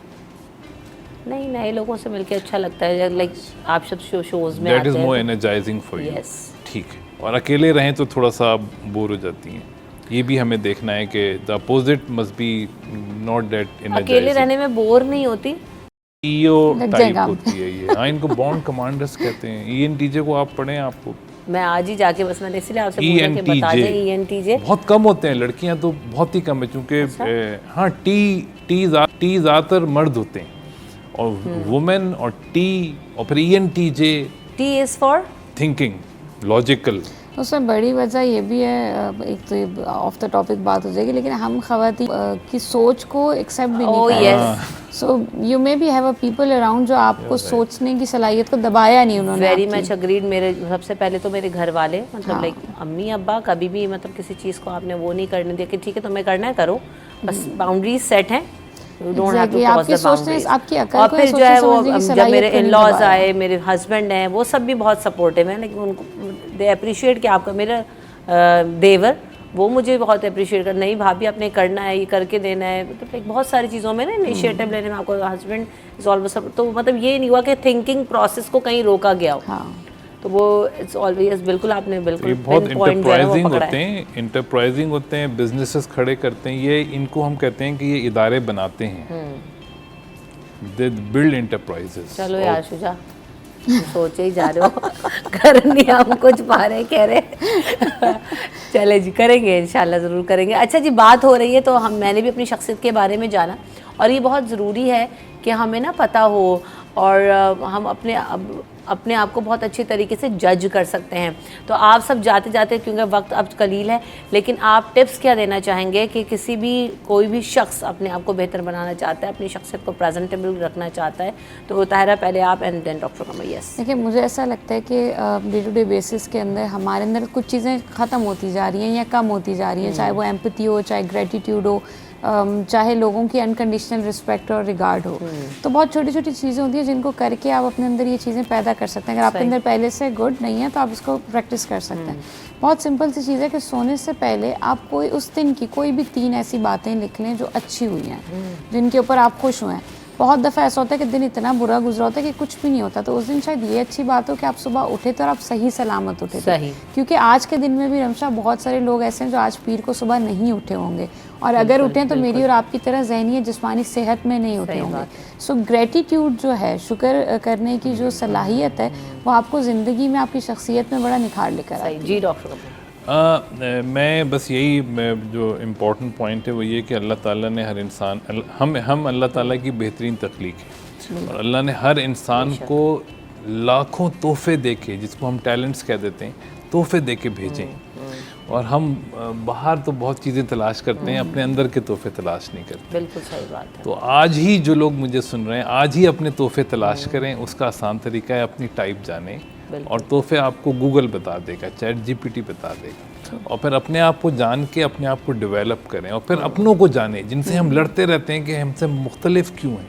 नहीं, नए लोगों से मिलके अच्छा लगता है, लाइक आप सब शोज में दैट आते इज़ हैं मोर तो- एनर्जाइजिंग फॉर यू। Yes. ठीक है, और अकेले रहें तो थोड़ा सा बोर हो जाती हैं। ये भी हमें देखना है कि the opposite must be not that अकेले एनर्जाइजिंग। रहने में बोर नहीं होती? ईओ लग टाइप जाएगा। होती है ये। हाँ, इनको बॉन्ड कमांडर्स कहते हैं। ईएनटीजे को आप पढ़ें, आपको मैं आज ही जाके बस मैंने इसलिए आपसे पूछा कि बता दें ENTJ। बहुत कम होते हैं, लड़कियां तो बहुत ही कम है, क्योंकि हाँ टी ज़्यादातर मर्द होते हैं और वुमेन और टी और फिर ENTJ T is for thinking, logical. उसमें बड़ी वजह ये भी है, एक तो ये ऑफ द टॉपिक बात हो जाएगी, लेकिन हम खवातीन की सोच को एक्सेप्ट भी नहीं Oh, कर yes. So you may be have a people around जो आपको सोचने की सलाहियत को दबाया नहीं उन्होंने वेरी आपकी। Much agreed. मेरे सबसे पहले तो मेरे घर वाले मतलब लाइक अम्मी अब्बा कभी भी मतलब किसी चीज़ को आपने वो नहीं करने दिया कि ठीक है तुम्हें करना है करो, बस बाउंड्रीज सेट हैं। You don't have to Exactly, cross आपकी the सोचने boundaries. आपकी अकल और को फिर जो सोचने है वो समझने की जब सलाहियत मेरे को नहीं इन-लॉज दबाया। आए, मेरे हस्बैंड हैं, वो सब भी बहुत सपोर्टिव हैं, लेकिन उनको दे अप्रिशिएट कि आपका मेरा देवर वो मुझे बहुत अप्रिशिएट कर, नहीं भाभी आपने करना है, ये करके देना है, मतलब like बहुत सारी चीज़ों में ना इनिशिएटिव लेने में आपको हस्बैंड इज ऑलवेज, तो मतलब ये नहीं हुआ कि थिंकिंग प्रोसेस को कहीं रोका गया हो। हाँ, तो वो इट्स ऑलवेज बिल्कुल आपने ये बिल्कुल बहुत pinpoint जो है ना वो इंटरप्राइजिंग पकड़ा होते है। हैं, इंटरप्राइजिंग होते हैं, बिजनेसेस खड़े करते हैं। ये इनको हम कहते हैं कि ये इदारे बनाते हैं, दे बिल्ड इंटरप्राइजेस। चलो यार शुजा, तुम सोचे ही जा रहे हो कर नहीं हम कुछ पा रहे कह रहे चले जी, करेंगे इंशाल्लाह, ज़रूर करेंगे। अच्छा जी, बात हो रही है तो मैंने भी अपनी शख्सियत के बारे में जाना, और ये बहुत ज़रूरी है कि हमें ना पता हो और हम अपने आप को बहुत अच्छे तरीके से जज कर सकते हैं। तो आप सब जाते जाते, क्योंकि वक्त अब कलील है, लेकिन आप टिप्स क्या देना चाहेंगे कि कोई भी शख्स अपने आप को बेहतर बनाना चाहता है, अपनी शख्सियत को प्रेजेंटेबल रखना चाहता है, तो ताहिरा पहले आप and then doctor Qamar. Yes, देखिए मुझे ऐसा लगता है कि डे टू डे बेसिस के अंदर हमारे अंदर कुछ चीज़ें ख़त्म होती जा रही हैं या कम होती जा रही हैं, चाहे वो एम्पैथी हो, चाहे ग्रेटिट्यूड हो, चाहे लोगों की अनकंडीशनल रिस्पेक्ट और रिगार्ड हो। तो बहुत छोटी छोटी चीज़ें होती हैं जिनको करके आप अपने अंदर ये चीज़ें पैदा कर सकते हैं। अगर आपके अंदर पहले से गुड नहीं है तो आप इसको प्रैक्टिस कर सकते हैं। बहुत सिंपल सी चीज़ है कि सोने से पहले आप कोई उस दिन की कोई भी 3 ऐसी बातें लिख लें जो अच्छी हुई हैं, जिनके ऊपर आप खुश हुए हैं। बहुत दफ़ा ऐसा होता है कि दिन इतना बुरा गुजरा होता है कि कुछ भी नहीं होता, तो उस दिन शायद ये अच्छी बात हो कि आप सुबह उठे तो और आप सही सलामत उठे थे। सही। क्योंकि आज के दिन में भी रमशा बहुत सारे लोग ऐसे हैं जो आज पीर को सुबह नहीं उठे होंगे, और अगर उठें तो मेरी और आपकी तरह ज़हनी जिस्मानी सेहत में नहीं उठे होंगे। सो ग्रेटिट्यूड जो है, शुक्र करने की जो सलाहियत है, वो आपको ज़िंदगी में आपकी शख्सियत में बड़ा निखार लेकर आए। जी डॉक्टर कमर। मैं बस जो इम्पोर्टेंट पॉइंट है वो ये कि अल्लाह ताला ने हर इंसान, हम अल्लाह ताला की बेहतरीन तख्लीक है, और अल्लाह ने हर इंसान को लाखों तोहफे दे के, जिसको हम टैलेंट्स कह देते हैं, तोहफे दे के भेजें। और हम बाहर तो बहुत चीज़ें तलाश करते हैं, अपने अंदर के तोहफे तलाश नहीं करते। बिल्कुल सही बात है। तो आज ही जो लोग मुझे सुन रहे हैं, आज ही अपने तोहफे तलाश करें। उसका आसान तरीका है अपनी टाइप जानें, और तोहफे आपको गूगल बता देगा, ChatGPT बता देगा, और फिर अपने आप को जान के अपने आप को डेवलप करें, और फिर अपनों को जानें जिनसे हम लड़ते रहते हैं कि हमसे मुख्तलिफ क्यों हैं।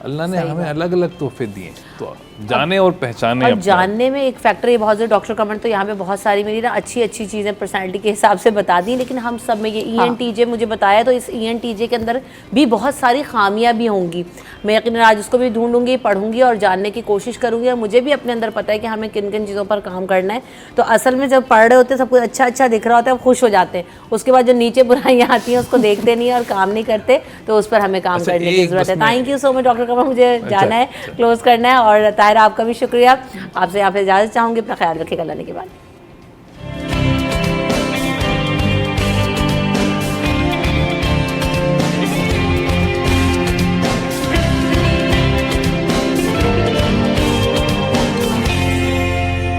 अल्लाह ने हमें अलग अलग तोहफे दिए, तो जाने और पहचाने। और जानने में एक फैक्टर ये बहुत ज़रूरी, डॉक्टर कमर तो यहाँ पे बहुत सारी मेरी ना अच्छी अच्छी चीज़ें पर्सनालिटी के हिसाब से बता दी, लेकिन हम सब में ये ENTJ मुझे बताया, तो इस ENTJ के अंदर भी बहुत सारी खामियां भी होंगी। मैं यकीनन आज उसको भी ढूंढूंगी, पढ़ूंगी और जानने की कोशिश करूंगी, और मुझे भी अपने अंदर पता है कि हमें किन किन चीज़ों पर काम करना है। तो असल में जब पढ़ रहे होते हैं सब कुछ अच्छा अच्छा दिख रहा होता है, खुश हो जाते हैं, उसके बाद जो नीचे बुराइयाँ आती हैं उसको देखते नहीं और काम नहीं करते, तो उस पर हमें काम करने की ज़रूरत है। Thank you so much doctor Qamar, मुझे जाना है, क्लोज करना है, और ताहिरा आपका भी शुक्रिया। आपसे यहाँ पे इजाज़त चाहूँगी, अपना ख्याल रखिएगा, अल्लाह के बाद।